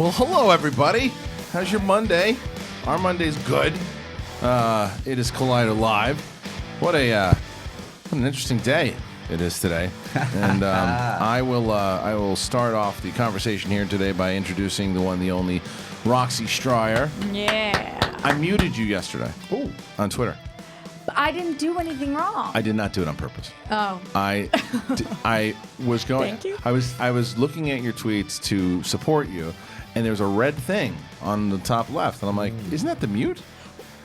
Well, hello, everybody. How's your Monday? Our Monday's good. It is Collider Live. What an interesting day it is today. And I will start off the conversation here today by introducing the one, the only, Roxy Striar. Yeah. I muted you yesterday. Ooh. On Twitter. But I didn't do anything wrong. I did not do it on purpose. Oh. I was going. Thank you. I was looking at your tweets to support you, and there's a red thing on the top left, and I'm like, isn't that the mute?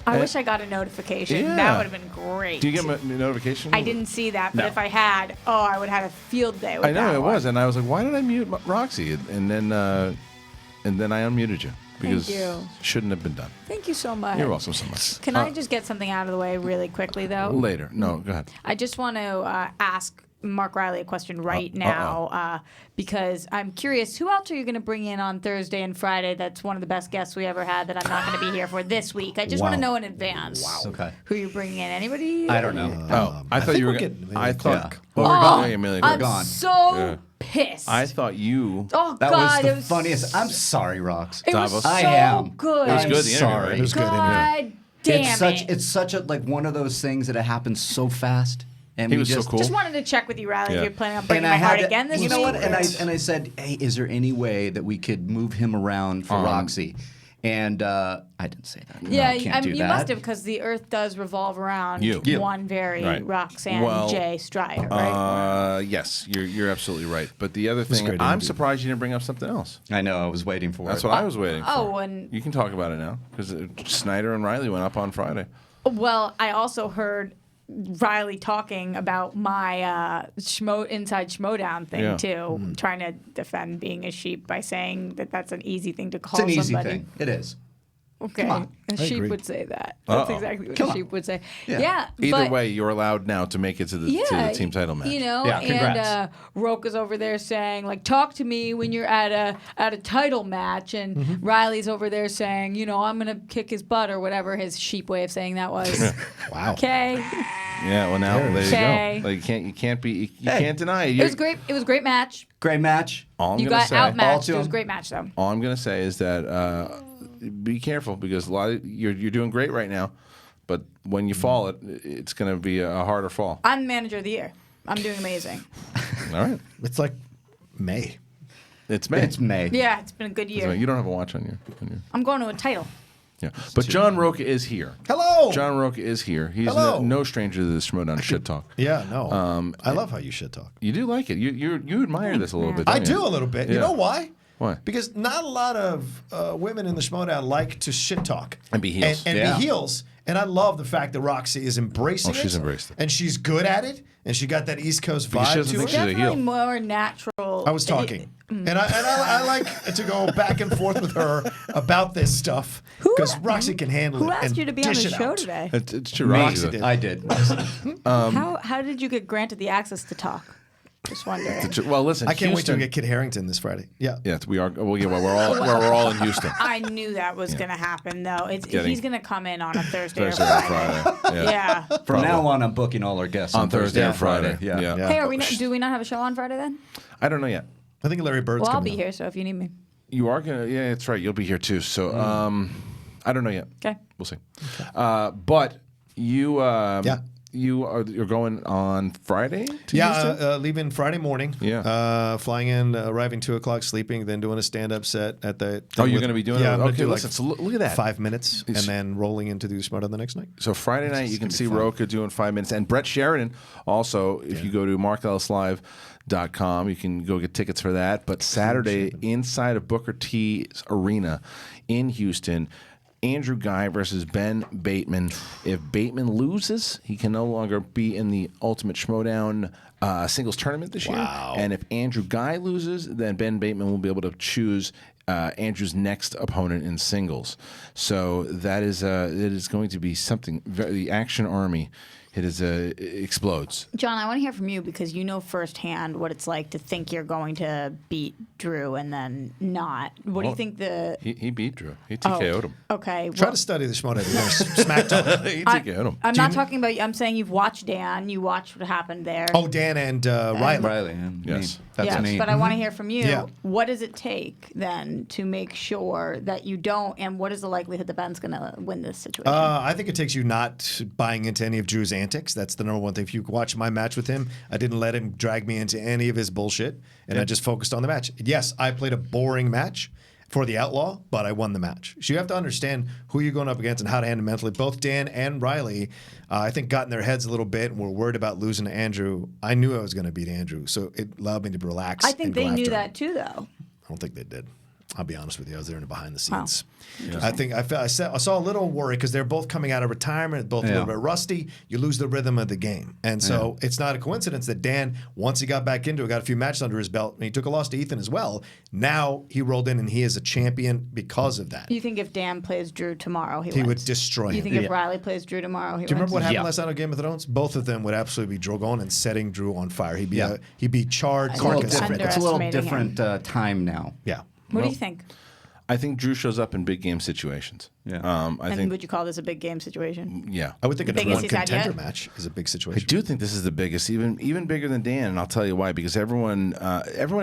I wish I got a notification. Yeah. That would have been great. Do you get a notification? I didn't see that, but No. if I had, I would have had a field day with I know that it one. was, and I was like, why did I mute Roxy? And then I unmuted you because Thank you. it shouldn't have been done. Thank you so much. You're welcome so much. Can I just get something out of the way really quickly, though? Later. No, go ahead. I just want to ask Mark Reilly a question right now because I'm curious, who else are you going to bring in on Thursday and Friday that's one of the best guests we ever had that I'm not going to be here for this week? I just want to know in advance who you're bringing in. Anybody? I don't know. I thought you were getting I thought. Yeah. Well, we're gone. Amelia, I'm gone. so pissed. I thought you. Oh, That God. was the funniest. I'm sorry, Rox. It was Davos. so I am. good. It was I'm good. The interview, sorry. right? It was good interview. God damn It's such a like one of those things that it happens so fast. And He we was so just, cool. Just wanted to check with you, Riley, Yeah. if you're planning on breaking And my I heart had to, again this you know week. what? And I said, hey, is there any way that we could move him around for Roxy? And I didn't say that. No, Yeah, can't I do mean, you that. must have, because the Earth does revolve around You. one very Right. Roxanne Well, J. Striar, right? Yes, you're absolutely right. But the other thing, great I'm interview. surprised you didn't bring up something else. I know. I was waiting for That's it. what I was waiting for. Oh, and You can talk about it now because Sneider and Reilly went up on Friday. well, I also heard Riley talking about my inside Schmoedown thing Yeah. too, trying to defend being a sheep by saying that that's an easy thing to call It's an easy somebody. thing. It is. Okay, Come on. a sheep agree. would say that. That's Uh-oh. exactly what Come a on. sheep would say. Yeah. Yeah. Either but, way, you're allowed now to make it to the team title match. You know, Yeah, congrats. and Rocha's over there saying, like, talk to me when you're at a title match, and Riley's over there saying, you know, I'm gonna kick his butt or whatever his sheep way of saying that was. Wow. Okay, Yeah, well now there you Okay. go. Like you can't deny it. it was great. It was a great match. Great match. All I'm You gonna got say, outmatched. to It was a him. great match, though. all I'm gonna say is that be careful because a lot of, you're doing great right now, but when you fall, it's gonna be a harder fall. I'm manager of the year. I'm doing amazing. All right, It's like May. it's May. It's May. Yeah, it's been a good It's May. year. You don't have a watch on your. I'm going to a title. Yeah, but John Rocha is here. Hello. John Rocha is here. He's Hello. no stranger to this Schmoedown shit talk. Yeah, no. I love how you shit talk. You do like it. You admire this a little bit. I don't you? do a little bit. You Yeah. know why? Why? Because not a lot of women in the Schmoedown like to shit talk And be heels. and Yeah. be heels. And I love the fact that Roxy is embracing it. she's embraced it. And she's good at it. And she got that East Coast Because she vibe doesn't to think her. she's a Definitely heel. more natural. I was talking. And I like to go back and forth with her about this stuff. Because Roxy can handle Who it. asked and you to be on the dish it show out. today? It's true. Me. Roxy did. I did. How did you get granted the access to talk? Just wondering. Well, listen. I can't wait Houston, to get Kid Harrington this Friday. Yeah. Yeah, we are. Well, yeah, we're all in Houston. I knew that was going to happen, though. getting- He's going to come in on a Thursday or Thursday or Friday. Friday. Yeah. Yeah. From now on, I'm booking all our guests On Thursday and Friday. Yeah. Yeah. Yeah. Hey, do we not have a show on Friday then? I don't know yet. I think Larry Bird's Well, I'll coming be up. here, so if you need me. You are gonna. Yeah, that's right. You'll be here too. So, I don't know yet. Okay. We'll see. But you. Yeah. You're going on Friday to Houston? Yeah, leaving Friday morning. Yeah. Flying in, arriving 2 o'clock, sleeping, then doing a stand-up set at the. Oh, you're going to be doing yeah, it? I'm gonna Okay, do listen. So look at that. 5 minutes, and then rolling into the Schmoedown the next night. So Friday night you can see Rocha doing 5 minutes, and Brett Sheridan also. If you go to markellislive.com, you can go get tickets for that. But Saturday inside of Booker T's Arena in Houston. Andrew Guy versus Ben Bateman. If Bateman loses, he can no longer be in the Ultimate Schmoedown singles tournament this year. And if Andrew Guy loses, then Ben Bateman will be able to choose Andrew's next opponent in singles. So that is it is going to be something. The Action Army explodes. John, I want to hear from you because you know firsthand what it's like to think you're going to beat Drew and then not. What do you think the... He beat Drew. He TKO'd him. Okay. Try to study the Schmoedown. SmackDown. He TKO'd him. I'm not talking about you. I'm saying you've watched Dan. You watched what happened there. Oh, Dan and Reilly. Riley. And Yes. me. That's yes, me. but I want to hear from you. Yeah. What does it take then to make sure that you don't, and what is the likelihood that Ben's going to win this situation? I think it takes you not buying into any of Drew's antics. That's the number one thing. If you watch my match with him, I didn't let him drag me into any of his bullshit, and I just focused on the match. Yes, I played a boring match for the Outlaw, but I won the match. So you have to understand who you're going up against and how to handle mentally. Both Dan and Reilly, I think, got in their heads a little bit and were worried about losing to Andrew. I knew I was going to beat Andrew, so it allowed me to relax. I think and go they knew after him. that too, though. I don't think they did. I'll be honest with you. I was there in the behind the Wow. scenes. I think I saw a little worry because they're both coming out of retirement, both a little bit rusty. You lose the rhythm of the game. And so it's not a coincidence that Dan, once he got back into it, got a few matches under his belt, and he took a loss to Ethan as well. Now he rolled in and he is a champion because of that. You think if Dan plays Drew tomorrow, he He wins? would destroy You him. think if Reilly plays Drew tomorrow, he Do you remember what wins? happened last night on Game of Thrones? Both of them would absolutely be going and setting Drew on fire. He'd be charred It's a little carcass. different. It's a little Underestimating different time now. Yeah. What do you think? I think Drew shows up in big game situations. Yeah. I And think. would you call this a big game situation? Yeah. I would think a biggest number one he's had contender yet? match is a big I situation. do think this is the biggest, even bigger than Dan, and I'll tell you why. Because everyone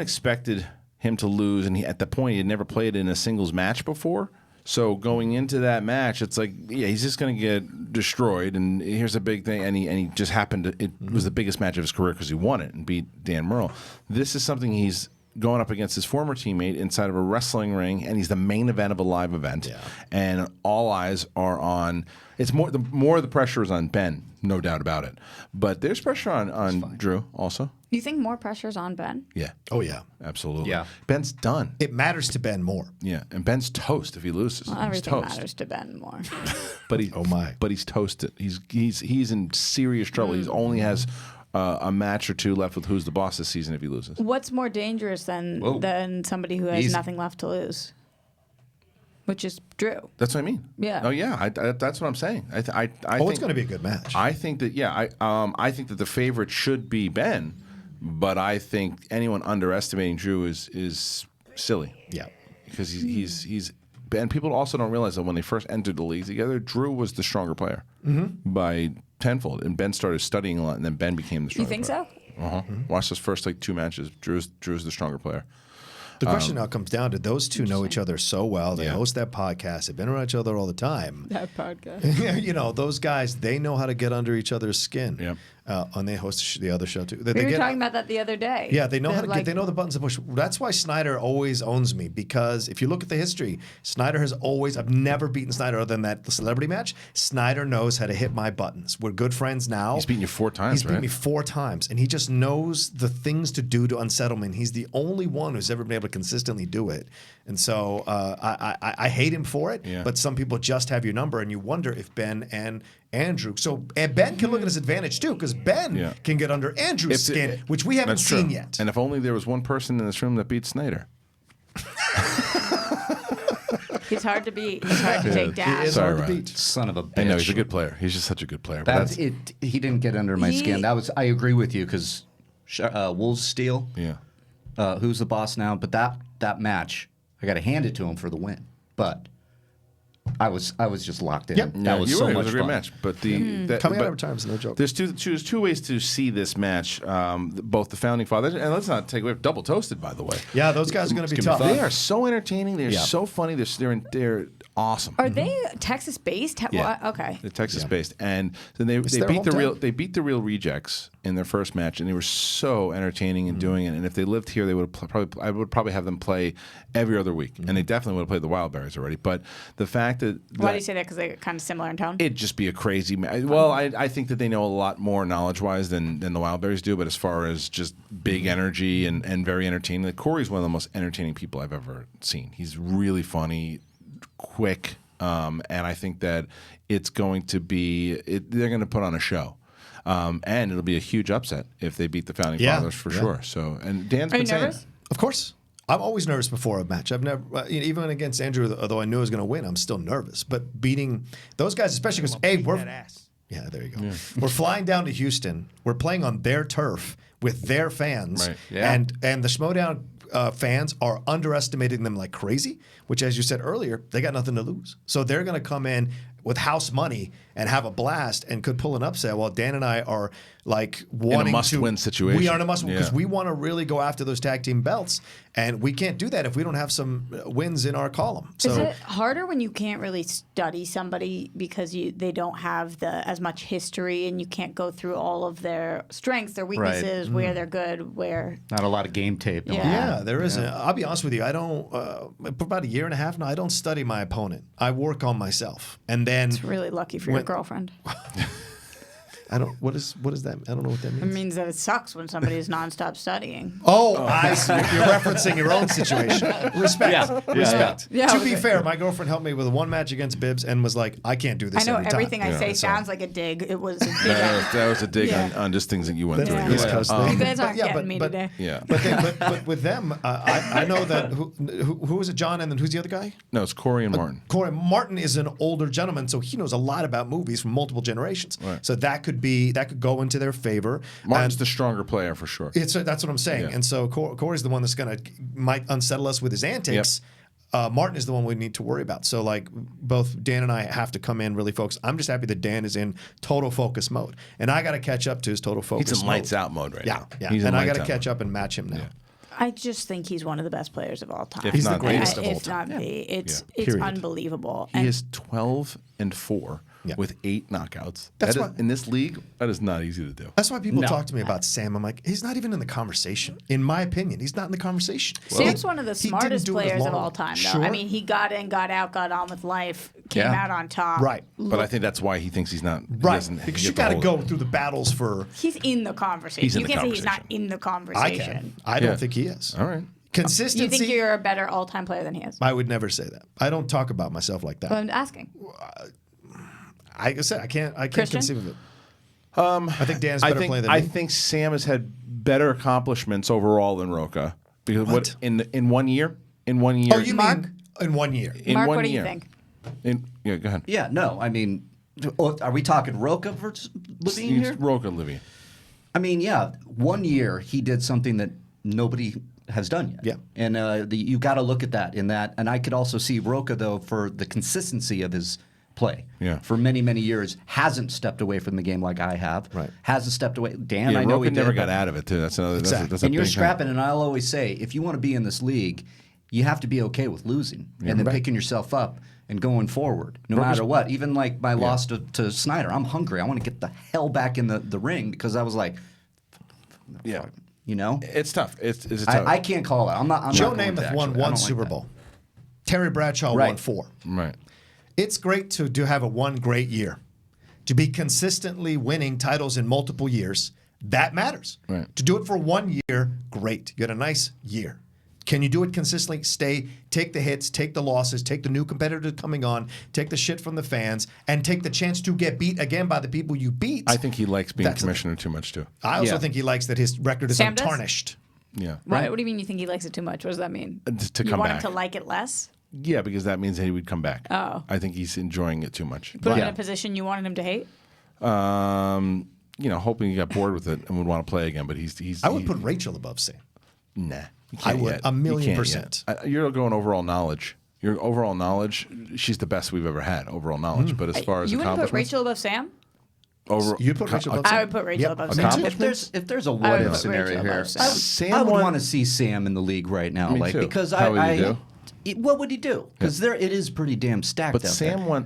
expected him to lose, and at the point he had never played in a singles match before. So going into that match, it's like, yeah, he's just going to get destroyed. And here's a big thing, and he just happened to. It was the biggest match of his career because he won it and beat Dan Murrell. This is something he's going up against his former teammate inside of a wrestling ring, and he's the main event of a live event. Yeah. And all eyes are on. It's more the pressure is on Ben, no doubt about it. But there's pressure on Drew also. You think more pressure's on Ben? Yeah, Oh, yeah. absolutely. Yeah. Ben's done. It matters to Ben more. Yeah, and Ben's toast if he loses. Well, he's everything toast. matters to Ben more. But he, Oh, my. But he's toasted. He's in serious trouble. He only has a match or two left with Who's the Boss this season if he loses. What's more dangerous than somebody who has Easy. nothing left to lose? Which is Drew. That's what I mean. Yeah. Oh yeah. That's what I'm saying. I think It's going to be a good match. I think that I think that the favorite should be Ben, but I think anyone underestimating Drew is silly. Yeah. Because he's and people also don't realize that when they first entered the league together, Drew was the stronger player by tenfold, and Ben started studying a lot, and then Ben became the You stronger. think player. so? Uh-huh. Watch those first two matches. Drew's the stronger player. The question now comes down to those two know each other so well. They host that podcast. They've been around each other all the time. That podcast. You know, those guys, they know how to get under each other's skin. Yep. And they host the other show too. We were talking about that the other day. Yeah, they know how to Like, get. They know the buttons to push. That's why Sneider always owns me, because if you look at the history, Sneider has always. I've never beaten Sneider other than the celebrity match. Sneider knows how to hit my buttons. We're good friends now. He's beaten you 4 times, He's beaten right? me 4 times, and he just knows the things to do to unsettle me. And he's the only one who's ever been able to consistently do it. And so I hate him for it. Yeah. But some people just have your number, and you wonder if Ben and Andrew. And Ben can look at his advantage too, because Ben can get under Andrew's skin, which we haven't That's seen true. yet. And if only there was one person in this room that beat Sneider. He's hard to beat. He's hard to take down. It is Sorry, hard to Ryan. beat. Son of a bitch. I know he's a good player. He's just such a good player. But That's it. He didn't get under my skin. I agree with you because Wolves Steel. Yeah. Who's the boss now? But that match, I got to hand it to him for the win. But I was just locked in. Yep. That was you so were. It much was a great fun. match. But the Coming out but of time is no joke. There's two ways to see this match. Both the founding fathers, and let's not take away double toasted, by the way. Yeah, those guys are going to be gonna tough. be They are so entertaining. They're so funny. They're awesome. Are they Texas based? Yeah. Okay. They're Texas based, and then they their beat hometown. they beat the real rejects in their first match, and they were so entertaining in doing it. And if they lived here, they would I would probably have them play every other week, and they definitely would have played the Wildberries already. But the fact that Why do you say that? Because they're kind of similar in tone? it'd just be a crazy. Well, I think that they know a lot more knowledge-wise than the Wildberries do. But as far as just big energy and very entertaining, like Corey's one of the most entertaining people I've ever seen. He's really funny, quick, and I think that it's going to be. They're going to put on a show. And it'll be a huge upset if they beat the founding fathers for sure. So, and Dan's Are been you saying, nervous? Of course. I'm always nervous before a match. I've never, even against Andrew, although I knew I was going to win, I'm still nervous. But beating those guys, especially because, hey, Yeah, there you go. We're flying down to Houston. We're playing on their turf with their fans. Right. Yeah. And the Schmoedown fans are underestimating them like crazy, which, as you said earlier, they got nothing to lose. So they're going to come in with house money and have a blast and could pull an upset, while Dan and I are like wanting must-win situation. We are in a must-win because Yeah. we want to really go after those tag team belts, and we can't do that if we don't have some wins in our column. Is So it harder when you can't really study somebody because they don't have as much history and you can't go through all of their strengths, their weaknesses, where they're good, where Not a lot of game tape. Yeah. yeah, there isn't. I'll be honest with you. I don't. For about a year and a half now, I don't study my opponent. I work on myself, and then it's really lucky for your girlfriend. I don't. What is that? I don't know what that It means. means that it sucks when somebody is nonstop studying. Oh, I see. You're referencing your own situation. Respect. Respect. Yeah, to okay. be fair, my girlfriend helped me with one match against Bibbs and was like, I can't do this I know every time. everything I say so- sounds like a dig. It was a dig. That was a dig Yeah. on just things that you went through. Yeah. East Coast thing. You guys But aren't yeah, getting but- me but- today. Yeah. But with them, I know that who was it, John, and then who's the other guy? No, it's Corey and Martin. Corey Martin is an older gentleman, so he knows a lot about movies from multiple generations. Right. So that could go into their favor. Martin's And the stronger player for sure. that's what I'm saying. Yeah. And so Corey's the one that's might unsettle us with his antics. Martin is the one we need to worry about. So like both Dan and I have to come in really focused. I'm just happy that Dan is in total focus mode, and I got to catch up to his total focus. He's in mode. lights out mode right Yeah, now. yeah. He's in And I got lights to out catch mode. up and match him now. Yeah. I just think he's one of the best players of all time. If He's the not greatest of all If time. not the, it's Period. unbelievable. He And is 12-4 Yeah. with 8 knockouts. That's That is- why- in this league, that is not easy to do. That's why people No. talk to me about Sam. I'm like, he's not even in the conversation. In my opinion, he's not in the conversation. Sam's one of the he didn't smartest do it as players of long. all time, though. Sure. I mean, he got in, got out, got on with life, came Yeah. out on top. Right. But I think that's why he thinks he's not. he Right, doesn't because get you the got to whole- go through the battles for. He's in the conversation. He's in you the can't say he's not conversation. in the I conversation. can. I don't Yeah. think he is. All right. Consistency. You think you're a better all-time player than he is? I would never say that. I don't talk about myself like that. But I'm asking. I said I can't Christian? conceive of it. I think Dan's I better think player than I me. think Sam has had better accomplishments overall than Rocha because What? in 1 year. In 1 year. Oh, you Mark? mean in 1 year? in Mark, one what do you year. think? Yeah, go ahead. Yeah, no, I mean, are we talking Rocha versus Levine here? Rocha, Livy. I mean, yeah, 1 year he did something that nobody has done yet. Yeah. And you got to look at that in that. And I could also see Rocha, though, for the consistency of his play. Yeah. For many, many years, hasn't stepped away from the game like I have. Right. Hasn't stepped away. Dan, Yeah, I know Rocha he never did, got but- out of it too. That's another. Exactly. That's a And you're big thing. scrapping, and I'll always say, if you want to be in this league, you have to be okay with losing and then Right. picking yourself up and going forward, no matter what. Even like my loss to Sneider, I'm hungry. I want to get the hell back in the ring because I was like, Yeah, you know, it's tough. It's tough. I can't call it. I'm not. Joe not going to Namath won actually. I one don't Super like that. Bowl. Terry Bradshaw won Right. 4. right. It's great to have a one great year. To be consistently winning titles in multiple years, that matters. Right. To do it for 1 year, great. You had a nice year. Can you do it consistently? Take the hits, take the losses, take the new competitor coming on, take the shit from the fans, and take the chance to get beat again by the people you beat. I think he likes being That's- commissioner too much too. I also Yeah. think he likes that his record is Sam does? untarnished. Yeah. What do you mean you think he likes it too much? What does that mean? To you come want back. him to like it less? Yeah, because that means that he would come back. Oh. I think he's enjoying it too much. Put him in Yeah. a position you wanted him to hate? Hoping he got bored with it and would want to play again. But he's. I would put Rachel above Sam. Nah. You I can't would, yet. 1,000,000%. You can't yet. You're going overall knowledge. Your overall knowledge, she's the best we've ever had. Overall knowledge, but as far as You wouldn't put accomplishments, Rachel above Sam? You'd put Rachel above Sam? I would put Rachel Yep. above Me Sam. too. If there's a I what would if put scenario Rachel here, above Sam. Sam I would won- want to see Sam in the league right now, Me like too. because How would he do? What would he do? Because it is pretty damn stacked. But out Sam there. won.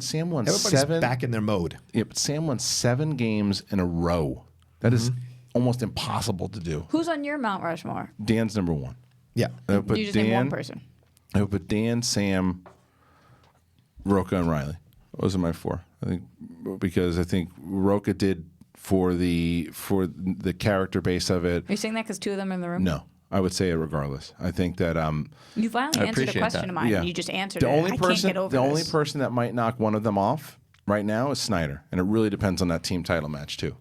Everybody's 7. back in their mode. Yeah, but Sam won 7 games in a row. That is almost impossible to do. Who's on your Mount Rushmore? Dan's number 1. Yeah. I would put You just name one Dan. person. I would put Dan, Sam, Rocha, and Reilly. Those are my 4. I think because I think Rocha did for the character base of it. Are you saying that because 2 of them are in the room? No, I would say it regardless. I think that You finally answered a appreciate question that. of mine. yeah. You just answered the it. only I person can't get over the only this. person that might knock one of them off right now is Sneider, and it really depends on that team title match too.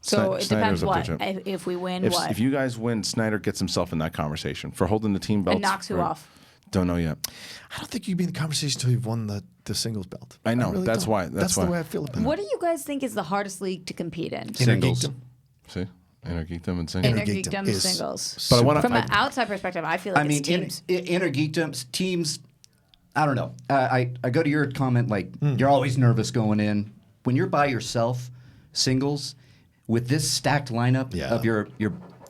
So it Sneider's depends up what. there, too. If we win, If, what? if you guys win, Sneider gets himself in that conversation for holding the team belts. and knocks who for- off? Don't know yet. I don't think you'd be in the conversation until you've won the the singles belt. I know. really That's don't. why. That's the why. way I feel about What it. do you guys think is the hardest league to compete in? Singles. Intergeekdom. See, Intergeekdom and singles. Intergeekdom is singles. But I want From to. an outside perspective, I feel like I mean, it's teams. Intergeekdom teams. I don't know. I go to your comment like you're always nervous going in when you're by yourself, singles, with this stacked lineup of your.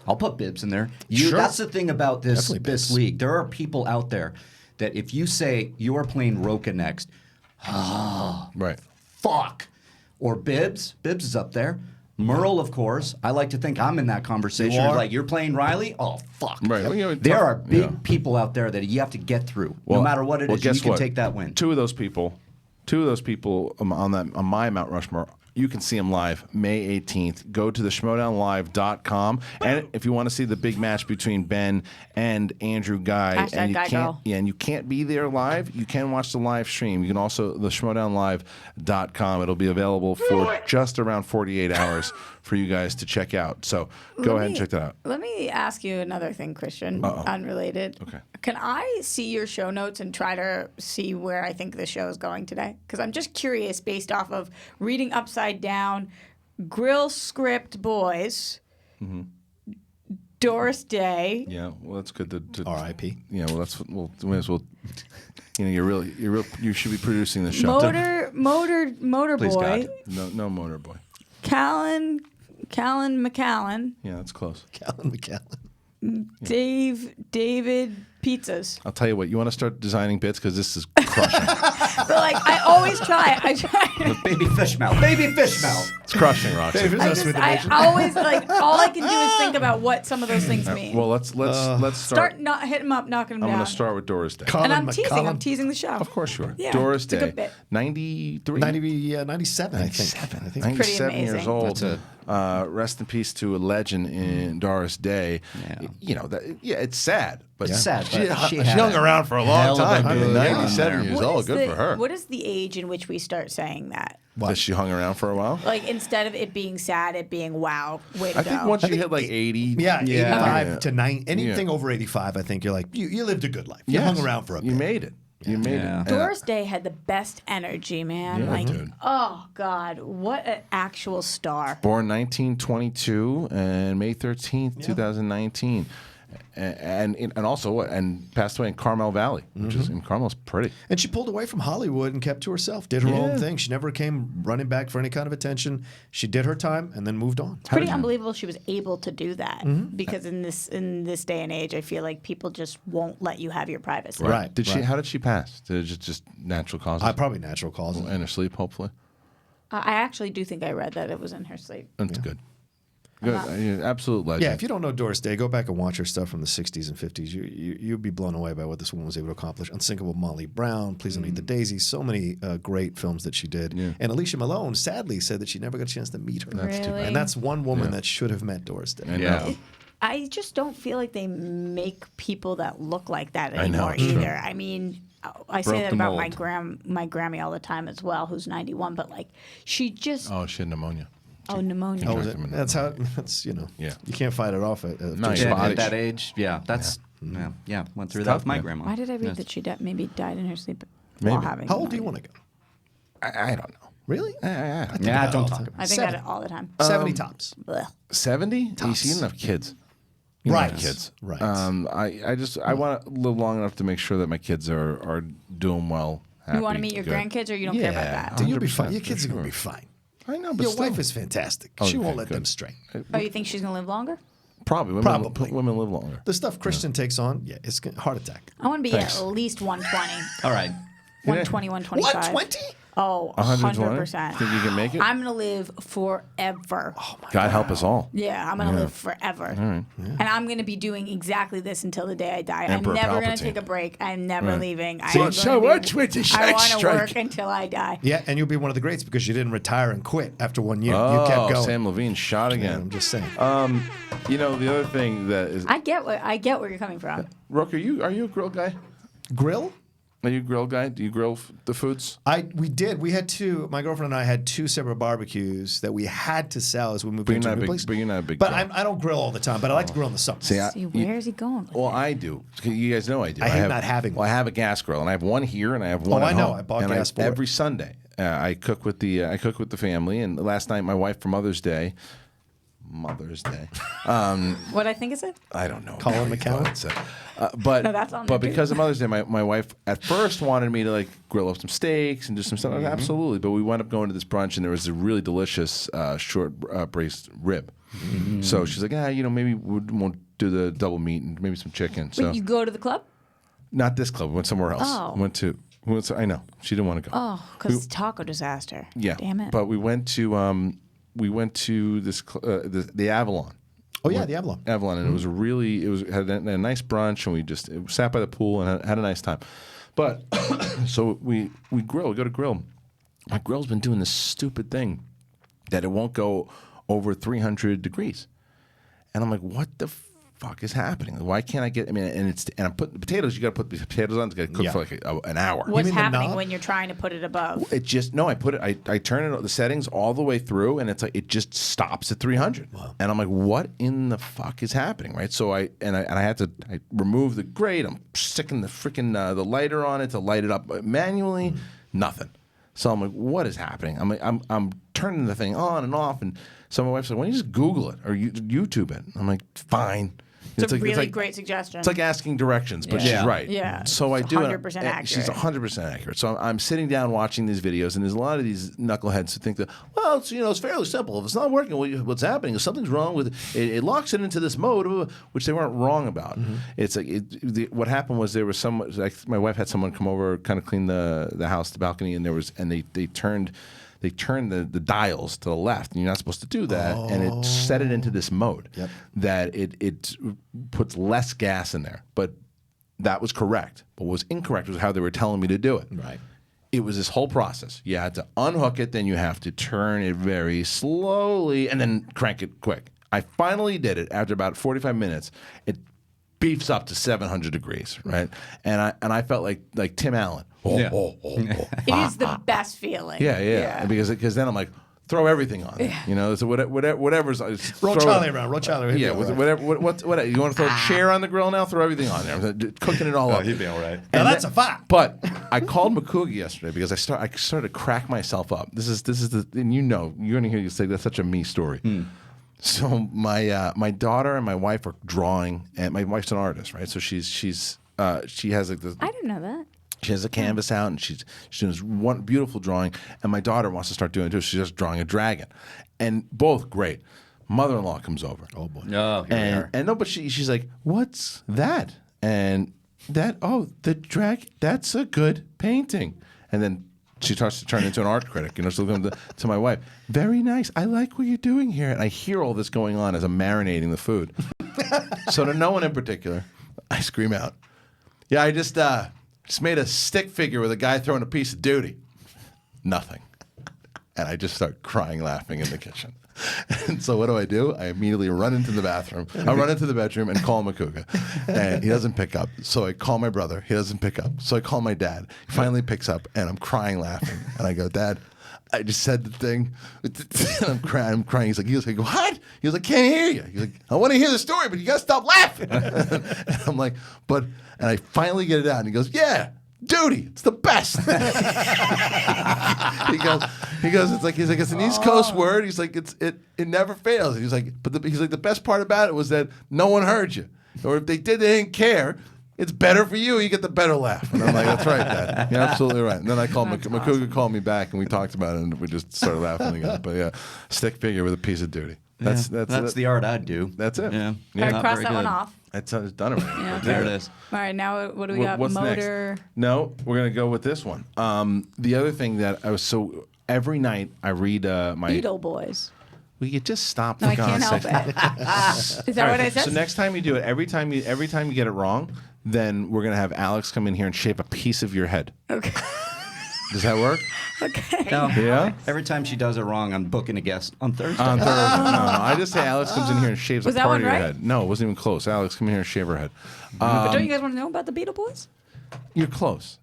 I'll put bibs in there. Sure. That's the thing about this Definitely this bibs. league. There are people out there that if you say you are playing Rocha next, Right. fuck, or Bibbs is up there. Merle, of course. I like to think I'm in that conversation. You are? Like, you're playing Riley? Oh, fuck. Right. Well, you know, There tough- are big yeah. people out there that you have to get through. No matter what it is, you guess can what? take that win. Two of those people on my Mount Rushmore. You can see them live May 18th. Go to the schmoedownlive.com. And if you want to see the big match between Ben and Andrew Guy, Hashtag and you Guy can't, Girl. and you can't be there live, you can watch the live stream. You can also the schmoedownlive.com. It'll be available for just around 48 hours for you guys to check out. So go ahead and check that out. Let me ask you another thing, Kristian, unrelated. Okay. Can I see your show notes and try to see where I think the show is going today? Because I'm just curious based off of reading Upside Down, Grill Script Boys, Doris Day. Yeah, well, that's good to R.I.P. Yeah, well, that's we may as well. You know, you should be producing the show. Motor Please, Boy, God. No motor boy. Callan McCallan, Yeah, that's close. Callan McCallan. David Pizzas. I'll tell you what. You want to start designing bits because this is crushing. But like, I always try. I try. Baby fish mouth. Baby fish mouth. It's crushing, Roxy. I always like. All I can do is think about what some of those things mean. Well, let's start. Start not hit him up, knocking him I'm down. going to start with Doris Day. And I'm teasing. I'm teasing the show. Of course you are. Yeah, Doris it's a Day, good bit. 93, 97, I think. 97 years amazing. old. That's Rest in peace to a legend in Doris Day. Yeah. You know, it's sad. But It's sad, She, but she she had hung a around for a long hell of a time. good run 97 there. years What old. is Good the- for her. What is the age in which we start saying that? That she hung around for a while? Like instead of it being sad, it being wow, way to I go. think once you hit like 80. Yeah, Yeah. 85 to 90. Anything over 85, I think you're like, you lived a good life. You Yes. hung around for a bit. You made it. You made Yeah. it. Doris Day had the best energy, man. Yeah, like, dude. oh God, what an actual star. Born 1922 and May 13th, 2019. And also what? And passed away in Carmel Valley, which is in Carmel's pretty. And she pulled away from Hollywood and kept to herself, did her own thing. She never came running back for any kind of attention. She did her time and then moved on. It's pretty unbelievable she was able to do that because in this day and age, I feel like people just won't let you have your privacy. Right. Did she? How did she pass? Did it just natural causes? Probably natural causes. In her sleep, hopefully. I actually do think I read that it was in her sleep. That's good. Good. Absolute legend. Yeah, if you don't know Doris Day, go back and watch her stuff from the 60s and 50s. You'll be blown away by what this woman was able to accomplish. Unsinkable Molly Brown, Please Don't Eat the Daisy, so many great films that she did. Yeah. And Alicia Malone sadly said that she never got a chance to meet her. That's too bad. And that's one woman that should have met Doris Day. I know. Yeah. I just don't feel like they make people that look like that know, anymore it's true. either. I mean, I say Broke that the about mold. my Grammy all the time as well, who's 91. But like, she just Oh, she had pneumonia. pneumonia. Oh, is Drank them it? in That's how. That's Yeah. You can't fight it off. No, just your Yeah, body- at that age, that's went through that tough, with my man. grandma. Why did I read Yes. that she maybe died in her sleep Maybe. while having? How old do you pneumonia? want to go? I don't know. Really? Yeah. Yeah, don't talk about I it. think about it all the time. 70 tops. Blech. 70? You Tops. see enough kids. You Right. have kids. Right. I want to live long enough to make sure that my kids are doing well. You want to happy, mean your good. grandkids, or you don't care about Yeah. that? Dude, you'll be 100%, fine. Your kids for are going to be sure. fine. I know, but Your still. wife is fantastic. Oh, She okay, won't let good. them stray. Oh, you think she's gonna live longer? Probably. Probably. Women live longer. The stuff Christian takes on, it's heart attack. I want to be Thanks. at least 120, All right. 120, 125. 120? Oh, 120? 100%. Think you can make it? I'm gonna live forever. God help us all. Yeah, I'm gonna live forever, and I'm gonna be doing exactly this until the day I die. Emperor I'm never gonna Palpatine. take a break. I'm never leaving. So- I'm so gonna what's with the I sex want to strike? work until I die. Yeah, and you'll be one of the greats because you didn't retire and quit after 1 year. Oh, you kept going. Sam Levine shot Yeah, again. I'm just saying. You know, the other thing that is, I get where you're coming from. Roker, are you a grill guy? Grill? Are you a grill guy? Do you grill the foods? We did. We had two. My girlfriend and I had two separate barbecues that we had to sell as we moved into a new place. But you're not a big. But grill. I don't grill all the time. But I like to grill in the summer. See, where is he going? With Well, it? I do. You guys know I do. I hate not having Well, I have a gas grill, and I have one here, and I have one. Oh, at I know. home. I bought and gas for it. every Sunday. I cook with the family, and last night my wife for Mother's Day. What I think is it? I don't know. Colin McCallum? But No, that's on but there, too. because of Mother's Day, my wife at first wanted me to like grill up some steaks and do some stuff. Mm-hmm. Absolutely. But we wound up going to this brunch, and there was a really delicious short braised rib. Mm-hmm. So she's like, maybe we won't do the double meat and maybe some chicken. So Wait, you go to the club? not this club. We went somewhere else. Oh. I know she didn't want to go. Oh, because taco disaster. Yeah. Damn it. But we went to this the Avalon. Oh yeah, the Avalon. Avalon, and it was had a nice brunch, and we just sat by the pool and had a nice time. But so we grill. We go to grill. My grill's been doing this stupid thing that it won't go over 300 degrees, and I'm like, what the fuck is happening? Why can't I get? And I'm putting the potatoes. You got to put the potatoes on. It's got to cook for like an hour. What's mean the happening knob? when you're trying to put it above? It just I put it. I turn it the settings all the way through, and it's like it just stops at 300. Wow. And I'm like, what in the fuck is happening, right? So I had to remove the grate. I'm sticking the freaking the lighter on it to light it up manually. Nothing. So I'm like, what is happening? I'm turning the thing on and off, and so my wife's like, why don't you just Google it or YouTube it? I'm like, fine. It's a like, really great suggestion. It's like asking directions, but she's right. Yeah. So I do it. 100% and accurate. She's 100% accurate. So I'm sitting down watching these videos, and there's a lot of these knuckleheads who think that, well, it's fairly simple. If it's not working, what's happening is something's wrong with it. It locks it into this mode, which they weren't wrong about. Mm-hmm. It's like what happened was there was someone. Like my wife had someone come over, kind of clean the house, the balcony, and they turned the dials to the left, and you're not supposed to do that, and it set it into this mode that it puts less gas in there. But that was correct. But what was incorrect was how they were telling me to do it. Right. It was this whole process. You had to unhook it, then you have to turn it very slowly, and then crank it quick. I finally did it after about 45 minutes. It beefs up to 700 degrees, right? And I felt like Tim Allen. It is the best feeling. Yeah. Because then I'm like, throw everything on it. So whatever's Roll Charlie around. Roll Charlie. Yeah, whatever. You want to throw a chair on the grill now? Throw everything on there. I'm cooking it all up. He'd be all right. Now that's a fact. But I called McCougie yesterday because I started to crack myself up. This is and you're gonna hear you say that's such a me story. So my daughter and my wife are drawing, and my wife's an artist, right? So she has like this. I didn't know that. She has a canvas out, and she's doing this one beautiful drawing. And my daughter wants to start doing it too. She's just drawing a dragon, and both great. Mother-in-law comes over. Oh boy. Oh, here we are. And no, but she's like, "What's that?" And the dragon. That's a good painting. And then she starts to turn into an art critic. So looking to my wife, very nice. I like what you're doing here. And I hear all this going on as I'm marinating the food. So to no one in particular, I scream out, "Yeah, I just made a stick figure with a guy throwing a piece of duty." Nothing. And I just start crying, laughing in the kitchen. And so what do? I immediately run into the bathroom. I run into the bedroom and call McCouga. And he doesn't pick up. So I call my brother. He doesn't pick up. So I call my dad. He finally picks up, and I'm crying, laughing. And I go, "Dad, I just said the thing." And I'm crying. He's like, "What?" He was like, "Can't hear you." He's like, "I want to hear the story, but you got to stop laughing." And I'm like, and I finally get it out. And he goes, "Yeah. Duty, it's the best." he goes, it's an East Coast word. He's like, it never fails. He's like, the best part about it was that no one heard you, or if they did, they didn't care. It's better for you. You get the better laugh. And I'm like, that's right, Dad. You're absolutely right. And then I called McCouga called me back, and we talked about it, and we just started laughing again. But yeah, stick figure with a piece of duty. That's the art I'd do. That's it. Yeah. All right, Not cross very that one good. off. That's done already. Yeah. Right There it is. All right, now what do we got? What's Motor. next? No, we're gonna go with this one. The other thing that every night I read my. Beetle Boys. Will you just stop? No, for I can't God's help sake? it. Is that what I said? So next time you do it, every time you get it wrong, then we're gonna have Alex come in here and shape a piece of your head. Okay. Does that work? Okay. No. Yeah. Every time she does it wrong, I'm booking a guest on Thursday. On Thursday. No, I just say Alex comes in here and shaves Was a that part one of your right? head. No, it wasn't even close. Alex, come in here and shave her head. But don't you guys want to know about the Beetle Boys? You're close.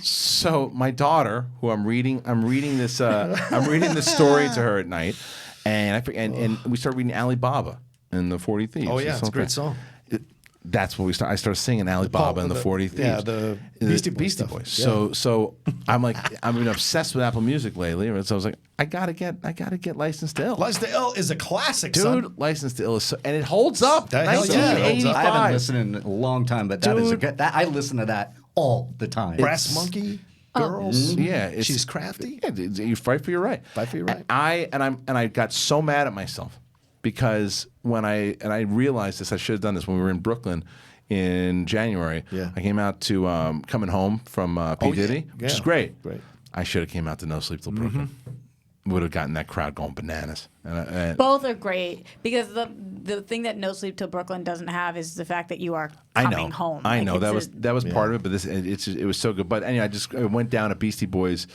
So my daughter, who I'm reading this story to her at night, and we started reading Alibaba and the 40 Thieves. Oh yeah, it's a great song. That's what I started singing Alibaba and the 40 Thieves. Yeah, the Beastie Boys. Yeah. So I'm like, I've been obsessed with Apple Music lately. So I was like, I gotta get Licensed to Ill. Licensed to Ill is a classic, dude. son. Licensed to Ill is and it holds up. Hell yeah, it holds up. 1985. I haven't listened in a long time, but that is a good. I listen to that all the time. Brass Monkey Girls. Yeah, She's crafty. Yeah, you fight for your right. Fight for your right. I got so mad at myself because when I realized this, I should have done this when we were in Brooklyn in January. Yeah. I came out to Coming Home from P. Diddy, which is great. Great. I should have came out to No Sleep Till Brooklyn. Would have gotten that crowd going bananas. Both are great because the thing that No Sleep Till Brooklyn doesn't have is the fact that you are coming home. I know Like, that was part of it, but it was so good. But anyway, I went down to Beastie Boys.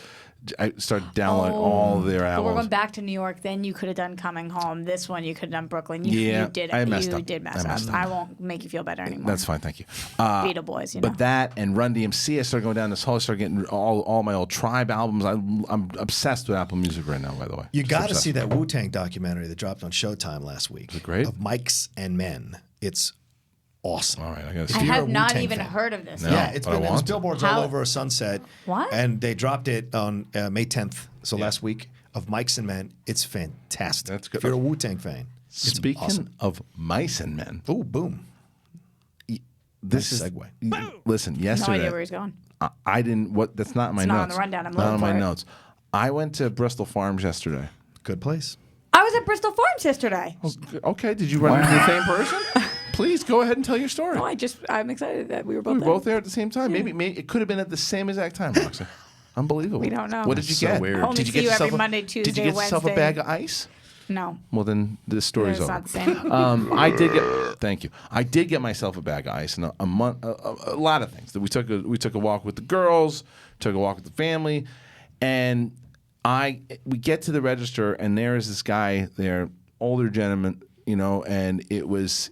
I started downloading all their But albums. we're going back to New York. Then you could have done Coming Home. This one you could have done Brooklyn. Yeah, you did. I messed up. You did mess I messed up. up. I won't make you feel better anymore. That's fine, thank you. Beetle Boys, you know. But that and Run DMC, I started going down this hall. I started getting all my old Tribe albums. I'm obsessed with Apple Music right now, by the way. You Just got to obsessed. see that Wu-Tang documentary that dropped on Showtime last week. Is it great? Of Mics and Men. It's awesome. All right, I gotta I see. have a not Wu-Tang even fan. heard of this. No. yet. Yeah, it's but I been want to. billboards How- all over Sunset. What? And they dropped it on May 10th, so last week, of Mics and Men. It's fantastic. That's good. If you're a Wu-Tang fan, it's Speaking awesome. of mice and men, Oh, boom. this Nice is segue. Listen, No yesterday idea where he's going. I didn't. What? That's not in my It's not on notes. the rundown. I'm not on looking my for it. notes. I went to Bristol Farms yesterday. Good place. I was at Bristol Farms yesterday. Okay, did you run into the same person? Please go ahead and tell your story. No, I'm excited that we were both We were there. both there at the same time. Maybe it could have been at the same exact time, Roxy. Unbelievable. We don't know. What did you So get? weird. Only Did you see get you every yourself Monday, Did you Tuesday, get yourself a Wednesday. bag of ice? No. Well, then the story's It's over. not the same. I did get. Thank you. I did get myself a bag of ice and a lot of things. We took a walk with the girls, took a walk with the family, and we get to the register and there is this guy there, older gentleman, and it was.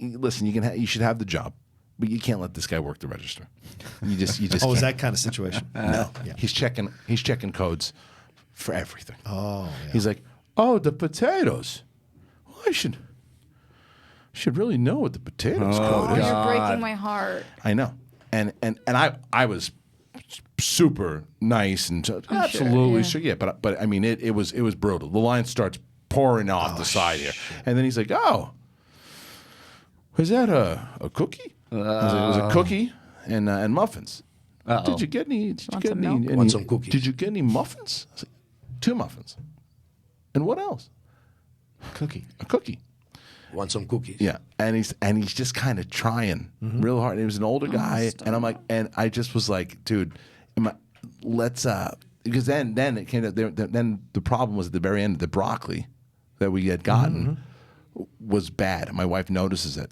Listen, you should have the job, but you can't let this guy work the register. You just. Oh, can't. is that kind of situation? No, Yeah. he's checking codes for everything. Oh, yeah. He's like, oh, the potatoes. Well, I should really know what the potatoes code Oh, is. you're breaking my heart. I know, and I was super nice and absolutely yeah. sure. Yeah, but I mean it was brutal. The line starts pouring off the side here, and then he's like, oh, was that a cookie? It was a cookie and muffins. Did you get any? Want some milk? Want some cookies? Did you get any muffins? I was like, 2 muffins. And what else? A cookie. Want some cookies? Yeah. And he's just kind of trying real hard. And he was an older guy, and I'm like, and I just was like, dude, let's because then it came up, then the problem was at the very end, the broccoli that we had gotten was bad. My wife notices it.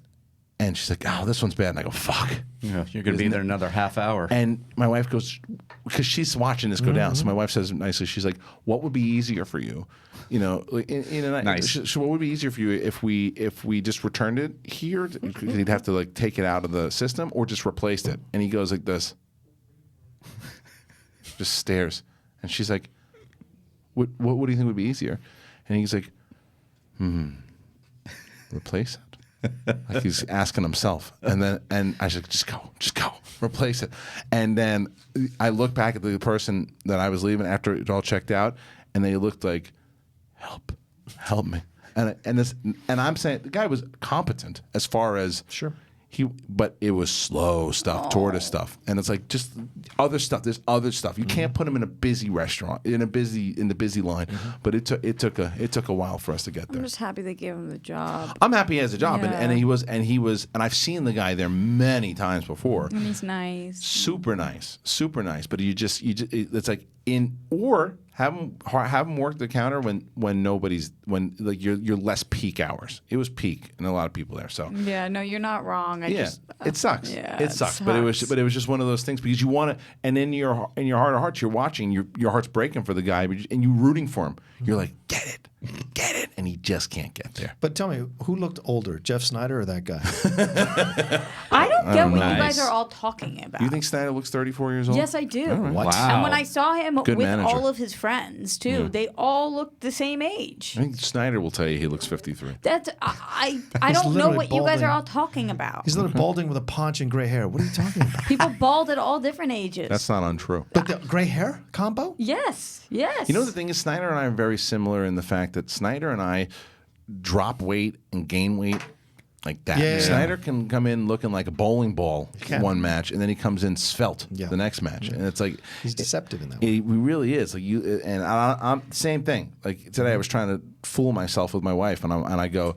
And she's like, oh, this one's bad. And I go, fuck. Yeah, you're going to be there another half hour. And my wife goes, because she's watching this go down. So my wife says nicely, she's like, what would be easier for you? Nice. So what would be easier for you if we just returned it here? Because he'd have to like take it out of the system or just replaced it. And he goes like this, just stares. And she's like, what do you think would be easier? And he's like, replace it. Like he's asking himself, and I said, just go, replace it. And then I looked back at the person that I was leaving after it all checked out, and they looked like, help me. And I'm saying the guy was competent as far as but it was slow stuff, tortoise stuff, and it's like just other stuff. There's other stuff. You can't put him in a busy restaurant, in the busy line. But it took a while for us to get there. I'm just happy they gave him the job. I'm happy he has a job, Yeah. and he was, and I've seen the guy there many times before. And he's nice. Super nice. But it's like or have him work the counter when nobody's like you're less peak hours. It was peak and a lot of people there. So Yeah, no, you're not wrong. it sucks. Yeah, it sucks. But it was just one of those things because you want to, and in your heart of hearts, you're watching, your heart's breaking for the guy, and you're rooting for him. You're like, get it, and he just can't get there. But tell me, who looked older, Jeff Sneider or that guy? I don't get what know. you guys Nice. are all talking about. You think Sneider looks 34 years old? Yes, I do. What? Wow. And when I saw him Good with manager. all of his friends too, they all looked the same age. I think Sneider will tell you he looks 53. That's I He's don't know literally what you guys balding. are all talking about. He's a little balding with a paunch and gray hair. What are you talking about? People bald at all different ages. That's not untrue. But the gray hair combo? Yes. Yes. You know, the thing is, Sneider and I are very similar in the fact that Sneider and I drop weight and gain weight like that. Yeah. Sneider can come in looking like a bowling ball can. one match, and then he comes in svelte Yeah. the next match, and it's like He's deceptive in that way. He really is. Like you and I'm same thing. Like today, I was trying to fool myself with my wife, and I go,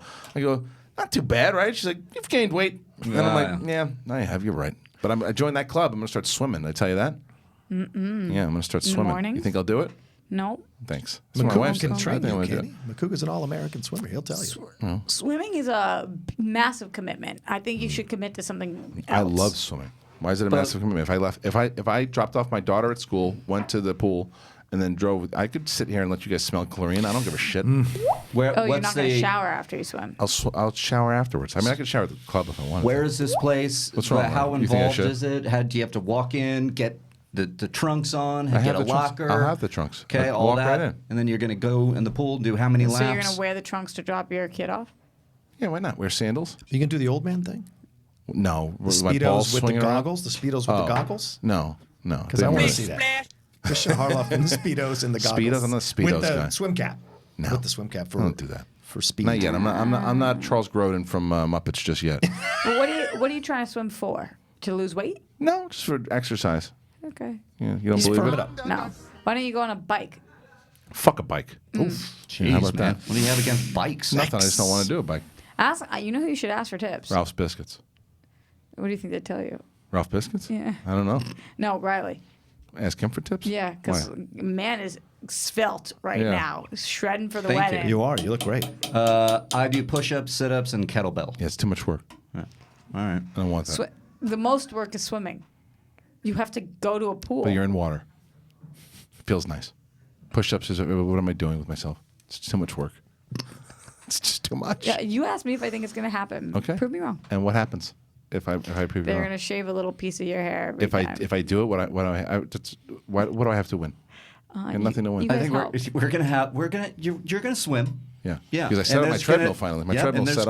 not too bad, right? She's like, you've gained weight, and I'm like, yeah, I have. You're right. But I joined that club. I'm gonna start swimming. Did I tell you that? Yeah, I'm gonna start the swimming. mornings? You think I'll do it? No. Thanks. That's what my wife McCook can said. I train think I'm you, gonna can do he? McCook is an all-American swimmer. He'll tell you. Swimming is a massive commitment. I think you should commit to something else. I love swimming. Why is it a massive commitment? If I dropped off my daughter at school, went to the pool, and then drove, I could sit here and let you guys smell chlorine. I don't give a shit. Where, Oh, you're what's not going to the- shower after you swim. I'll shower afterwards. I mean, I could shower at the club if I wanted. Where is this place? What's wrong, How Ryan? You think I involved should? is it? How do you have to walk in, get the trunks on, I get have a the trunks. locker? I'll have the trunks. Okay, I'll all walk that, right in. and then you're gonna go in the pool and do how many laps? So you're going to wear the trunks to drop your kid off? Yeah, why not? Wear sandals? You can do the old man thing? No. The With my balls Speedos with the swinging around? goggles? The Speedos with the goggles? No. Because I want to see that. Kristian Harloff in the Speedos and the goggles. Speedos? I'm not a Speedos With the guy. swim cap. No. With the swim cap for I don't do that. For speed. Not yet. I'm not Charles Grodin from Muppets just yet. Well, what are you trying to swim for? To lose weight? No, just for exercise. Okay. Yeah, you don't Just believe firm it? it up. No. Why don't you go on a bike? Fuck a bike. Jeez, How about man. that? What do you have against bikes? Nothing. I just don't want to do a bike. You know who you should ask for tips? Ralph's Biscuits. What do you think they'd tell you? Ralph Biscuits? Yeah. I don't know. No, Riley. Ask him for tips? Yeah, because Why? man is svelte right Yeah. now, shredding for the Thank you. wedding. You are. You look great. I do push-ups, sit-ups, and kettlebell. Yeah, it's too much work. All right. I don't want that. The most work is swimming. You have to go to a pool. But you're in water. Feels nice. Push-ups is what am I doing with myself? It's too much work. It's just too much. Yeah, you asked me if I think it's going to happen. Okay. Prove me wrong. And what happens if I prove you They're wrong? going to shave a little piece of your hair every time. If I do it, what do I have to win? I got nothing to win. you I guys think help. you're gonna swim. Yeah. Yeah. Because I set And up my there's treadmill gonna- finally. My yep, treadmill's and there's set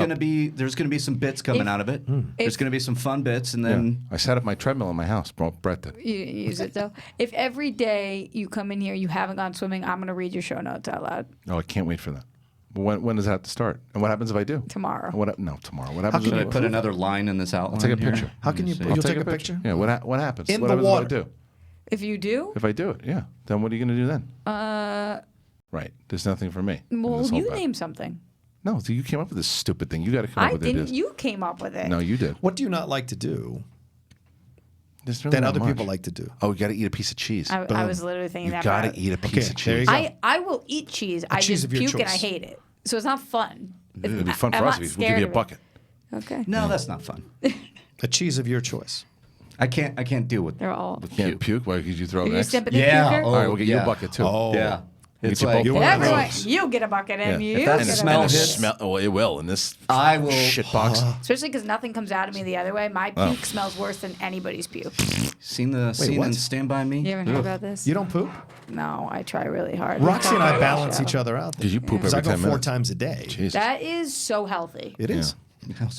gonna up. be some bits coming If- out of it. There's gonna be some fun bits, and Yeah. then I set up my treadmill in my house. Brett did. You use it though. If every day you come in here, you haven't gone swimming, I'm going to read your show notes out loud Oh, I can't wait for that. When does that have to start? And what happens if I do? tomorrow. No, tomorrow. What happens? should I if put another line in this outline? take a here? picture. How can you? see. You'll I'll take a picture? Yeah. What happens? In what the happens water. If I do? If you do, If I do it, yeah. Then what are you going to do then? Right. There's nothing for me. in well, this whole you bet. name something. No, so you came up with this stupid thing. You got to come up I with didn't. ideas. You came up with it. No, you did. What do you not like to do There's really that not other much. people like to do? Oh, you got to eat a piece of cheese. I was literally thinking You that. got to about- eat a piece Okay, of there you cheese. go. I will eat cheese. I cheese just of your puke and I choice. hate it. So it's not fun. It'd be fun I'm for us not if we'll give scared you a of it. bucket. Okay. No, that's not fun. A cheese of your choice. I can't deal with. They're all. You can't puke. Why could you throw Are you a next? sympathy Yeah. puker? Oh, All right, we'll get you a yeah. bucket too. Oh. Yeah. We'll It's get you like both You're one of buckets. Everyone, those. you get a bucket and Yeah. you If that get a smell bucket. hits- Smell. Oh, it will in this I will. shit box. Especially because nothing comes out of me the other way. My puke smells worse than anybody's puke. Seen the scene what? in Stand By Me? You haven't heard about this? You don't poop? No, I try really hard. Roxy and I balance Show. each other out. Did you poop Because every I go 10 4 minutes? times a day. Jesus. That is so healthy. It is.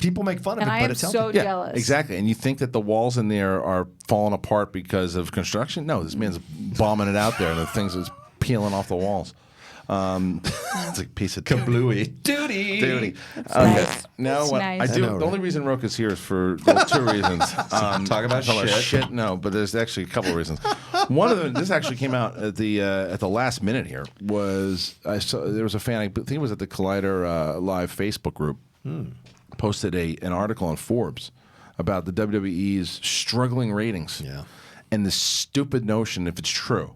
People make fun of And it, I but am it's so healthy. Yeah, jealous. exactly. And you think that the walls in there are falling apart because of construction? No, this man's bombing it out there, and the things is peeling off the walls. It's like a piece of Kablooey. Duty. Okay. nice. Now It's what nice. I do. I know, the only right? reason Rocha's here is for well, 2 reasons. Talk about shit. No, but there's actually a couple of reasons. One of them, this actually came out at the last minute. Here was I saw there was a fan. I think it was at the Collider Live Facebook group. Posted an article on Forbes about the WWE's struggling ratings. Yeah. And the stupid notion, if it's true,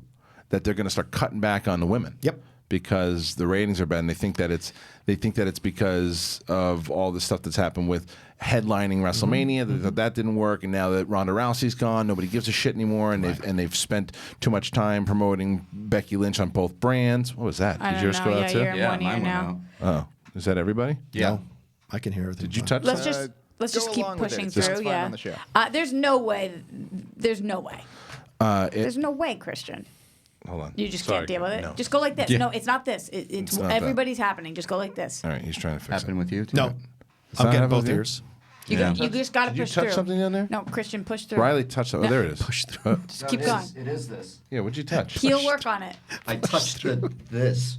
that they're going to start cutting back on the women. Yep. Because the ratings are bad, and they think that it's because of all the stuff that's happened with headlining WrestleMania. That didn't work, and now that Ronda Rousey's gone, nobody gives a shit anymore, and they've spent too much time promoting Becky Lynch on both brands. What was that? I Did don't yours know. go Yeah, out too? you're in Yeah, one ear mine went now. out. Oh, is that everybody? Yeah. No, I can hear everything. Did you fine. touch that? Let's just Go keep along with it. pushing It sounds through. fine Yeah. on the show. There's no way. There's no way. There's no way, Kristian. Hold on. You just Sorry, can't deal with it. no. Just go like this. Yeah. No, it's not this. It's not that. everybody's happening. Just go like this. All right, he's trying to fix Happened it. with you too? No, not I'm getting happen both with you? ears. You, Yeah. you just got to Did you push touch through. something down there? No, Kristian, push through. Riley touched something. Oh, there it is. Push through. Just keep going. It is this. Yeah, what'd you touch? He'll work on it. I touched this.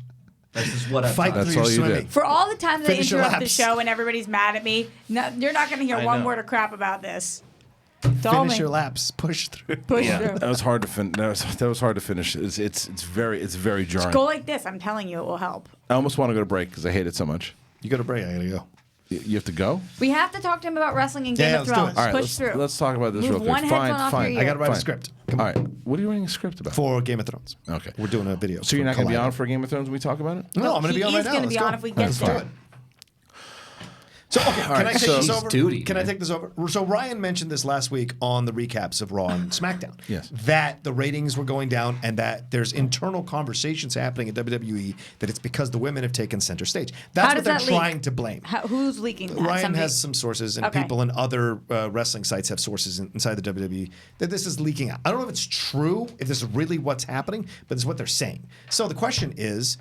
This is what I Fight touched. That's through all your you swimming. did. For all the time they Finish your interrupt the laps. show and everybody's mad at me, no, you're not going to hear I one know. word of crap about this. Tell Finish me. your laps. Push through. Push through. That was hard to finish. That was hard to finish. It's very jarring. Go like this. I'm telling you, it will help. I almost want to go to break because I hate it so much. You got a break. I gotta go. You have to go. We have to talk to him about wrestling and Yeah, Game yeah, of let's do Thrones. it. All right, Push through. let's talk about this Move real quick. one headphone off Fine. your I gotta write a Fine. script. All right. What are you writing a script about? For Game of Thrones. Okay. We're doing a video. So you're not going to be Collider. on for Game of Thrones when we talk about it? No, I'm going to be on right He's now. going to Let's be go. on if we get Let's to do it. it. So, okay, can I right, take so- this over? Duty, Can I man. take this over? So Ryan mentioned this last week on the recaps of Raw and SmackDown. Yes. That the ratings were going down and that there's internal conversations happening at WWE that it's because the women have taken center stage. That's How what does they're that leak? trying to blame. Who's leaking that? Ryan Somebody- has some sources, and Okay. people in other wrestling sites have sources inside the WWE that this is leaking out. I don't know if it's true, if this is really what's happening, but it's what they're saying. So the question is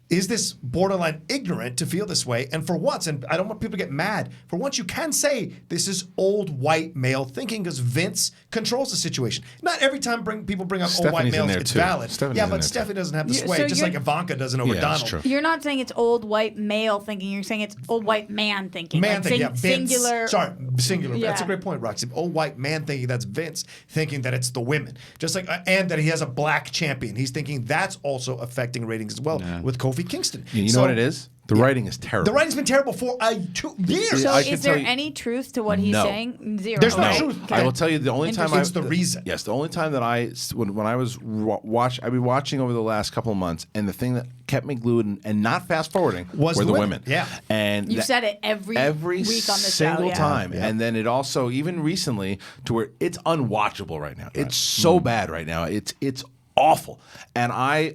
this borderline ignorant to feel this way? And for once, and I don't want people to get mad, for once you can say this is old white male thinking because Vince controls the situation. Not every time people bring up old white Stephanie's in males, there it's too. valid. Stephanie's Yeah, in but there too. Stephanie doesn't have the You- sway, so just you're- like Ivanka doesn't over Yeah, that's Donald. true. You're not saying it's old white male thinking. You're saying it's old white man thinking. Man Like thinking, yeah, Vince. singular. Sorry, singular. That's a Yeah. great point, Roxy. Old white man thinking that's Vince, thinking that it's the women. Just like, and that he has a black champion. He's thinking that's also affecting ratings as well with Kofi Kingston. You know So, what it is? The writing is terrible. The writing's been terrible for 2 years. So I can is there tell you- any truth to what he's No. saying? Zero. There's no right? truth. Okay. I will tell you the only time It's the reason. Yes, the only time that when I was I've been watching over the last couple of months, and the thing that kept me glued and not fast forwarding Was were the the women. women. Yeah. and You've that- said it every week on the single show. Yeah. time, Yeah. and then it also even recently to where it's unwatchable right now. It's so bad right now. It's awful, and I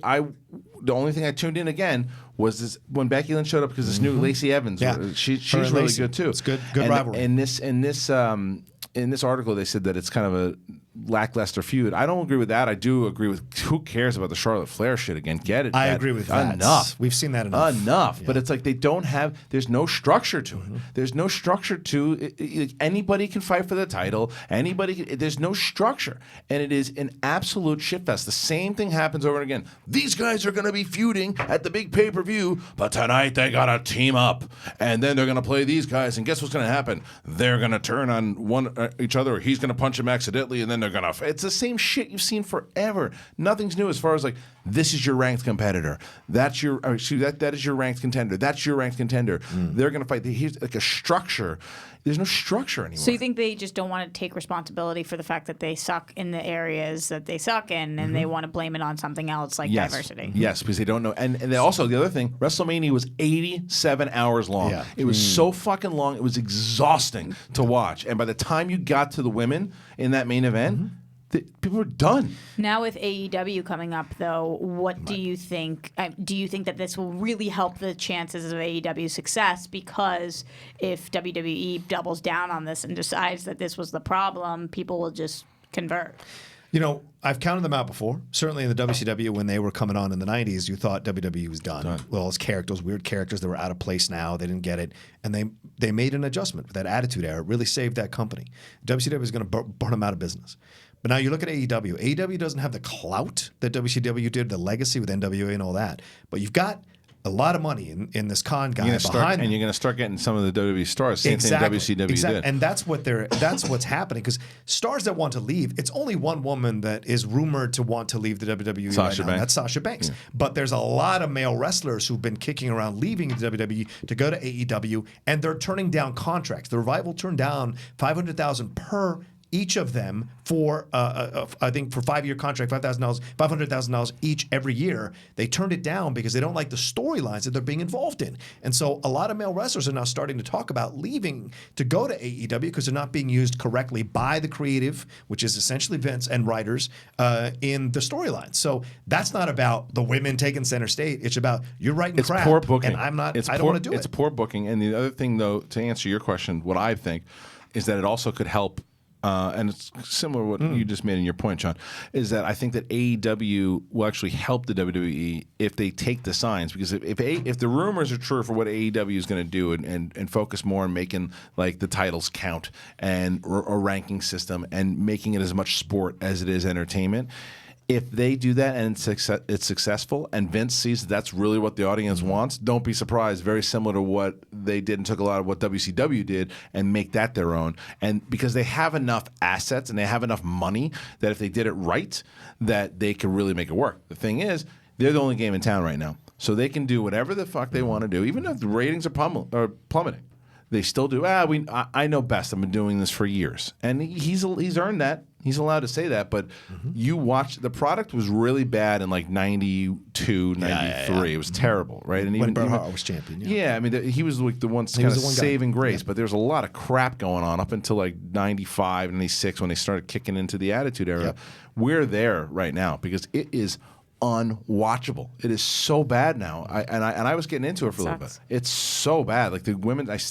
the only thing I tuned in again was this when Becky Lynch showed up because this new Lacey Evans. Yeah. She's Her and really Lacey. good too. It's good And rivalry. In this article, they said that it's kind of a lackluster feud. I don't agree with that. I do agree with who cares about the Charlotte Flair shit again. Get it? I agree with that. Enough. We've seen that enough. Enough. But it's like they don't have. There's no structure to it. There's no structure to it. Anybody can fight for the title. There's no structure, and it is an absolute shitfest. The same thing happens over and again. These guys are going to be feuding at the big pay-per-view, but tonight they got to team up, and then they're going to play these guys. And guess what's going to happen? They're going to turn on each other, or he's going to punch him accidentally, and then they're going to. It's the same shit you've seen forever. Nothing's new as far as like this is your ranked competitor. That's your that is your ranked contender. That's your ranked contender. They're going to fight. Here's like a structure. There's no structure anymore. So you think they just don't want to take responsibility for the fact that they suck in the areas that they suck in, and they want to blame it on something else like diversity? Yes, because they don't know. And then also the other thing, WrestleMania was 87 hours long. Yeah. It was so fucking long. It was exhausting to watch. And by the time you got to the women in that main event, people were done. Now with AEW coming up, though, what do you think? Do you think that this will really help the chances of AEW's success? Because if WWE doubles down on this and decides that this was the problem, people will just convert. You know, I've counted them out before. Certainly in the WCW, when they were coming on in the 90s, you thought WWE was done. Well, those characters, weird characters that were out of place now, they didn't get it. And they made an adjustment with that Attitude Era. It really saved that company. WCW is going to burn them out of business. But now you look at AEW. AEW doesn't have the clout that WCW did, the legacy with NWA and all that. But you've got a lot of money in this con guy behind them. And you're going to start getting some of the WWE stars. Same thing WCW did. And that's what's happening, because stars that want to leave, it's only one woman that is rumored to want to leave the WWE Sasha right now. Banks. That's Sasha Banks. Yeah. But there's a lot of male wrestlers who've been kicking around leaving the WWE to go to AEW, and they're turning down contracts. The Revival turned down $500,000 per each of them for I think for 5-year contract, $500,000 each every year. They turned it down because they don't like the storylines that they're being involved in. And so a lot of male wrestlers are now starting to talk about leaving to go to AEW because they're not being used correctly by the creative, which is essentially Vince and writers in the storylines. So that's not about the women taking center stage. It's about you're writing crap. It's poor booking. And I don't poor, want to do it. It's poor booking. And the other thing, though, to answer your question, what I think is that it also could help. And it's similar to what you just made in your point, John, is that I think that AEW will actually help the WWE if they take the signs. Because if the rumors are true for what AEW is going to do and focus more on making like the titles count and a ranking system and making it as much sport as it is entertainment, if they do that and it's successful and Vince sees that's really what the audience wants, don't be surprised. Very similar to what they did and took a lot of what WCW did and make that their own. And because they have enough assets and they have enough money that if they did it right, that they can really make it work. The thing is, they're the only game in town right now. So they can do whatever the fuck they want to do, even if the ratings are plummeting. They still do. I know best. I've been doing this for years. And he's earned that. He's allowed to say that, but you watch, the product was really bad in like 92, 93. Yeah. It was terrible, right? And when Bret Hart was champion. Yeah, I mean, he was like the one kind of saving grace, but there's a lot of crap going on up until like 95, 96 when they started kicking into the Attitude Era. Yep. We're there right now because it is unwatchable. It is so bad now. I was getting into it for a little bit. It's so bad. Like the women's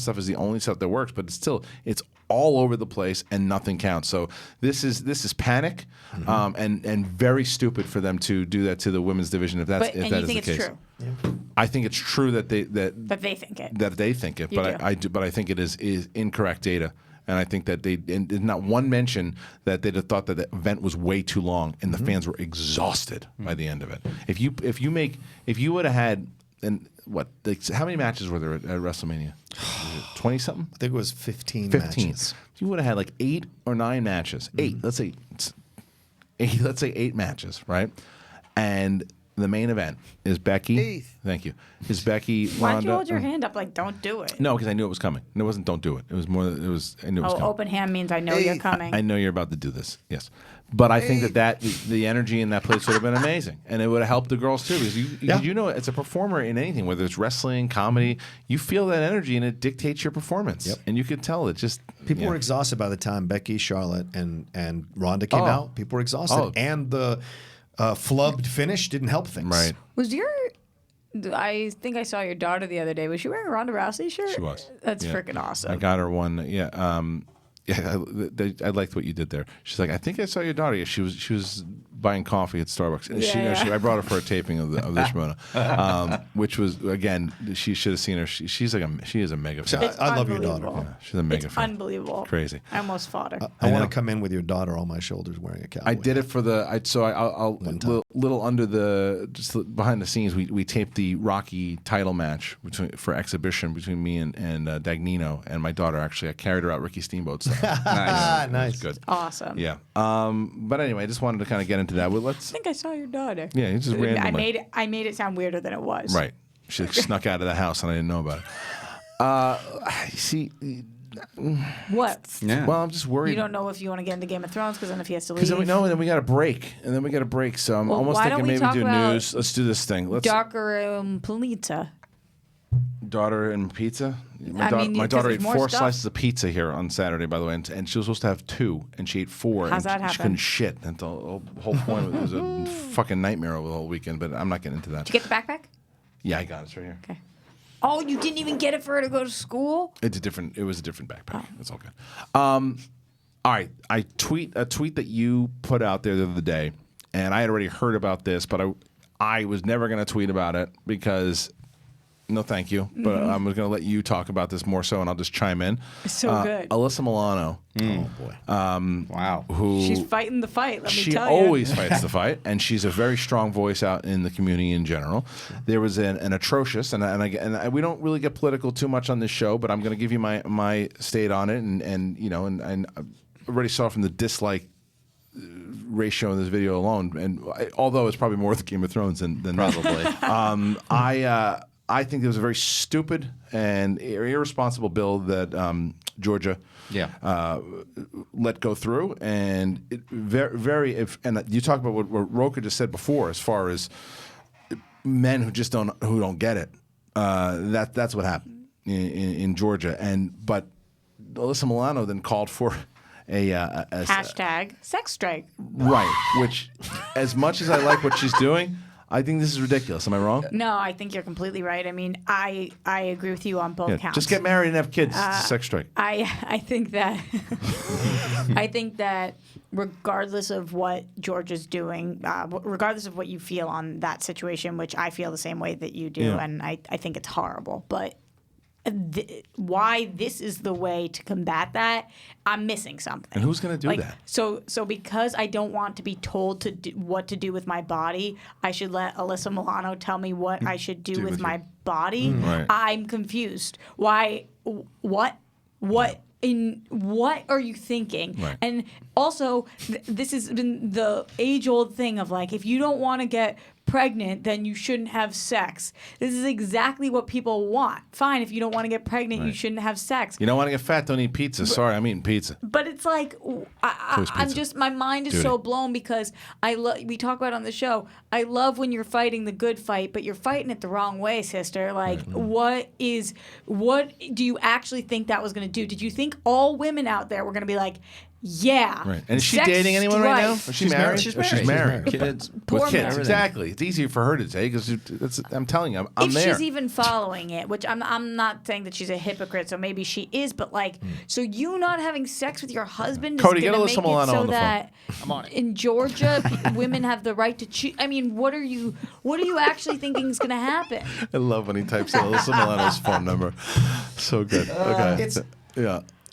stuff is the only stuff that works, but it's all over the place and nothing counts. So this is panic, and very stupid for them to do that to the women's division if that is the case. True? Yeah. I think it's true that they think it. That they think it, but I think it is incorrect data. And I think that there's not one mention that they'd have thought that the event was way too long and the fans were exhausted by the end of it. If you would have had, and what, like, how many matches were there at WrestleMania? 20 something? I think it was 15 matches. If you would have had like 8 or 9 matches, 8, let's say 8 matches, right? And the main event is Becky. Thank you. Is Becky? Why'd you hold your hand up like don't do it? No, because I knew it was coming. It wasn't don't do it. It was more. I knew it was coming. Open hand means I know you're coming. I know you're about to do this. Yes, but I think that the energy in that place would have been amazing, and it would have helped the girls too. Because you know, as a performer in anything, whether it's wrestling, comedy, you feel that energy, and it dictates your performance. Yep. And you could tell it just. People were exhausted by the time Becky, Charlotte, and Ronda came out. People were exhausted, and the flubbed finish didn't help things. Right. I think I saw your daughter the other day. Was she wearing a Ronda Rousey shirt? She was. That's freaking awesome. I got her one. Yeah. I liked what you did there. She's like, I think I saw your daughter. Yeah, she was buying coffee at Starbucks. And I brought her for a taping of the Schmoedown, which was, again, she should have seen her. She is a mega fan. I love your daughter. Yeah, she's a mega fan. Unbelievable. Crazy. I almost fought her. I want to come in with your daughter on my shoulders wearing a cowboy. I did it for I'll little under just behind the scenes. We taped the Rocky title match for exhibition between me and Dagnino and my daughter. Actually, I carried her out Ricky Steamboat style. Nice. Good. Awesome. Yeah. But anyway, I just wanted to kind of get into that. Well, I think I saw your daughter. Yeah, you just randomly. I made it sound weirder than it was. Right. She snuck out of the house and I didn't know about it. See. What? Yeah. Well, I'm just worried. You don't know if you want to get into Game of Thrones because then if he has to leave. Because and then we got a break. So I'm almost thinking maybe do news. Let's do this thing. Darker Planeta. Daughter and pizza. My daughter ate 4 slices of pizza here on Saturday, by the way, and she was supposed to have 2, and she ate 4. How's that happen? She couldn't shit. And the whole point was a fucking nightmare over the whole weekend. But I'm not getting into that. Did you get the backpack? Yeah, I got it. It's right here. Okay. Oh, you didn't even get it for her to go to school? It was a different backpack. Oh. It's all good. All right. A tweet that you put out there the other day, and I had already heard about this, but I was never going to tweet about it because. No, thank you. But I'm going to let you talk about this more so, and I'll just chime in. It's so good. Alyssa Milano. Oh, boy. Wow. She's fighting the fight, let me tell you. She always fights the fight, and she's a very strong voice out in the community in general. There was an atrocious, and we don't really get political too much on this show, but I'm going to give you my state on it, and I already saw from the dislike ratio in this video alone, and although it's probably more with Game of Thrones than probably. I think it was a very stupid and irresponsible bill that Georgia let go through, and and you talk about what Rocha just said before, as far as men who don't get it. That's what happened in Georgia, but Alyssa Milano then called for a hashtag sex strike. Right, which, as much as I like what she's doing, I think this is ridiculous. Am I wrong? No, I think you're completely right. I mean, I agree with you on both counts. Just get married and have kids. It's a sex strike. I think that I think that regardless of what Georgia's doing, regardless of what you feel on that situation, which I feel the same way that you do, and I think it's horrible, but why this is the way to combat that, I'm missing something. And who's going to do that? So because I don't want to be told what to do with my body, I should let Alyssa Milano tell me what I should do with my body. Right. I'm confused. Why? What are you thinking? Right. And also, this has been the age-old thing of like, if you don't want to get pregnant, then you shouldn't have sex. This is exactly what people want. Fine, if you don't want to get pregnant, you shouldn't have sex. You don't want to get fat, don't eat pizza. Sorry, I'm eating pizza. But it's like, I'm just, my mind is so blown because we talk about it on the show, I love when you're fighting the good fight, but you're fighting it the wrong way, sister. Like, what do you actually think that was going to do? Did you think all women out there were going to be like, yeah. Right. And is she dating anyone right now? Is she married? She's married. Kids. Poor With kids, man. exactly. It's easier for her to say because I'm telling you, I'm if there. she's even following it, which I'm not saying that she's a hypocrite, so maybe she is, but like, so you not having sex with your husband Cody, is get going Alyssa to make Milano it so on the that I'm on it. in Georgia, women have the right to choose. I mean, what are you actually thinking is going to happen? I love when he types in Alyssa Milano's phone number. So good. Okay.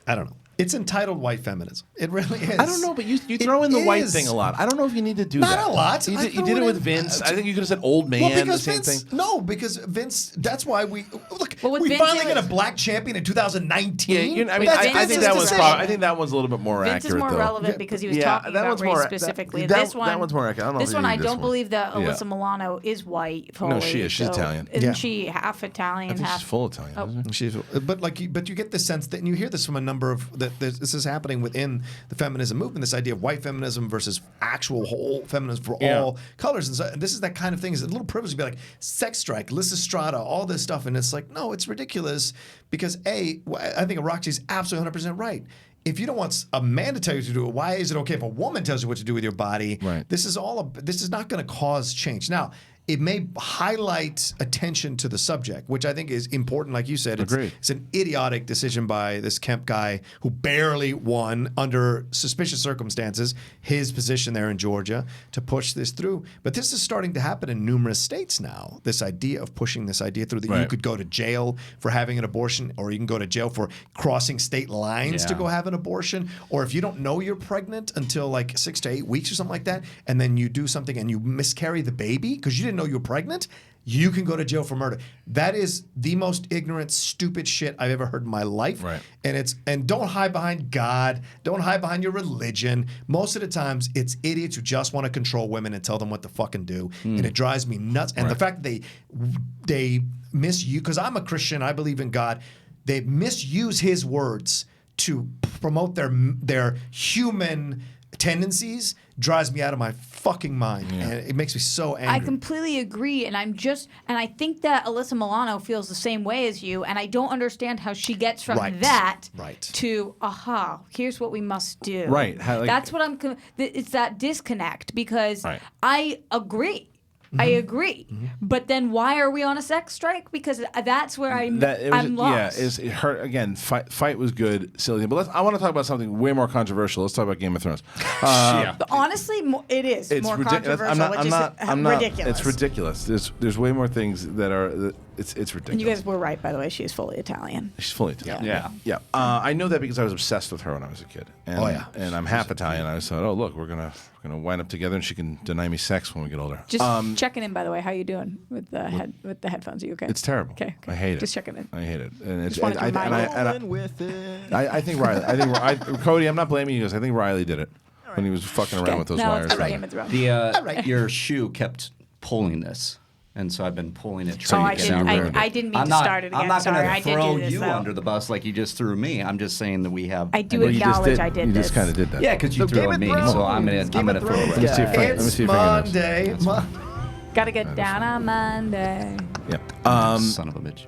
I don't know. It's entitled white feminism. It really is. I don't know, but you throw in the white is. thing a lot. I don't know if you need to do Not that. a lot. You I did throw it it with in. Vince. I think you could have said old man. Well, because the same Vince, thing. no, because Vince. That's why we look. Well, with we Vince, finally it got a was- black champion in 2019. Yeah, I mean, But I Vince's think that one's decision. probably. I think that one's a little bit more Vince accurate. is more though. relevant because he was Yeah, talking that about one's race more- specifically. that- This one, that one's more accurate. I don't know this if you one, need I this don't one. believe that Yeah. Alyssa Milano is white. Fully. No, she is. She's Italian. Isn't Yeah. she half Italian? I think half she's full Italian. Isn't she? But you get the sense that, and you hear this from a number of that this is happening within the feminism movement. This idea of white feminism versus actual whole feminism for all colors, and so and this is that kind of thing. Is a little privilege to be like sex strike, Lysistrata, all this stuff, and it's like no, it's ridiculous because I think Roxy's absolutely 100% right. If you don't want a man to tell you to do it, why is it okay if a woman tells you what to do with your body? Right. This is not going to cause change. Now, it may highlight attention to the subject, which I think is important. Like you said, Agreed. it's an idiotic decision by this Kemp guy who barely won under suspicious circumstances his position there in Georgia to push this through. But this is starting to happen in numerous states now. This idea of pushing this idea through that you Right. could go to jail for having an abortion, or you can go to jail for crossing state lines to go have an abortion, or if you don't know you're pregnant until like 6 to 8 weeks or something like that, and then you do something and you miscarry the baby because you didn't know you were pregnant, you can go to jail for murder. That is the most ignorant, stupid shit I've ever heard in my life. Right. And don't hide behind God. Don't hide behind your religion. Most of the times, it's idiots who just want to control women and tell them what to fucking do. And it drives me nuts. And the fact that they misuse, because I'm a Christian, I believe in God, they misuse his words to promote their human tendencies drives me out of my fucking mind, and it makes me so angry. I completely agree, and I think that Alyssa Milano feels the same way as you, and I don't understand how she gets from Right. that Right. to here's what we must do. Right. How, like- That's what it's that disconnect because Right. I agree. I agree, but then why are we on a sex strike? Because that's where I'm lost. Yeah, it hurt again. Fight was good, silly, but I want to talk about something way more controversial. Let's talk about Game of Thrones. But honestly, it is more controversial, which is ridiculous. It's ridiculous. There's way more things that are. It's ridiculous. And you guys were right, by the way. She is fully Italian. She's fully Italian. Yeah. I know that because I was obsessed with her when I was a kid. And, Oh, yeah. And I'm half Italian. I thought, oh look, we're gonna wind up together, and she can deny me sex when we get older. Just checking in, by the way. How you doing with the headphones? Are you okay? It's terrible. Okay. I hate it. Just checking in. I hate it. And it's. Just wanted to remind you. Rolling with it. I think Riley. Cody, I'm not blaming you guys. I think Riley did it when he was fucking around with those now wires. let's go to Game of Thrones. Your shoe kept pulling this. And so I've been pulling it. Oh, trying to get out there. I didn't mean I'm to not, start it again. I'm not Sorry, going I to did throw do this, you though. under the bus like you just threw me. I'm just saying that we have. I do Well, you just acknowledge did. I did You this. just kind of did that. Yeah, because you So threw Game at of me, Thrones. so I'm gonna Game of throw it. Thrones, Let me see if I- let me It's see if I can Monday. Gotta get down on Monday. Yeah. Son of a bitch.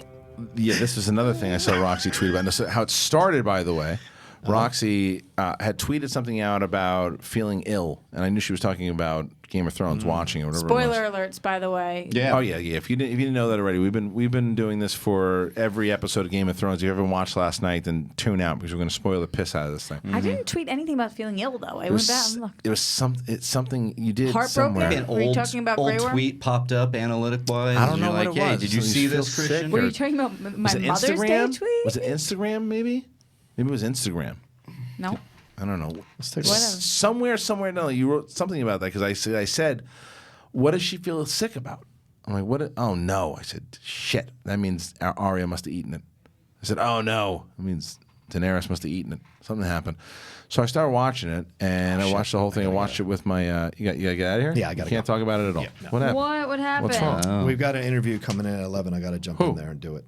Yeah, this was another thing I saw Roxy tweet about. This is how it started, by the way. Roxy had tweeted something out about feeling ill, and I knew she was talking about Game of Thrones, watching or whatever. Spoiler alerts, by the way. Yeah. Oh yeah. If you didn't know that already, we've been doing this for every episode of Game of Thrones. If you ever watched last night, then tune out because we're going to spoil the piss out of this thing. I didn't tweet anything about feeling ill, though. I It went back was, and looked. it was something you did Heartbroken? somewhere. An Were you old, talking about old Grey Worm? tweet popped up analytic-wise. I don't and know you're what like, it hey, was. did you So see you feel this, sick Christian? Were or- you talking about my Was it Mother's Day Instagram? tweet? Was it Instagram? Maybe it was Instagram. No. I don't know. Whatever. Somewhere. No, you wrote something about that because I said, what does she feel sick about? I'm like, what? Oh no! I said, shit. That means Arya must have eaten it. I said, oh no. That means Daenerys must have eaten it. Something happened. So I started watching it, and I watched the whole thing. I watched it with my. You gotta get out of here. Yeah, I gotta Can't go. talk about it at all. Yeah, no. What happened? What happened? What's wrong? We've got an interview coming in at 11. I got to jump in there and do it.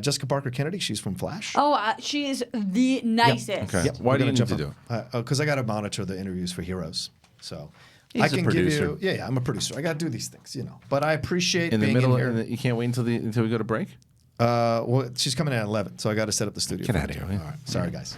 Jessica Parker Kennedy, she's from Flash. Oh, she is the nicest. Okay. Yep, Why we're do you gonna need to jump do on. Because I got to monitor the interviews for Heroes. So He's I a can producer. give you. Yeah, I'm a producer. I got to do these things, But I appreciate In the being middle, in here. you can't wait until we go to break. Well, she's coming in at 11, so I got to set up the studio. Get for outta her. here, All right. Sorry, guys.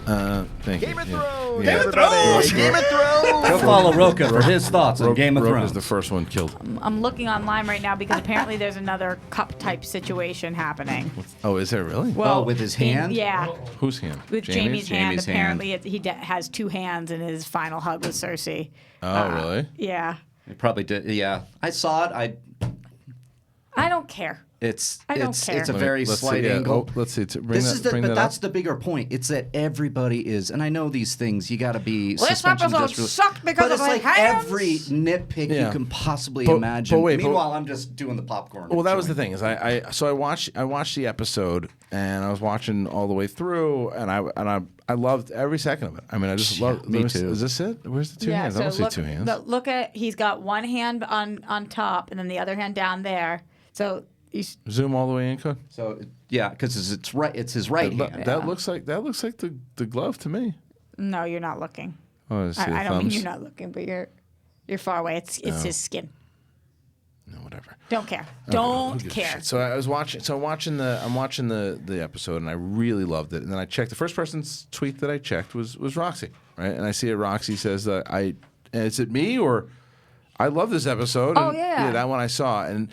Thank you. Game of Yeah. Thrones! Yeah. Game of Thrones! Game of Thrones! Go follow Rocha for his thoughts on Roke- Game of Roke Thrones. is the first one killed. I'm looking online right now because apparently there's another cup type situation happening. Oh, is there really? Well, with his hand? Yeah. Whose hand? With Jamie's hand, Jamie's hand. apparently has two hands in his final hug with Cersei. Oh, really? Yeah. It probably did. Yeah, I saw it. I don't care. It's I don't it's care. it's a Let me- very let's see, slight yeah, angle. oh, let's see. Bring This that, is the, bring but that that's up. the bigger point. It's that everybody is, and I know these things. You got to be. Well, this suspension of episode disbelief. sucked because but of it's my like hands. every nitpick Yeah. you can possibly But- imagine. but wait, but- Meanwhile, I'm just doing the popcorn. Well, that was the chewing. thing is I watched the episode and I was watching all the way through and I loved every second of it. I mean, I just loved. me too. Is this it? Where's the two hands? I don't see two hands. Look at he's got one hand on top and then the other hand down there. So he's Zoom all the way in, Code. So yeah, because it's right. It's his right hand. That looks like the glove to me. no, you're not looking. Oh, I see the I don't mean thumbs. you're not looking, but you're far away. It's his skin. No, whatever. Don't care. Who Don't gives a care. shit? So I was watching. So I'm watching the episode, and I really loved it. And then I checked. The first person's tweet that I checked was Roxy, right? And I see it. Roxy says that is it me or I love this episode. Oh, And, yeah. that one I saw, and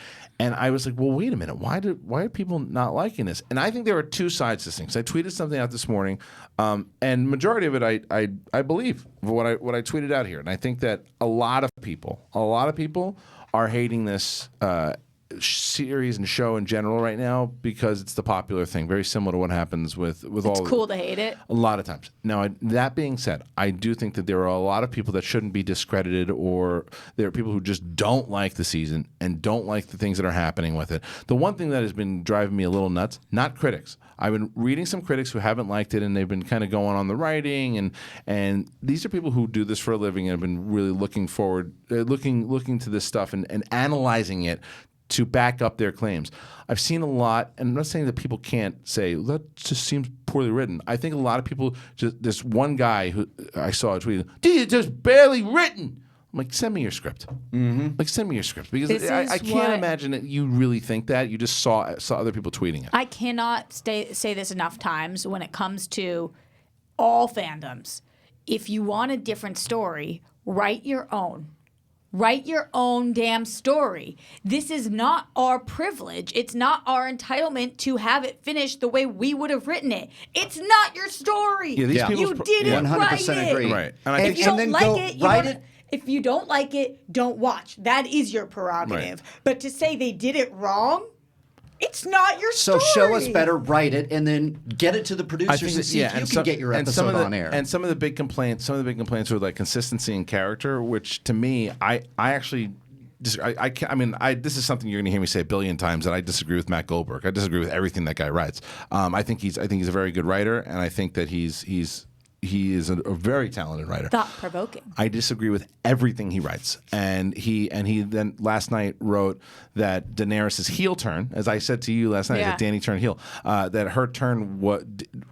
I was like, well, wait a minute. Why are people not liking this? And I think there are two sides to this thing. So I tweeted something out this morning, and majority of it I believe what I tweeted out here, and I think that a lot of people are hating this series and show in general right now because it's the popular thing. Very similar to what happens with It's all cool to hate it. a lot of times. Now, that being said, I do think that there are a lot of people that shouldn't be discredited, or there are people who just don't like the season and don't like the things that are happening with it. The one thing that has been driving me a little nuts, not critics. I've been reading some critics who haven't liked it, and they've been kind of going on the writing, and these are people who do this for a living and have been really looking forward, looking to this stuff and analyzing it to back up their claims. I've seen a lot, and I'm not saying that people can't say, that just seems poorly written. I think a lot of people, just this one guy who I saw a tweet, dude, it's just barely written. I'm like, send me your script. Mm-hmm. Like, send me your script. Because This I is can't what- imagine that you really think that. You just saw other people tweeting it. I cannot say this enough times when it comes to all fandoms. If you want a different story, write your own. Write your own damn story. This is not our privilege. It's not our entitlement to have it finished the way we would have written it. It's not your story. Yeah, these Yeah. people's You pro- didn't yeah. write 100% it. agree. Right. And I And- think If you and don't then like go it, you write don't- it. If you don't like it, don't watch. That is your prerogative. But to say they did it wrong, it's not your So story. show us better, write it, and then get it to the producers and see if you can get your episode on air. And some of the big complaints are like consistency in character, which to me, I actually. This is something you're going to hear me say a billion times that I disagree with Matt Goldberg. I disagree with everything that guy writes. I think he's a very good writer, and I think that he's he is a very talented writer. Thought-provoking. I disagree with everything he writes, and he then last night wrote that Daenerys' heel turn, as I said to you last night, that Dany turned heel, that her turn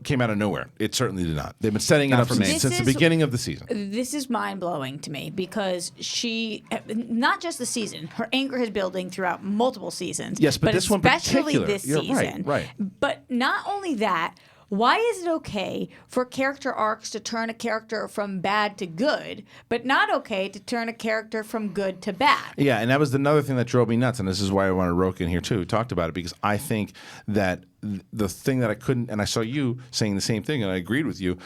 came out of nowhere. It certainly did not. They've been setting it up since the beginning of the season. This is mind-blowing to me because she, not just the season, her anger is building throughout multiple seasons. Yes, but this one especially particular. this You're season. right. But not only that, why is it okay for character arcs to turn a character from bad to good, but not okay to turn a character from good to bad? Yeah, and that was another thing that drove me nuts, and this is why I wanted Rocha in here too. We talked about it because I think that the thing that I couldn't, and I saw you saying the same thing, and I agreed with you.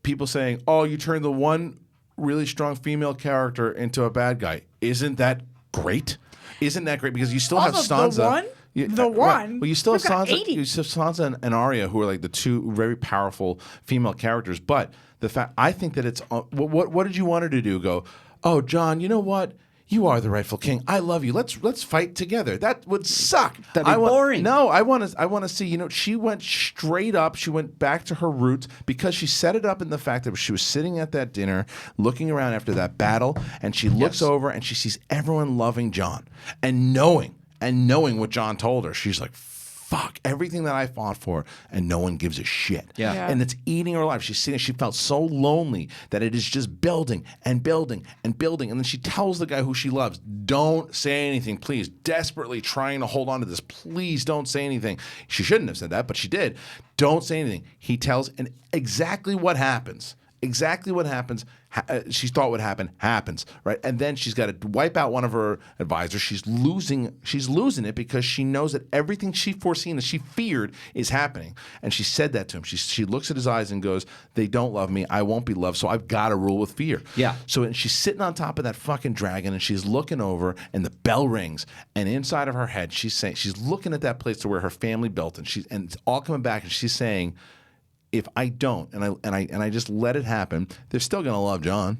People saying, "Oh, you turned the one really strong female character into a bad guy." Isn't that great? Isn't that great? Because you still have Also, Sansa. the one? The one? Right. Well, you still have We've got Sansa. 80. You still have Sansa and Arya, who are like the two very powerful female characters. But the fact, I think that it's what did you want her to do? Go, oh, Jon, you know what? You are the rightful king. I love you. Let's fight together. That would suck. That'd be boring. No, I want to see. You know, she went straight up. She went back to her roots because she set it up in the fact that she was sitting at that dinner, looking around after that battle, and she looks over and she sees everyone loving Jon and knowing what Jon told her. She's like, fuck, everything that I fought for, and no one gives a shit. Yeah. And it's eating her life. She's sitting, she felt so lonely that it is just building and building and building. And then she tells the guy who she loves, don't say anything, please. Desperately trying to hold on to this. Please don't say anything. She shouldn't have said that, but she did. Don't say anything. He tells, and exactly what happens. Exactly what happens, she thought would happen, happens, right? And then she's got to wipe out one of her advisors. She's losing it because she knows that everything she foreseen, that she feared, is happening. And she said that to him. She looks at his eyes and goes, they don't love me. I won't be loved, so I've got to rule with fear. Yeah. So she's sitting on top of that fucking dragon, and she's looking over, and the bell rings. And inside of her head, she's looking at that place to where her family built, and it's all coming back, and she's saying, if I don't, and I just let it happen, they're still gonna love Jon.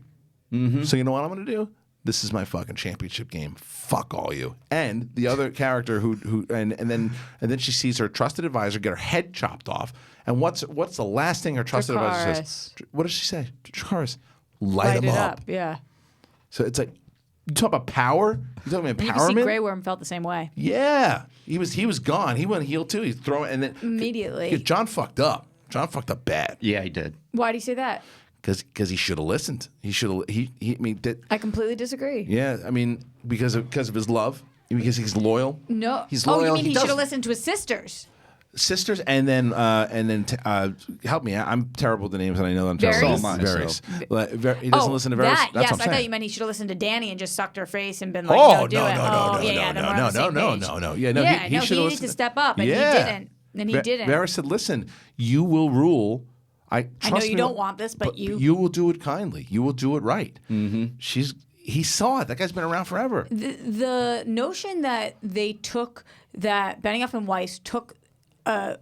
Mm-hmm. So you know what I'm gonna do? This is my fucking championship game. Fuck all you. And the other character and then she sees her trusted advisor get her head chopped off. And what's the last thing her trusted advisor says? What does she say? Dracarys, light him up. Yeah. So it's like, you talk about power. You talking about You empowerment. can see Grey Worm felt the same way. Yeah, he was gone. He went heel too. He's throwing and then Immediately. Jon fucked up. Jon fucked up bad. Yeah, he did. Why do you say that? Because he should have listened. He should have. I mean, I completely disagree. yeah. I mean, because of his love. Because he's loyal. No. He's Oh, loyal. you mean He he should have does- listened to his sisters? Sisters, and then help me. I'm terrible with the names, and I know I'm terrible. Varys? with So am I, Varys. so. Like, he doesn't listen to Varys. That, That's yes, what I'm I saying. thought you meant he should have listened to Danny and just sucked her face and been like, Oh no, do no, it. no, Oh, no, yeah, no, then we're on the same page. no. Yeah, no. Yeah, he should have needed to step up, and he didn't. And he didn't. Varys said, "Listen, you will rule. I know you don't want this, but you will do it kindly. You will do it right." Mm-hmm. He saw it. That guy's been around forever. The notion that Benioff and Weiss took a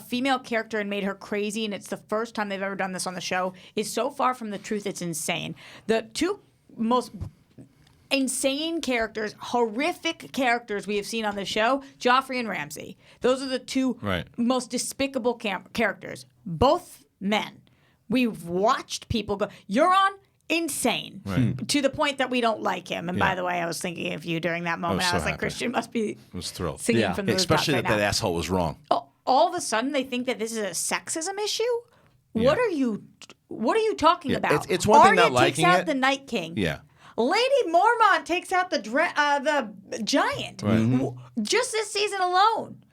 female character and made her crazy, and it's the first time they've ever done this on the show, is so far from the truth, it's insane. The two most insane characters, horrific characters we have seen on the show, Joffrey and Ramsay. Those are the two most despicable characters. Both men. We've watched people go, Euron, insane. Right. To the point that we don't like him. And by the way, I was thinking of you during that moment. so I was like, happy. Kristian must be I was thrilled. singing Yeah. from the Especially rooftops that right now. asshole was wrong. All of a sudden, they think that this is a sexism issue. What are you talking about? It's one thing Arya not liking takes out it. the Night King. Yeah. Lady Mormont takes out the giant. Right. Just this season alone.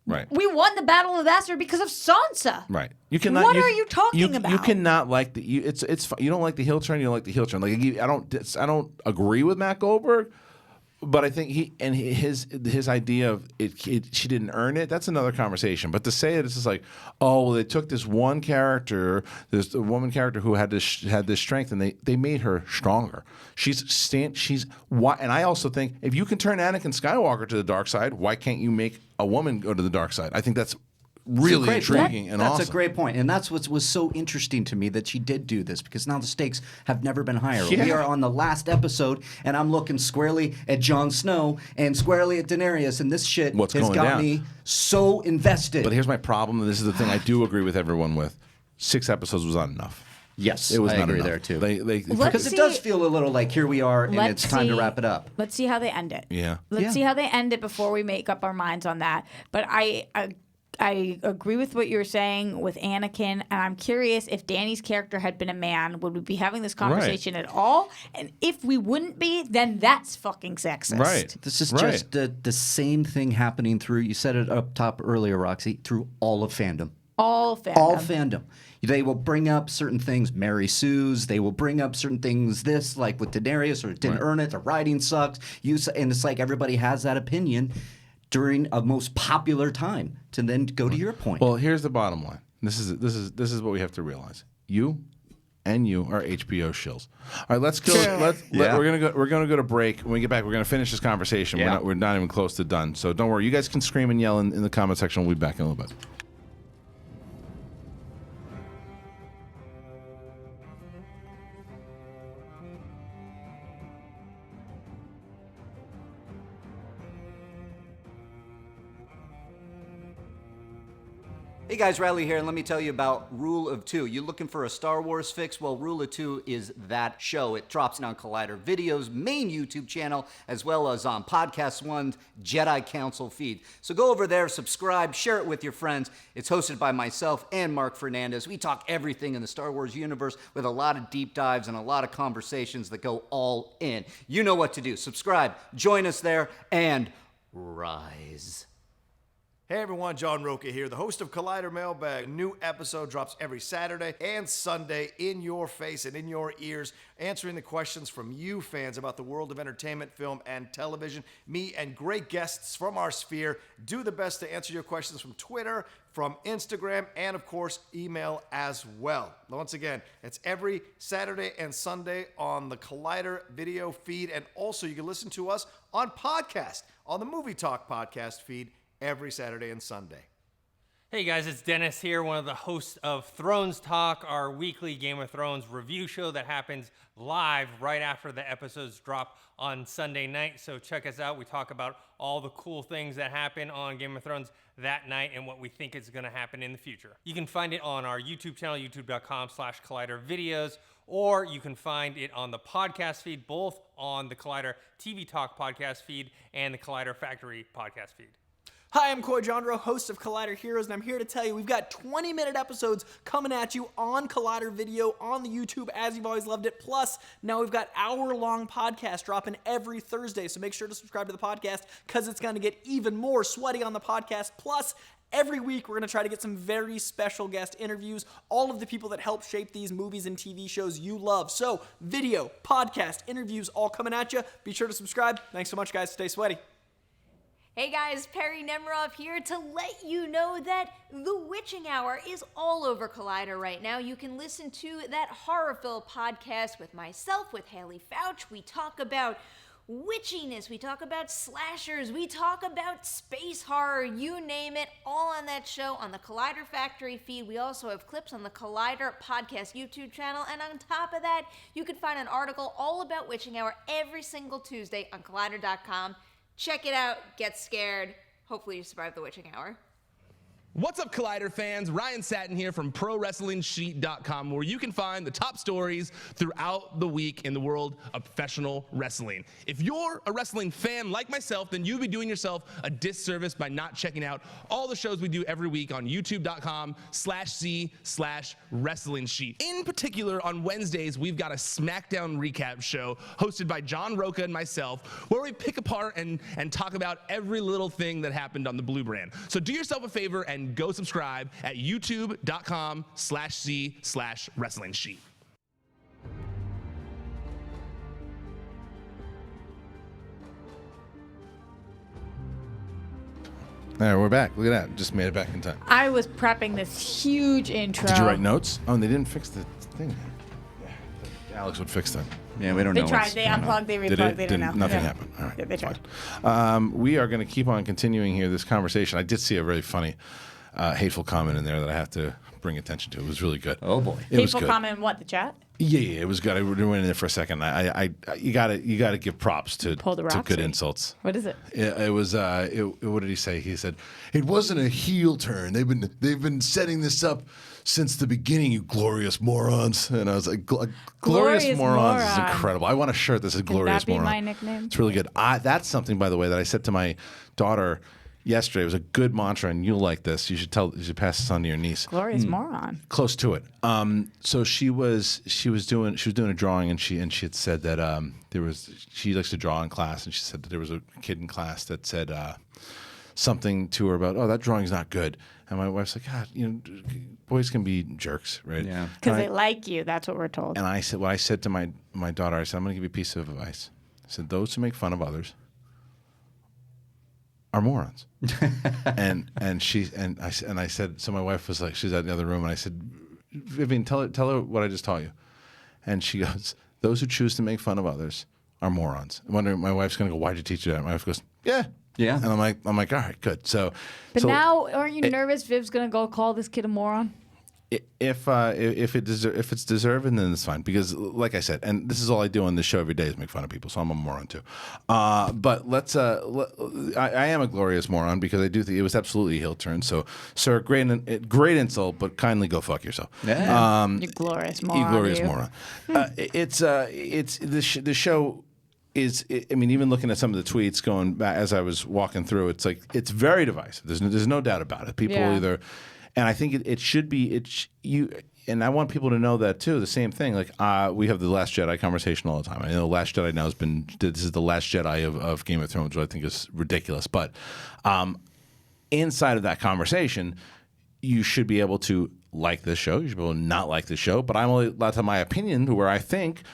Right. We won the Battle of the Bastard because of Sansa. Right. You cannot. What are you talking about? You cannot like the. It's you don't like the heel turn. You don't like the heel turn. Like I don't agree with Matt Goldberg, but I think his idea of it. She didn't earn it. That's another conversation. But to say it, it's just like, oh well, they took this one character, this woman character who had this strength, and they made her stronger. And I also think if you can turn Anakin Skywalker to the dark side, why can't you make a woman go to the dark side? I think that's really intriguing and awesome. That's a great point. And that's what was so interesting to me, that she did do this, because now the stakes have never been higher. Yeah. We are on the last episode, and I'm looking squarely at Jon Snow and squarely at Daenerys, and this shit What's has going got down? me so invested. But here's my problem, and this is the thing I do agree with everyone with. 6 episodes was not enough. Yes, It was I not agree enough. there too. Let's Because it see- does feel a little like here we are and Let's it's time to see- wrap it up. Let's see how they end it. Yeah. Let's see how they end it before we make up our minds on that. But I agree with what you were saying with Anakin, and I'm curious if Danny's character had been a man, would we be having this conversation at all? And if we wouldn't be, then that's fucking sexist. Right. This is just the same thing happening through, you said it up top earlier, Roxy, through all of fandom. All fandom. All fandom. They will bring up certain things, Mary Sue's. They will bring up certain things, this, like with Daenerys, or it didn't earn it, the writing sucks. And it's like everybody has that opinion during a most popular time. To then go to your point. Well, here's the bottom line. This is what we have to realize. You and you are HBO shills. All right, let's go. We're gonna go to break. When we get back, we're gonna finish this conversation. Yeah. We're not even close to done. So don't worry. You guys can scream and yell in the comment section. We'll be back in a little bit. Hey guys, Reilly here, and let me tell you about Rule of Two. You looking for a Star Wars fix? Well, Rule of Two is that show. It drops on Collider Video's main YouTube channel, as well as on Podcast One's Jedi Council feed. So go over there, subscribe, share it with your friends. It's hosted by myself and Mark Fernandez. We talk everything in the Star Wars universe with a lot of deep dives and a lot of conversations that go all in. You know what to do. Subscribe, join us there, and rise. Hey everyone, John Rocha here, the host of Collider Mailbag. A new episode drops every Saturday and Sunday in your face and in your ears, answering the questions from you fans about the world of entertainment, film, and television. Me and great guests from our sphere do the best to answer your questions from Twitter, from Instagram, and of course, email as well. Once again, it's every Saturday and Sunday on the Collider video feed, and also you can listen to us on podcast, on the Movie Talk podcast feed, every Saturday and Sunday. Hey guys, it's Dennis here, one of the hosts of Thrones Talk, our weekly Game of Thrones review show that happens live right after the episodes drop on Sunday night. So check us out. We talk about all the cool things that happen on Game of Thrones that night and what we think is going to happen in the future. You can find it on our YouTube channel, youtube.com/Collider Videos, or you can find it on the podcast feed, both on the Collider TV Talk podcast feed and the Collider Factory podcast feed. Hi, I'm Coy Jandro, host of Collider Heroes, and I'm here to tell you we've got 20-minute episodes coming at you on Collider Video, on the YouTube, as you've always loved it. Plus, now we've got hour-long podcasts dropping every Thursday, so make sure to subscribe to the podcast because it's going to get even more sweaty on the podcast. Plus, every week, we're going to try to get some very special guest interviews, all of the people that help shape these movies and TV shows you love. So, video, podcast, interviews, all coming at you. Be sure to subscribe. Thanks so much, guys. Stay sweaty. Hey guys, Perry Nemrov here to let you know that The Witching Hour is all over Collider right now. You can listen to that Horrorville podcast with myself, with Haley Fouch. We talk about witchiness, we talk about slashers, we talk about space horror, you name it, all on that show on the Collider Factory feed. We also have clips on the Collider Podcast YouTube channel, and on top of that, you can find an article all about Witching Hour every single Tuesday on Collider.com. Check it out, get scared. Hopefully you survive the Witching Hour. What's up, Collider fans? Ryan Satin here from ProWrestlingSheet.com, where you can find the top stories throughout the week in the world of professional wrestling. If you're a wrestling fan like myself, then you'd be doing yourself a disservice by not checking out all the shows we do every week on YouTube.com/C/Wrestling Sheet. In particular, on Wednesdays, we've got a SmackDown recap show hosted by John Rocha and myself, where we pick apart and talk about every little thing that happened on the Blue Brand. So do yourself a favor and go subscribe at youtube.com/C/Wrestling Sheet. All right, we're back. Look at that. Just made it back in time. I was prepping this huge intro. Did you write notes? Oh, and they didn't fix the thing. Yeah, Alex would fix that. Yeah, we don't They know. tried. They unplugged. They Did replugged. it? They didn't know. Nothing Yeah. happened. All right. Yeah, they it's tried. fine. We are going to keep on continuing here this conversation. I did see a really funny, hateful comment in there that I have to bring attention to. It was really good. Oh, boy. It was Hateful good. comment in what? The chat? Yeah, it was good. I went in there for a second. You gotta give props to Pull the good Roxy. insults. What is it? It was. What did he say? He said it wasn't a heel turn. They've been setting this up since the beginning, you glorious morons. And I was like, glorious Glorious morons is moron. incredible. I want a shirt that says glorious that be moron. my nickname? It's really good. That's something, by the way, that I said to my daughter yesterday. It was a good mantra, and you'll like this. You should pass this on to your niece. Glorious moron. Close to it. So she was doing a drawing, and she had said that she likes to draw in class, and she said that there was a kid in class that said something to her about, oh, that drawing's not good. And my wife's like, God, boys can be jerks, right? Yeah. Because they like you. That's what we're told. And I said to my daughter, I said, I'm going to give you a piece of advice. I said, those who make fun of others are morons. and I said, so my wife was like, she's out in the other room, and I said, Vivian, tell her what I just taught you. And she goes, those who choose to make fun of others are morons. I'm wondering, my wife's going to go, why'd you teach you that? My wife goes, yeah. Yeah. And I'm like, all right, good. But now, aren't you nervous Viv's going to go call this kid a moron? If it's deserving, then it's fine. Because, like I said, and this is all I do on this show every day is make fun of people, so I'm a moron too. But I am a glorious moron because I do think it was absolutely a heel turn. So, sir, great insult, but kindly go fuck yourself. Yeah. You glorious moron. You glorious you. moron. It's the show. I mean, even looking at some of the tweets going back as I was walking through, it's like it's very divisive. There's no doubt about it. People either, and I think it should be and I want people to know that too. The same thing. Like we have the Last Jedi conversation all the time. I know the Last Jedi now this is the Last Jedi of Game of Thrones, which I think is ridiculous. But inside of that conversation, you should be able to like this show. You should be able to not like this show. But I'm only allowed to have my opinion, where I think.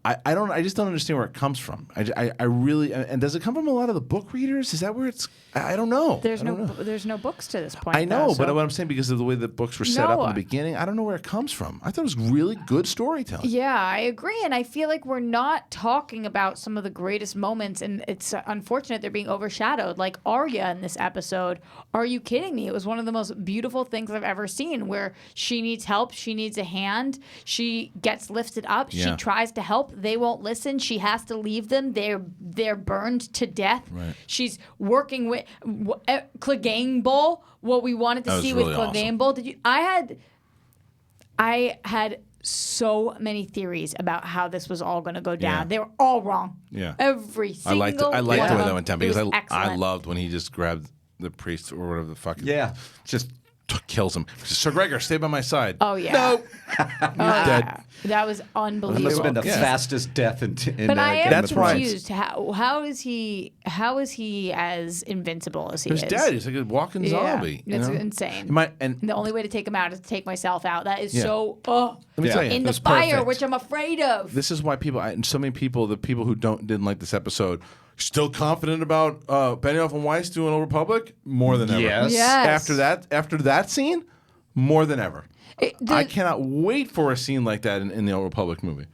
I just don't understand where it comes from. I really, and does it come from a lot of the book readers? Is that where it's? I don't know. There's no books to this point. I know, though, but what I'm saying, because of the way the books were set up in the beginning, I don't know where it comes from. I thought it was really good storytelling. Yeah, I agree, and I feel like we're not talking about some of the greatest moments, and it's unfortunate they're being overshadowed. Like Arya in this episode. Are you kidding me? It was one of the most beautiful things I've ever seen, where she needs help, she needs a hand, she gets lifted up, she tries to help, they won't listen, she has to leave them, they're burned to death. Right. She's working with Clegane Bowl, what we wanted to see really with Clegane Bowl. I had so many theories about how this was all going to go down. Yeah. They were all wrong. Yeah. Every single I liked the way that went down, because I excellent. loved when he just grabbed the priest or whatever the fuck. Yeah. Just kills him. Sir Gregor, stay by my side. Oh yeah. No. Yeah. That was That must have unbelievable. been the fastest death in But I am That's right. confused. How is he as invincible as he He's is? dead. He's like a walking zombie. you It's know? insane. And the only way to take him out is to take myself out. That is Yeah. so let me tell you, in it the was fire, perfect. which I'm afraid of. This is why so many people, the people who didn't like this episode, still confident about Benioff and Weiss doing Old Republic more than ever. Yes. Yes. After that scene, more than ever. I cannot wait for a scene like that in the Old Republic movie.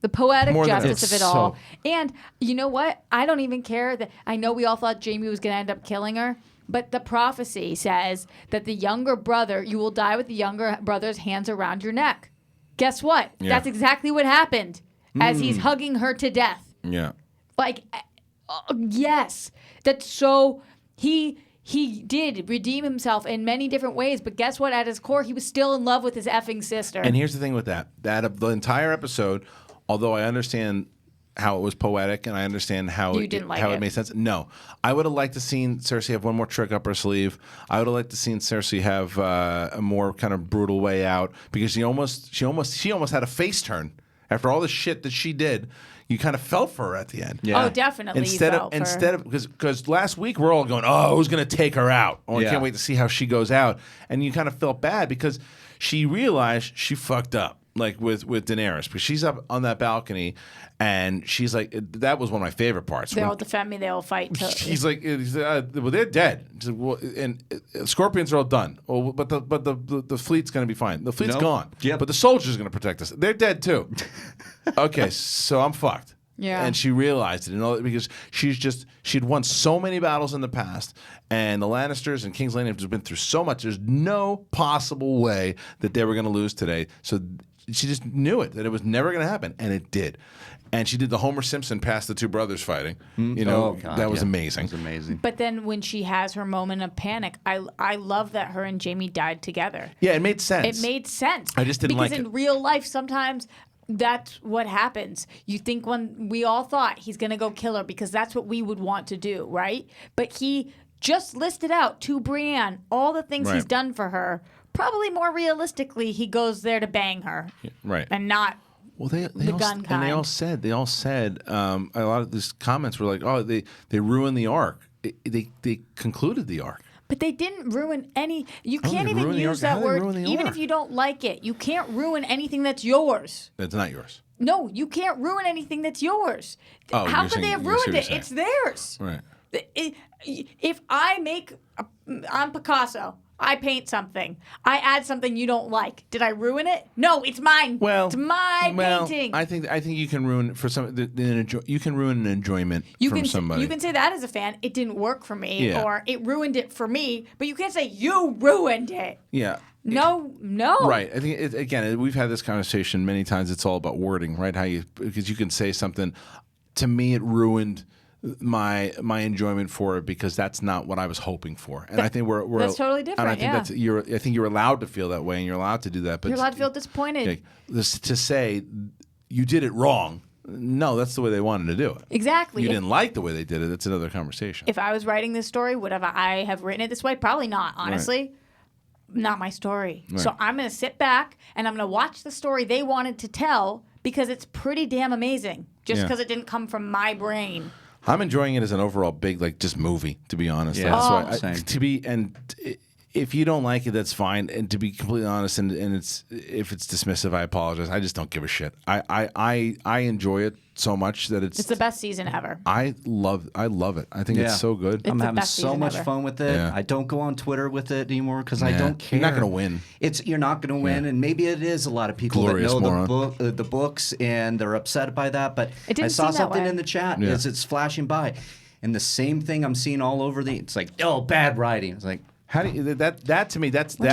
The poetic More than justice of it's it all. so- And you know what? I don't even care that I know we all thought Jamie was going to end up killing her, but the prophecy says that the younger brother, you will die with the younger brother's hands around your neck. Guess what? Yeah. That's exactly what happened as he's hugging her to death. Yeah. Like, yes. That's so. He did redeem himself in many different ways, but guess what? At his core, he was still in love with his effing sister. And here's the thing with that the entire episode, although I understand how it was poetic and I understand how it made sense. No, I would have liked to seen Cersei have one more trick up her sleeve. I would have liked to seen Cersei have a more kind of brutal way out, because she almost had a face turn after all the shit that she did. You kind of felt for her at the end. Yeah. Oh, definitely. Instead of because last week we're all going, oh, who's going to take her out? Oh, I can't wait to see how she goes out. And you kind of felt bad because she realized she fucked up, like with Daenerys, because she's up on that balcony and she's like, that was one of my favorite parts. They'll defend me. They'll fight. He's like, well, they're dead. She's like, well, and scorpions are all done. Oh, but the fleet's going to be fine. The fleet's gone. Yep. But the soldiers are going to protect us. They're dead too. Okay, so I'm fucked. Yeah. And she realized it, because she'd won so many battles in the past, and the Lannisters and King's Landing have just been through so much. There's no possible way that they were going to lose today. So just knew it, that it was never going to happen, and it did. And she did the Homer Simpson past the two brothers fighting. You know, that was amazing. That was amazing. But then when she has her moment of panic, I love that her and Jamie died together. Yeah, it made sense. It made sense. I just didn't like it. Because in real life, sometimes that's what happens. You think when we all thought he's going to go kill her because that's what we would want to do, right? But he just listed out to Brienne all the things he's done for her. Probably more realistically, he goes there to bang her. Right. And not Well, they the all, gun and kind. they all said a lot of these comments were like, oh, they ruined the arc. They concluded the arc. But they didn't ruin any. You Oh, can't they even ruined the use arc. How that did they word, ruin the even arc? if you don't like it. You can't ruin anything that's yours. It's not yours. No, you can't ruin anything that's yours. Oh, How you're could they saying- have you're ruined it? saying. It's theirs. Right. If I make, I'm Picasso. I paint something. I add something you don't like. Did I ruin it? No, it's mine. Well, it's my painting. I think you can ruin for some. You can ruin an enjoyment You from can somebody. you can say that as a fan. It didn't work for me, Yeah. or it ruined it for me. But you can't say you ruined it. Yeah. No. Right. I think again, we've had this conversation many times. It's all about wording, right? Because you can say something. To me, it ruined my enjoyment for it because that's not what I was hoping for, and I think we're that's totally different. And I think I think you're allowed to feel that way, and you're allowed to do that. But You're allowed to feel disappointed. Okay, to say you did it wrong. No, that's the way they wanted to do it. Exactly. You If- didn't like the way they did it. That's another conversation. If I was writing this story, would I have written it this way? Probably not, honestly. Not my story. Right. So I'm going to sit back and I'm going to watch the story they wanted to tell because it's pretty damn amazing just Yeah. because it didn't come from my brain. I'm enjoying it as an overall big, like, just movie, to be honest. Yeah. That's why Same. if you don't like it, that's fine. And to be completely honest, and if it's dismissive, I apologize. I just don't give a shit. I enjoy it so much that It's the best season ever. I love it. I think Yeah. it's so good. It's I'm the having best so season much ever. fun with it. Yeah. I don't go on Twitter with it anymore because I Yeah. don't care. You're not gonna win. You're not going to win, and maybe it is a lot of people Glorious that know moron. the books and they're upset by that. But It didn't I saw seem that something way. in the chat Yeah. as it's flashing by, and the same thing I'm seeing all over it's like, oh, bad writing. It's like, How do you, that to me that's Give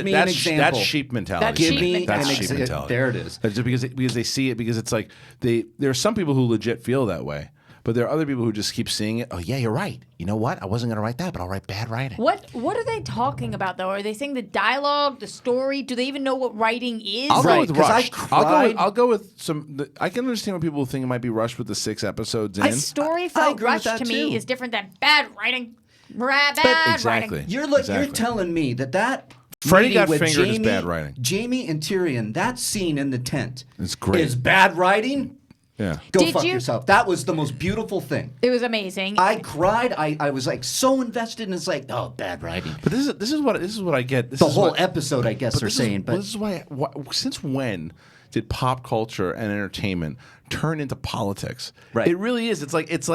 me an example. that's sheep mentality. That's give sheep me mentality. an sheep example. mentality. There it is. That's just because they see it, because it's like there are some people who legit feel that way, but there are other people who just keep seeing it. Oh yeah, you're right. You know what? I wasn't gonna write that, but I'll write bad writing. What are they talking about, though? Are they saying the dialogue, the story? Do they even know what writing is? I'll go Right, with 'cause I rushed. cried. I'll go with some. I can understand when people think it might be rushed with the 6 episodes in. A story I felt agree with rushed that to me too. is different than bad writing. Bad exactly. writing. You're Exactly. telling me that Freddie meeting got with fingered as Jamie, bad writing. Jamie and Tyrion, that scene in the tent It's great. is bad writing. Yeah. Go Did fuck you- yourself. That was the most beautiful thing. It was amazing. I cried. I was like so invested, and it's like, oh, bad writing. But this is what I get. This The is whole what- episode, I guess But they're this saying. is, But this is why. Since when did pop culture and entertainment turn into politics? Right. It really is. It's like That's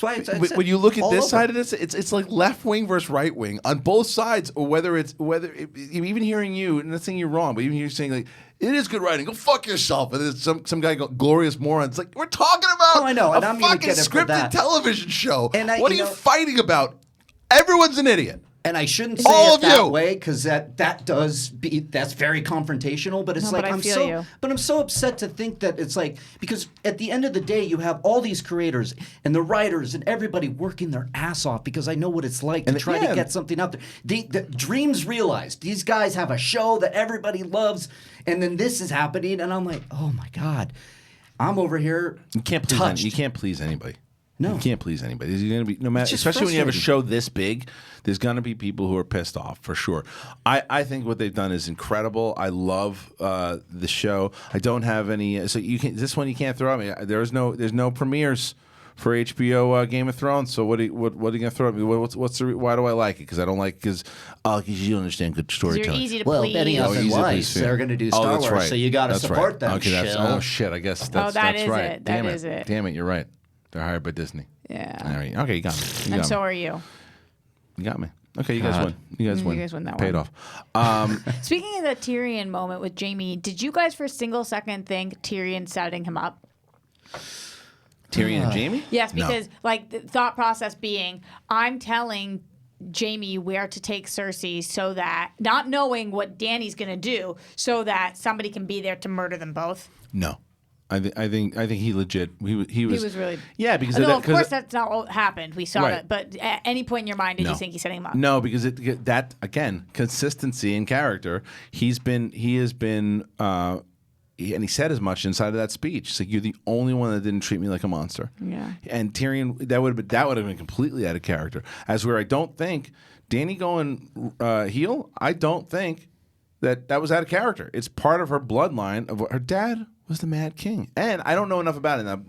why it's when you look at all this over. side of this, it's like left wing versus right wing on both sides. Or whether even hearing you, and not saying you're wrong, but even you saying like it is good writing. Go fuck yourself. And then some guy go glorious moron. It's like we're talking about Oh, I know, and a I'm gonna fucking get it for scripted that. television show. And what are you fighting about? Everyone's an idiot. And I shouldn't say All it of that you. way because that's very confrontational. But it's No, like but I feel you. I'm so upset to think that it's like because at the end of the day you have all these creators and the writers and everybody working their ass off because I know what it's like to try to get something out there. The dreams realized. These guys have a show that everybody loves, and then this is happening, and I'm like, oh my god, I'm over here. You can't please. touched. You can't please anybody. No. You can't please anybody. There's gonna be no matter, just especially when you have a frustrating. show this big. There's gonna be people who are pissed off for sure. I think what they've done is incredible. I love the show. I don't have any. So you can this one you can't throw at me. There's no premieres for HBO Game of Thrones. So what are you gonna throw at me? What's the why do I like it? Because I don't like because you don't understand good 'Cause storytelling. you're easy to Well, please. Benny Oh, Elfman easy to Weiss, please, yeah. they're going to do Oh, Star that's Wars, right. so you got to That's support right. them. Okay, that's Shill. oh shit. I guess that's that that's is right. it. Damn That is it. Damn it, you're right. They're hired by Disney. Yeah. All right. Okay, you got me. You And got so me. are you. You got me. Okay, you guys win. You guys win. You guys win that Paid one. off. Speaking of the Tyrion moment with Jamie, did you guys for a single second think Tyrion setting him up? Tyrion and Jamie? Yes, No. because like the thought process being, I'm telling Jamie where to take Cersei so that, not knowing what Dany's going to do, so that somebody can be there to murder them both? No. I think he legit. He was really. Yeah, because of course that's not what happened. We saw Right. that. But at any point in your mind, did No. you think he's setting him up? No, because that again, consistency in character. He has been, and he said as much inside of that speech. It's like, you're the only one that didn't treat me like a monster. Yeah. And Tyrion, that would have been completely out of character. As where I don't think Dany going heel. I don't think that was out of character. It's part of her bloodline of what her dad was the Mad King. And I don't know enough about it.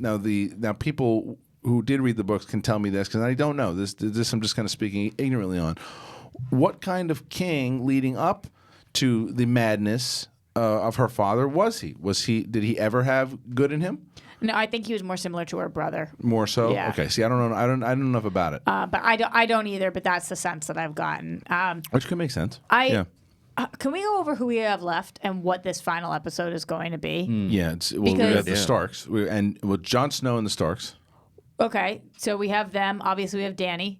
Now people who did read the books can tell me this, because I don't know. This I'm just kind of speaking ignorantly on. What kind of king leading up to the madness of her father was he? Did he ever have good in him? No, I think he was more similar to her brother. More so? Yeah. Okay. See, I don't know. I don't know enough about it. But I don't either. But that's the sense that I've gotten. Which could make sense. Yeah. Can we go over who we have left and what this final episode is going to be? Yeah. We have the Starks. Jon Snow and the Starks. Okay. So we have them. Obviously, we have Dany.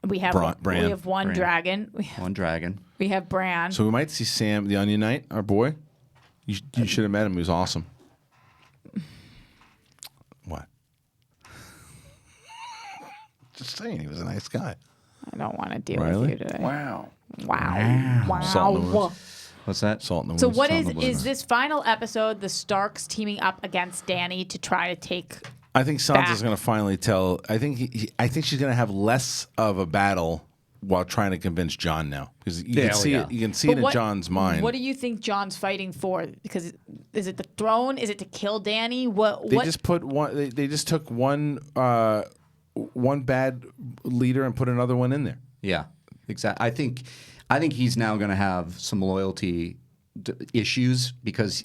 We have Bran. We have one dragon. One dragon. We have Bran. So we might see Sam, the Onion Knight, our boy. You should have met him. He was awesome. What? Just saying, he was a nice guy. I don't want to deal Reilly? with you today. Wow. Salt in the wounds. What's that? Salt in the So wounds. what Salt in the is wounds. this final episode? The Starks teaming up against Dany to try to take. I think Sansa's going to finally tell. I think I think she's going to have less of a battle while trying to convince Jon now, because you can see it. You can see it in Jon's mind. What do you think Jon's fighting for? Because is it the throne? Is it to kill Dany? What? They just put one. They just took one bad leader and put another one in there. Yeah, exactly. I think he's now going to have some loyalty issues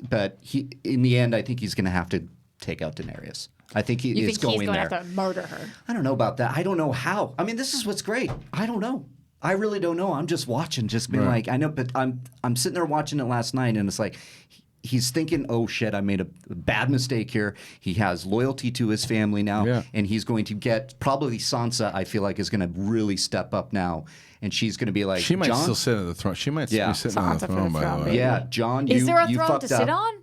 but in the end, I think he's going to have to take out Daenerys. I think you it's think he's going going there. to have to murder her? I don't know about that. I don't know how. I mean, this is what's great. I don't know. I really don't know. I'm just watching, just being like, I know, but I'm sitting there watching it last night, and it's like he's thinking, oh shit, I made a bad mistake here. He has loyalty to his family now, and he's going to get probably Sansa. I feel like is going to really step up now, and she's going to be like, She might Jon? still sit on the throne. She might be sitting on the Sansa for throne, the by throne, the way. baby. Yeah, Jon. Is there a you throne fucked to up. sit on?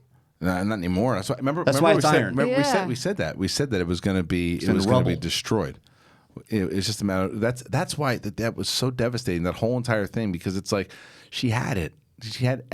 No, not anymore. That's why. Remember why we it's said. iron. Remember Yeah. we said that. We said that it was going to be. It in was the going to be rubble. destroyed. It's just a matter. That's why that was so devastating. That whole entire thing, because it's like she had it. She had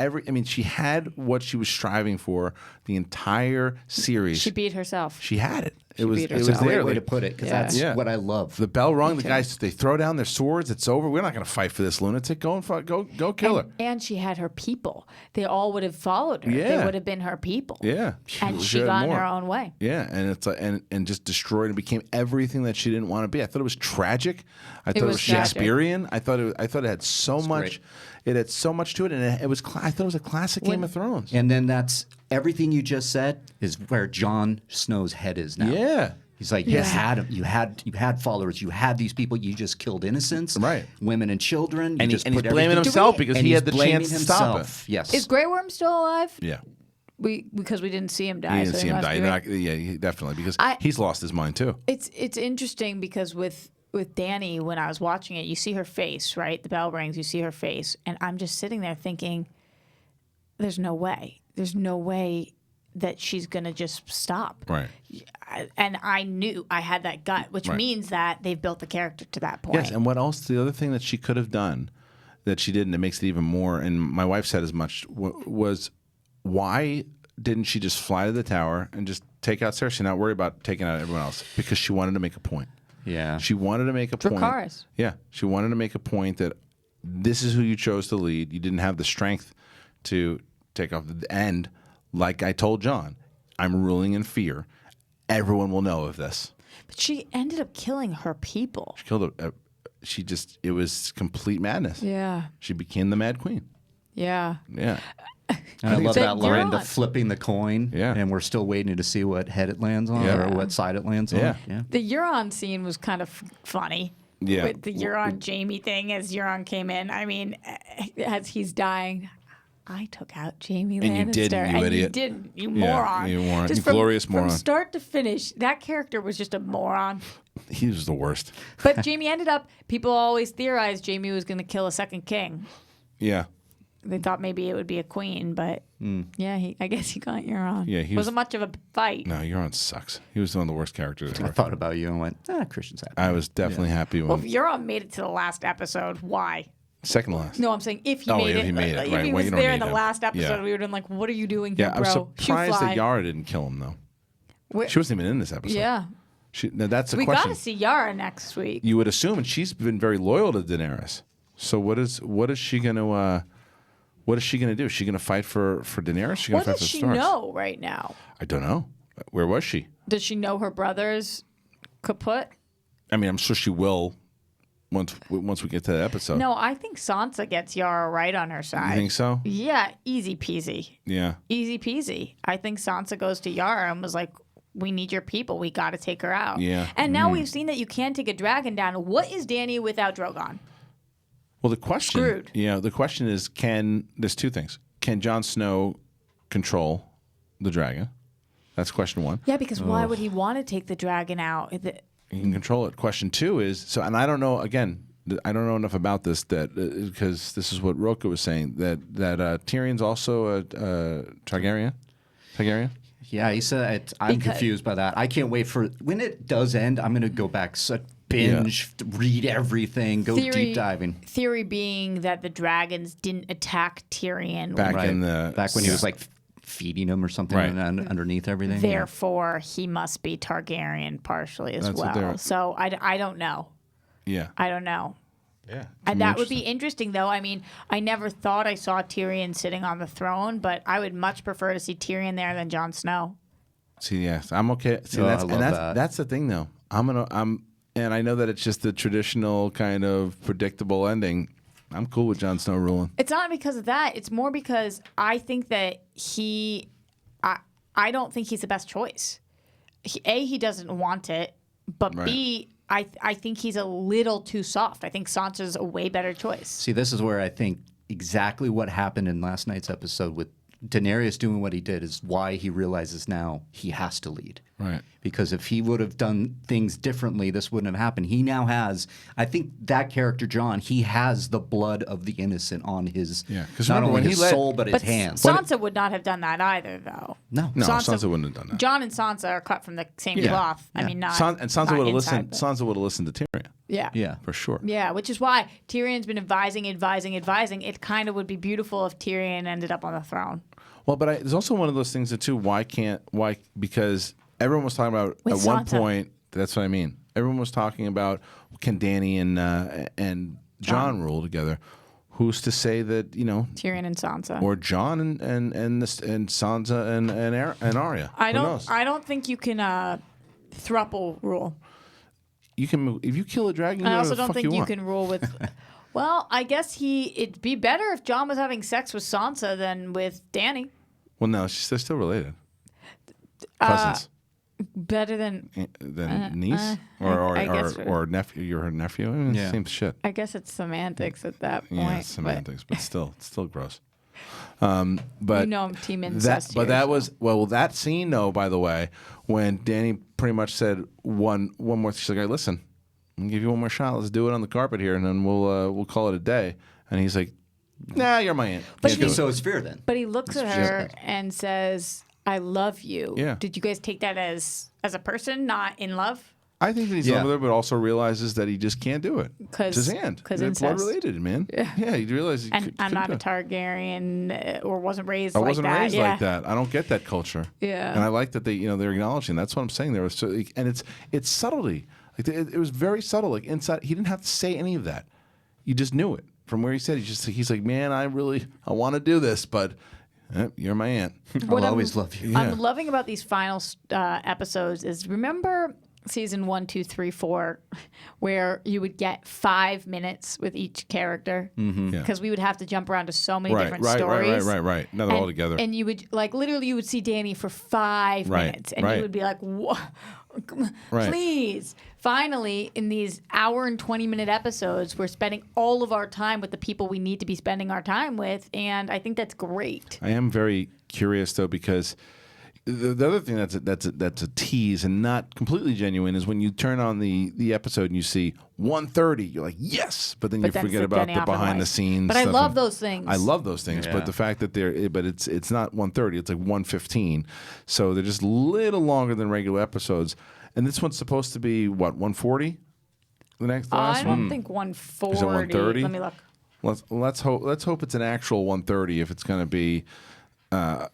she had what she was striving for the entire series. She beat herself. She had it. She It was beat it was herself. Great there. way Like, to put it, because that's what I love. the bell rung. The guys, they throw down their swords. It's over. We're not going to fight for this lunatic. Go and fight. Go kill her. And she had her people. They all would have followed her. They Yeah. would have been her people. Yeah, And she had got in more. her own way. Yeah, and it's like, and just destroyed and became everything that she didn't want to be. I thought it was tragic. I thought it was was tragic. Shakespearean. I thought it had so much. great. It had so much to it, and it was. I thought it was a classic Game of Thrones. And then that's everything you just said is where Jon Snow's head is now. Yeah. He's like, you had him. You had followers. You had these people. You just killed innocents, Right. Women and children. And you he's just put blaming everything- himself because and he he's had the blaming chance to stop himself. Yes. Is Grey Worm still alive? Yeah. Because we didn't see him die. He didn't so see him must die. be right. Definitely, because I- he's lost his mind too. It's interesting because with Dany, when I was watching it, you see her face, right? The bell rings, you see her face, and I'm just sitting there thinking, "There's no way. There's no way that she's gonna just stop." Right. And I knew I had that gut, which Right. means that they've built the character to that point. Yes, and what else? The other thing that she could have done that she didn't, that makes it even more, and my wife said as much, was why didn't she just fly to the tower and just take out Cersei, not worry about taking out everyone else? Because she wanted to make a point. Yeah. She wanted to make a point. Dracarys. Yeah, she wanted to make a point that this is who you chose to lead. You didn't have the strength to take off the end. Like I told Jon, I'm ruling in fear. Everyone will know of this. But she ended up killing her people. She killed it was complete madness. Yeah. She became the Mad Queen. Yeah. Yeah. And I love That that line, the Euron. flipping the coin. Yeah. And we're still waiting to see what head it lands on Yeah. or what side it lands Yeah. on. Yeah. The Euron scene was kind of funny. Yeah. With the Euron Jamie thing as Euron came in. I mean, as he's dying, I took out Jamie And you Lannister. didn't, you and idiot. You didn't, you Yeah, moron. you moron. Just You glorious moron. From start to finish, that character was just a moron. He was the worst. But Jamie ended up, people always theorized Jamie was going to kill a second king. Yeah. They thought maybe it would be a queen, but yeah, I guess he got Euron. Yeah, he was- wasn't much of a fight. No, Euron sucks. He was one of the worst characters I ever. thought about you and went, Christian's happy. I was definitely happy Well, when if Euron made it to the last episode, why? second to last. No, I'm saying if he Oh, made yeah, it. he made it, Like, right. If he Well, was you don't there in need the him. last episode, Yeah. we would have been like, what are you doing here, Yeah, I'm bro? surprised Shoe that fly. Yara didn't kill him though. Where- She wasn't even in this episode. Yeah. Now that's the We question. got to see Yara next week. You would assume, and she's been very loyal to Daenerys. So what is she gonna do? Is she gonna fight for Daenerys? Is she gonna What fight does for she Starks? know right now? I don't know. Where was she? Does she know her brother's kaput? I mean, I'm sure she will once we get to that episode. No, I think Sansa gets Yara right on her side. You think so? Yeah, easy peasy. Yeah. Easy peasy. I think Sansa goes to Yara and was like, we need your people. We got to take her out. Yeah. And now we've seen that you can take a dragon down. What is Dany without Drogon? Well, the question, Screwed. the question is, there's two things. Can Jon Snow control the dragon? That's question one. Yeah, because why would he want to take the dragon out? He can control it. Question two is, and I don't know, again, I don't know enough about this because this is what Rocha was saying, that Tyrion's also a Targaryen? Targaryen? Yeah, he said I'm confused by that. I can't wait for when it does end. I'm going to go back, binge, read everything, go deep diving. Theory being that the dragons didn't attack Tyrion. Back when he was like feeding him or something underneath everything. Therefore, he must be Targaryen partially as That's what well. So I don't know. Yeah. I don't know. Yeah. And that would be interesting, though. I mean, I never thought I saw Tyrion sitting on the throne, but I would much prefer to see Tyrion there than Jon Snow. See, yes, I'm okay. See, I love that. That's the thing, though. And I know that it's just the traditional kind of predictable ending. I'm cool with Jon Snow ruling. It's not because of that. It's more because I think that I don't think he's the best choice. He doesn't want it, but Right. B, I think he's a little too soft. I think Sansa's a way better choice. See, this is where I think exactly what happened in last night's episode with Daenerys doing what he did is why he realizes now he has to lead. Right. Because if he would have done things differently, this wouldn't have happened. He now has, I think that character, Jon, he has the blood of the innocent on his, because not remember only when his he led- soul, but his But hands. Sansa would not have done that either, though. No. No, Sansa wouldn't have done that. Jon and Sansa are cut from the same Yeah. cloth. I Yeah. mean, not Sansa not would have inside, listened. but- Sansa would have listened to Tyrion. Yeah. Yeah. For sure. Yeah, which is why Tyrion's been advising. It kind of would be beautiful if Tyrion ended up on the throne. Well, but there's also one of those things that too. Why? Because everyone was talking about With at one Sansa. point. That's what I mean. Everyone was talking about can Dany and Jon rule together. Who's to say that Tyrion and Sansa. or Jon and Sansa and Arya? I Who knows? don't think you can thruple rule. You can move, if you kill a dragon. I do also whatever the don't fuck think you want. can rule with. Well, I guess it'd be better if Jon was having sex with Sansa than with Dany. Well, no, they're still related. Cousins. Better than niece or I guess or nephew. You're her nephew. I mean, it's the same shit. I guess it's semantics at that point. Yeah, it's semantics, but still, it's still gross. But I'm team incest. that scene though, by the way, when Dany pretty much said one more, she's like, "Hey, listen, I'm gonna give you one more shot. Let's do it on the carpet here, and then we'll call it a day." And he's like, "Nah, you're my aunt." But Can't do it." So it's fair then. But he looks at her and says, "I love you." Yeah. Did you guys take that as a person, not in love? I think that he's in love with her, but also realizes that he just can't do it. 'Cause- it's his aunt. 'cause They're blood incest. related, man. Yeah, he realizes. And I'm not a Targaryen or wasn't raised I like wasn't that. raised yeah. like that. I don't get that culture. Yeah. And I like that they're acknowledging. That's what I'm saying. There was and it's subtlety. Like it was very subtle. Like inside, he didn't have to say any of that. You just knew it from where he said. He's like, man, I want to do this, but you're my aunt. I'll always love you. Yeah. I'm loving about these final episodes is remember season 1, 2, 3, 4, where you would get 5 minutes with each character because we would have to jump around to so many different stories. Right. Now they're all together. And you would literally you would see Danny for 5 minutes, and you would be like, "What? Please!" Finally, in these hour and 20-minute episodes, we're spending all of our time with the people we need to be spending our time with, and I think that's great. I am very curious though, because the other thing that's a tease and not completely genuine is when you turn on the episode and you see 1:30, you're like, yes, but then you forget about the behind the scenes. But I love those things. I love those things, but the fact that it's not 1:30, it's like 1:15, so they're just a little longer than regular episodes. And this one's supposed to be what, 1:40? The last I one? don't think 1:40. Is it 1:30? Let me look. Let's hope it's an actual 1:30 if it's going to be, the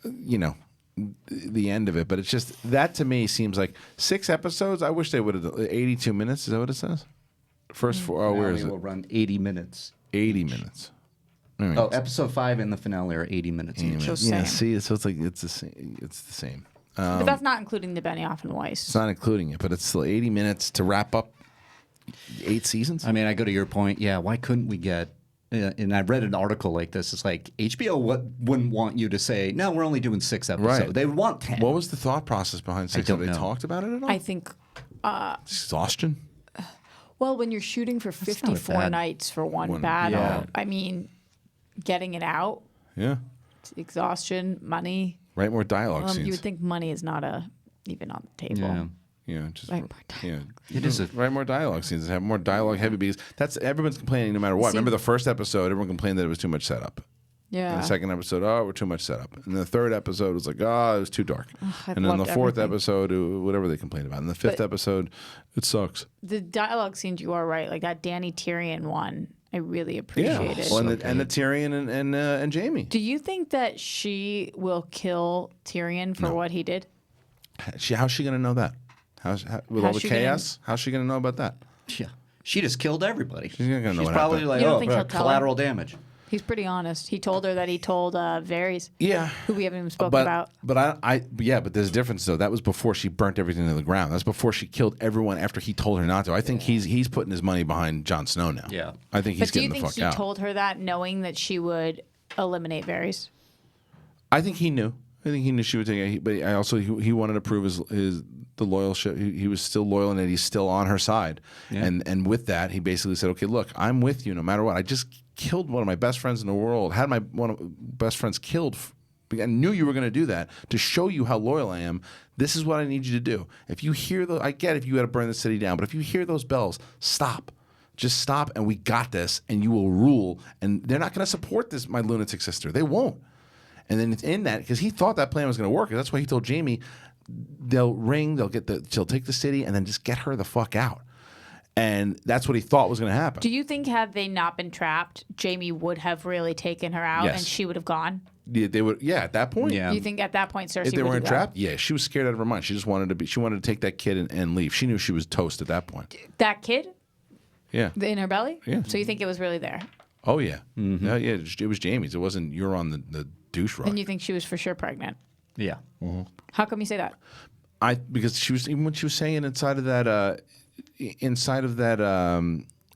end of it. But it's just that to me seems like 6 episodes. I wish they would have 82 minutes. Is that what it says? First 4. Oh, where is it? Will run 80 minutes. 80 minutes. Oh, episode 5 and the finale are 80 minutes each. So Yeah, same. see, so it's like it's the same. It's the same. But that's not including the Benioff and Weiss. It's not including it, but it's still 80 minutes to wrap up 8 seasons. I mean, I go to your point. Yeah, why couldn't we get? And I read an article like this. It's like HBO wouldn't want you to say, no, we're only doing 6 episodes. Right. They would want 10. What was the thought process behind 6? don't Have they know. talked about it at all? I think. Exhaustion. Well, when you're shooting for 54 bad. nights for one battle, yeah. I mean, getting it out, Yeah. exhaustion, money. Write more dialogue scenes. You would think money is not even on the table. Yeah. Yeah, just Write more It is a write more dialogue scenes. Have more dialogue heavy because that's everyone's complaining no matter what. Remember the first episode, everyone complained that it was too much setup. Yeah. And the second episode, we're too much setup. And the third episode was like, it was too dark. I've And then the loved fourth everything. episode, whatever they complained about. And the fifth episode, it sucks. The dialogue scenes, you are right. Like that Danny Tyrion one, I really appreciated. Well, and the Tyrion and Jamie. Do you think that she will kill Tyrion for what he did? How's she going to know that? With all How's the she chaos? How's she going to know about that? yeah. She just killed everybody. She's not gonna know what probably happened. like, You don't think he'll tell her? collateral damage. He's pretty honest. He told her that he told Varys, Yeah. who we haven't even spoken about. But but there's a difference though. That was before she burnt everything to the ground. That's before she killed everyone after he told her not to. I think he's putting his money behind Jon Snow now. Yeah. I think he's But do you getting the think fuck he out. told her that knowing that she would eliminate Varys? I think he knew. I think he knew she would take it. But I also he wanted to prove the loyalship. He was still loyal and that he's still on her side. Yeah. And with that, he basically said, "Okay, look, I'm with you no matter what. I just killed one of my best friends in the world. Had one of my best friends killed. I knew you were going to do that to show you how loyal I am. This is what I need you to do. If you hear I get if you got to burn the city down, but if you hear those bells, stop." Just stop, and we got this, and you will rule. And they're not going to support my lunatic sister. They won't. And then it's in that, because he thought that plan was going to work. And that's why he told Jamie, they'll ring, she'll take the city, and then just get her the fuck out. And that's what he thought was going to happen. Do you think had they not been trapped, Jamie would have really taken her out Yes. and she would have gone? Yeah, they would. Yeah, at that point. Yeah. You think at that point Cersei If they would weren't do that? trapped, yeah, she was scared out of her mind. She just wanted to she wanted to take that kid and leave. She knew she was toast at that point. That kid Yeah. in her belly? Yeah. So you think it was really there? Oh yeah. Yeah, yeah. It was Jamie's. It wasn't. You're on the douche rod. And you think she was for sure pregnant? Yeah. How come you say that? Because she was, even when she was saying inside of that I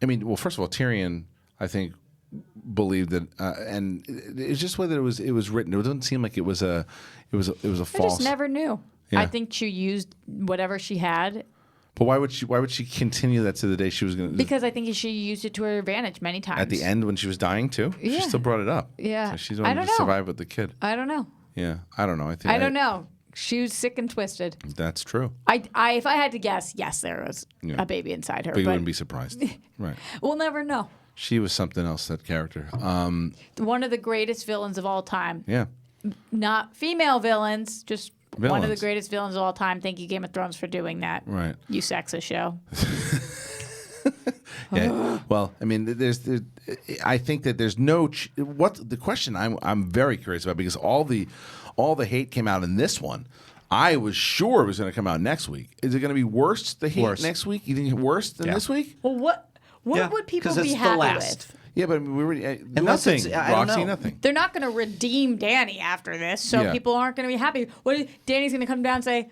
mean, well, first of all, Tyrion, I think, believed that, and it's just whether it was written. It doesn't seem like it was a I false. just never knew. Yeah. I think she used whatever she had But why would she continue that to the day she was going to? because I think she used it to her advantage many times. At the end when she was dying too, Yeah. she still brought it up. Yeah. so she's I wanted don't to know. survive with the kid. I don't know. Yeah, I don't know. I think I don't know. She was sick and twisted. That's true. If I had to guess, yes, there was Yeah. a baby inside her. But you But wouldn't be surprised, right? we'll never know. She was something else. That character. One of the greatest villains of all time. Yeah. Not female villains, just one of the Villains. greatest villains of all time. Thank you, Game of Thrones, for doing that. Right. You sexist show. Yeah. Well, I mean, I think that there's no. What the question I'm very curious about, because all the hate came out in this one. I was sure it was going to come out next week. Is it going to be worse? The hate Worse. next week? You think worse than this week? Well, what Yeah, would people 'cause be it's the happy last. with? Yeah, but we already Unless nothing. it's- I don't Roxy, know. nothing. They're not going to redeem Danny after this, so Yeah. people aren't going to be happy. Danny's going to come down and say,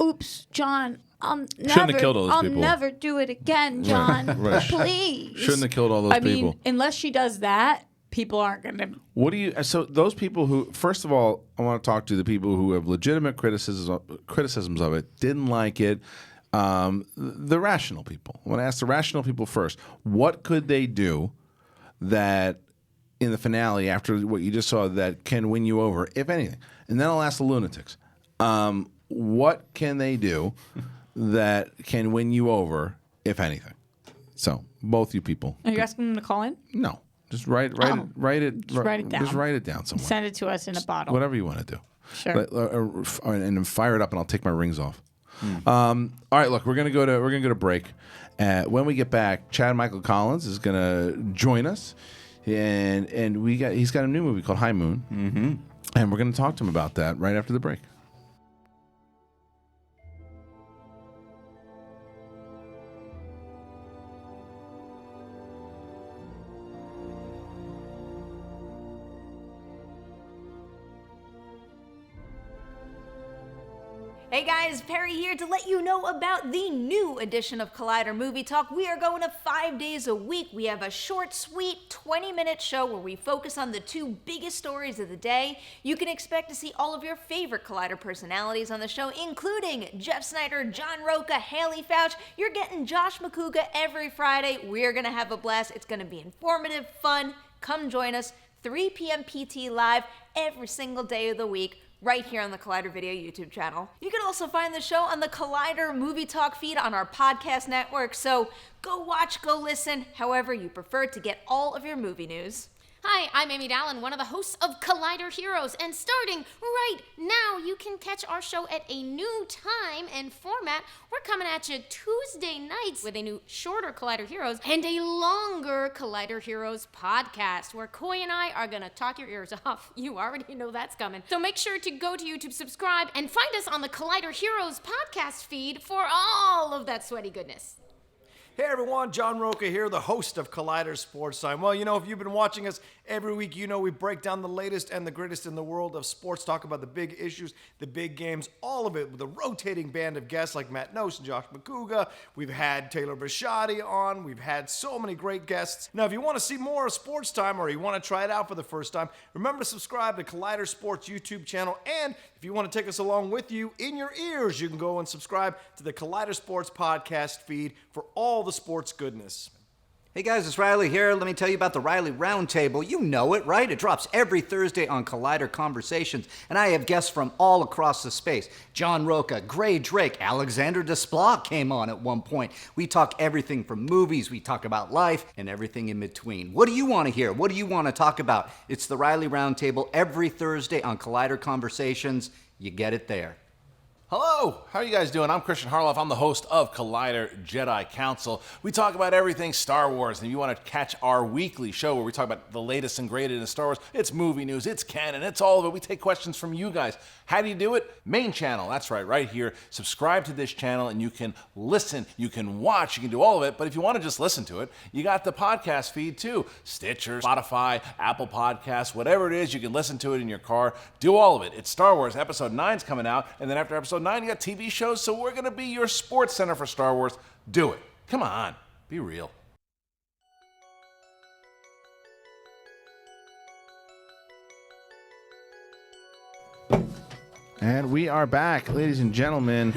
"Oops, John, Shouldn't have killed all those people. I'll never do it again, John. Right. Please. Shouldn't have killed all those people. I mean, unless she does that, people aren't going to. What do you? So those people who, first of all, I want to talk to the people who have legitimate criticisms of it, didn't like it. The rational people. I want to ask the rational people first. What could they do that in the finale, after what you just saw, that can win you over, if anything? And then I'll ask the lunatics. What can they do that can win you over, if anything? So both you people. Are you asking them to call in? No, just write it down. Just write it down somewhere. Send it to us in a bottle. Whatever you want to do. Sure. And then fire it up, and I'll take my rings off. All right, look, we're gonna go to break. When we get back, Chad Michael Collins is gonna join us, and he's got a new movie called High Moon, and we're gonna talk to him about that right after the break. Hey guys, Perry here to let you know about the new edition of Collider Movie Talk. We are going to 5 days a week. We have a short, sweet 20-minute show where we focus on the 2 biggest stories of the day. You can expect to see all of your favorite Collider personalities on the show, including Jeff Sneider, John Rocha, Haley Fouch. You're getting Josh McCouga every Friday. We're going to have a blast. It's going to be informative, fun. Come join us, 3 p.m. PT live every single day of the week, right here on the Collider Video YouTube channel. You can also find the show on the Collider Movie Talk feed on our podcast network, so go watch, go listen, however you prefer to get all of your movie news. Hi, I'm Amy Dallin, one of the hosts of Collider Heroes, and starting right now, you can catch our show at a new time and format. We're coming at you Tuesday nights with a new shorter Collider Heroes and a longer Collider Heroes podcast, where Coy and I are gonna talk your ears off. You already know that's coming. So make sure to go to YouTube, subscribe, and find us on the Collider Heroes podcast feed for all of that sweaty goodness. Hey everyone, John Rocha here, the host of Collider Sports Time. Well, you know, if you've been watching us every week, you know we break down the latest and the greatest in the world of sports, talk about the big issues, the big games, all of it with a rotating band of guests like Matt Nose and Josh McCouga. We've had Taylor Bashadi on. We've had so many great guests. Now, if you want to see more of Sports Time or you want to try it out for the first time, remember to subscribe to Collider Sports YouTube channel. And if you want to take us along with you in your ears, you can go and subscribe to the Collider Sports podcast feed for all the sports goodness. Hey guys, it's Reilly here. Let me tell you about the Reilly Roundtable. You know it, right? It drops every Thursday on Collider Conversations, and I have guests from all across the space. John Rocha, Gray Drake, Alexander Desplat came on at one point. We talk everything from movies, we talk about life, and everything in between. What do you want to hear? What do you want to talk about? It's the Reilly Roundtable every Thursday on Collider Conversations. You get it there. Hello, how are you guys doing? I'm Kristian Harloff. I'm the host of Collider Jedi Council. We talk about everything Star Wars, and if you want to catch our weekly show where we talk about the latest and greatest in Star Wars, it's movie news, it's canon, it's all of it. We take questions from you guys. How do you do it? Main channel, that's right here. Subscribe to this channel, and you can listen, you can watch, you can do all of it, but if you want to just listen to it, you got the podcast feed too. Stitcher, Spotify, Apple Podcasts, whatever it is, you can listen to it in your car. Do all of it. It's Star Wars. Episode 9's coming out, and then after Episode 9, you got TV shows, so we're going to be your sports center for Star Wars. Do it. Come on. Be real. And we are back, ladies and gentlemen.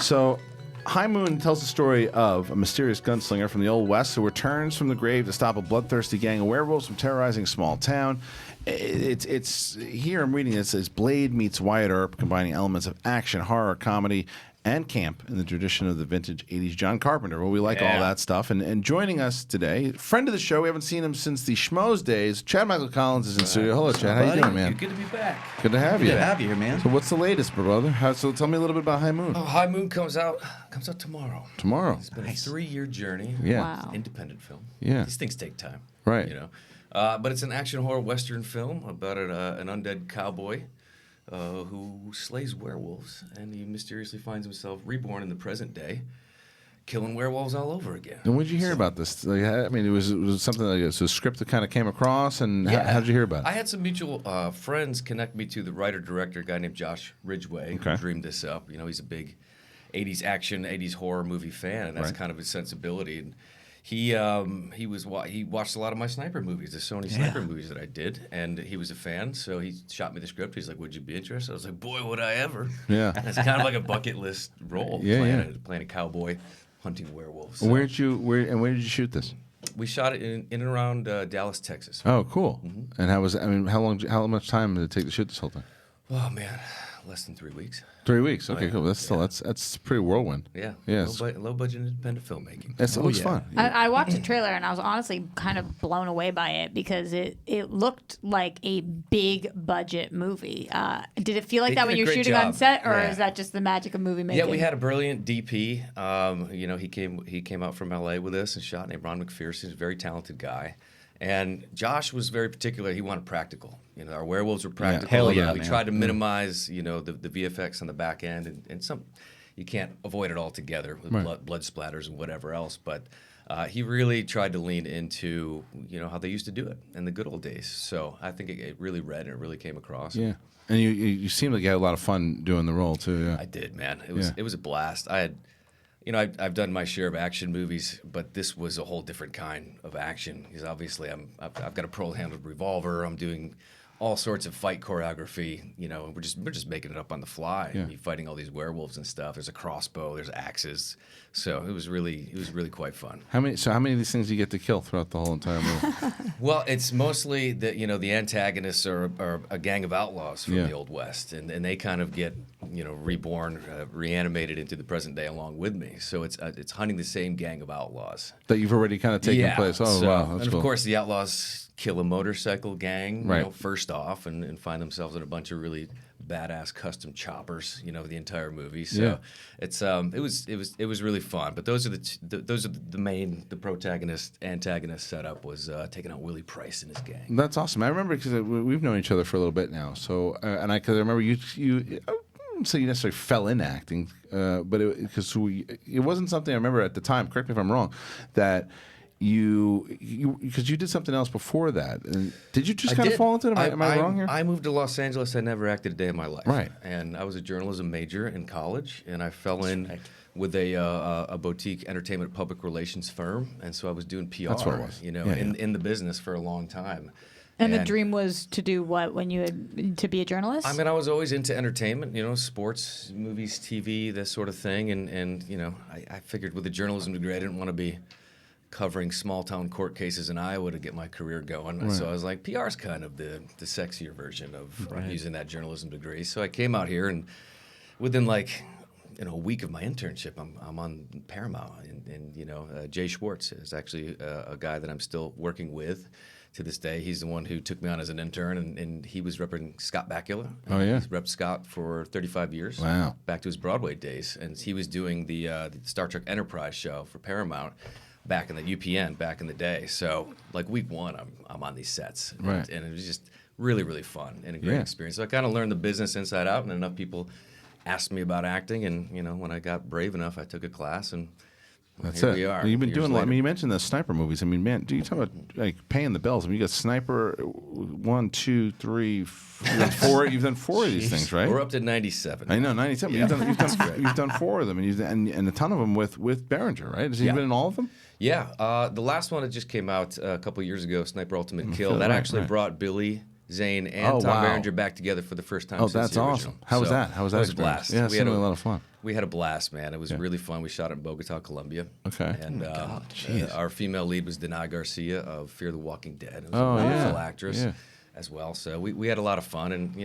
So, High Moon tells the story of a mysterious gunslinger from the Old West who returns from the grave to stop a bloodthirsty gang of werewolves from terrorizing a small town. It's here I'm reading it says Blade meets Wyatt Earp, combining elements of action, horror, comedy, and camp in the tradition of the vintage 80s John Carpenter. Well, we like all that stuff. And joining us today, friend of the show, we haven't seen him since the Schmoes days, Chad Michael Collins is in studio. Hello, Chad. How you doing, man? Good to be back. Good to have you. Good to have you here, man. So what's the latest, brother? So tell me a little bit about High Moon. Oh, High Moon comes out tomorrow. Tomorrow. It's been a 3-year journy. Yeah. Wow. It's an independent film. Yeah. These things take time. Right. You know. But it's an action horror western film about an undead cowboy who slays werewolves, and he mysteriously finds himself reborn in the present day, killing werewolves all over again. And when did you hear about this? Like, I mean, it was something like a script that kind of came across, and how did you hear about it? I had some mutual friends connect me to the writer-director, a guy named Josh Ridgway, who dreamed this up. You know, he's a big '80s action, '80s horror movie fan, and that's kind of his sensibility. And he watched a lot of my sniper movies, the Sony sniper movies that I did, and he was a fan. So he shot me the script. He's like, "Would you be interested?" I was like, "Boy, would I ever!" Yeah, and it's kind of like a bucket list role. Playing a cowboy hunting werewolves. So. Where did you shoot this? We shot it in and around Dallas, Texas. Oh, cool. And how was it? I mean, how much time did it take to shoot this whole thing? Oh man, less than 3 weeks. 3 weeks. Okay, cool. That's still that's pretty whirlwind. Yeah. Yeah. Low budget independent filmmaking. It looks fun. I watched the trailer and I was honestly kind of blown away by it because it looked like a big budget movie. Did it feel like They that did when a you're great shooting job. on set, or Yeah. is that just the magic of movie making? Yeah, we had a brilliant DP. He came out from LA with us and shot, named Ron McPherson. He's a very talented guy. And Josh was very particular. He wanted practical. Our werewolves were practical. Hell yeah, we man. tried to minimize, the VFX on the back end, and some you can't avoid it altogether with blood splatters and whatever else. But he really tried to lean into, how they used to do it in the good old days. So I think it really read and it really came across. Yeah, and you seemed like you had a lot of fun doing the role too. Yeah, I did, man. It was a blast. I had. I've done my share of action movies, but this was a whole different kind of action. Because obviously, I've got a pro-handled revolver. I'm doing all sorts of fight choreography. We're just making it up on the fly. Yeah. And you're fighting all these werewolves and stuff. There's a crossbow. There's axes. So it was really quite fun. How many of these things do you get to kill throughout the whole entire movie? Well, it's mostly that the antagonists are a gang of outlaws from the Old West, and they kind of get reborn, reanimated into the present day along with me. So it's hunting the same gang of outlaws That you've already kind of taken place. Oh, so, wow, that's and cool. of course the outlaws kill a motorcycle gang, Right. first off, and find themselves in a bunch of really badass custom choppers, the entire movie. So it was really fun. But those are the protagonist antagonist setup was taking out Willie Price and his gang. That's awesome. I remember because we've known each other for a little bit now. So because I remember you. I wouldn't say you necessarily fell into acting, but it wasn't something I remember at the time. Correct me if I'm wrong. That because you did something else before that. And did you just kind of fall into it? Am I wrong here? I moved to Los Angeles. I never acted a day in my life. Right. And I was a journalism major in college, and I fell in with a boutique entertainment public relations firm, and so I was doing PR. That's what it was. In the business for a long time. And the dream was to do what when you to be a journalist? I mean, I was always into entertainment, sports, movies, TV, this sort of thing, and I figured with a journalism degree, I didn't want to be covering small town court cases in Iowa to get my career going. Right. So I was like, PR is kind of the sexier version of using that journalism degree. So I came out here, and within a week of my internship, I'm on Paramount, and Jay Schwartz is actually a guy that I'm still working with to this day. He's the one who took me on as an intern, and he was repping Scott Bakula. Oh, yeah. He's repped Scott for 35 years. Wow. Back to his Broadway days. And he was doing the Star Trek Enterprise show for Paramount back in the UPN back in the day. So, week one, I'm on these sets. Right. And it was just really, really fun and a great experience. So I kind of learned the business inside out, and enough people asked me about acting. And, when I got brave enough, I took a class, and That's here it. we are. You've been years doing a lot. I later. mean, you mentioned the sniper movies. I mean, man, do you talk about paying the bills? I mean, you got Sniper 1, 2, 3, 4. You've done 4 of these things, right? We're up to 97. I know 97. Yeah. You've done 4 of them, and a ton of them with Behringer, right? Has he been in all of them? Yeah. The last one that just came out a couple years ago, Sniper Ultimate Kill, that actually brought Billy Zane and Tom Berenger back together for the first time. Oh, since that's the awesome. original. How was that? How was that It was a experience? blast. Yeah, we had a lot of fun. We had a blast, man. It was really fun. We shot it in Bogota, Colombia. Okay. And our female lead was Denai Garcia of Fear the Walking Dead. It was Oh, a wonderful yeah. actress Yeah. as well. So we had a lot of fun, and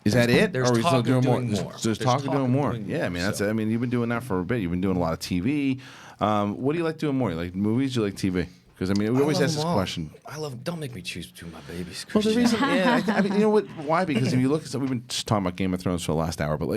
Is that it? There's or are we still talk of doing more? more. There's talk of doing more. Yeah, I mean, that's it. I mean, you've been doing that for a bit. You've been doing a lot of TV. What do you like doing more? You like movies? Do you like TV? Because, I mean, we always ask this question. Don't make me choose between my babies, Well, the Christian. reason, I mean, you know what? Why? Because if you look at, we've been just talking about Game of Thrones for the last hour, but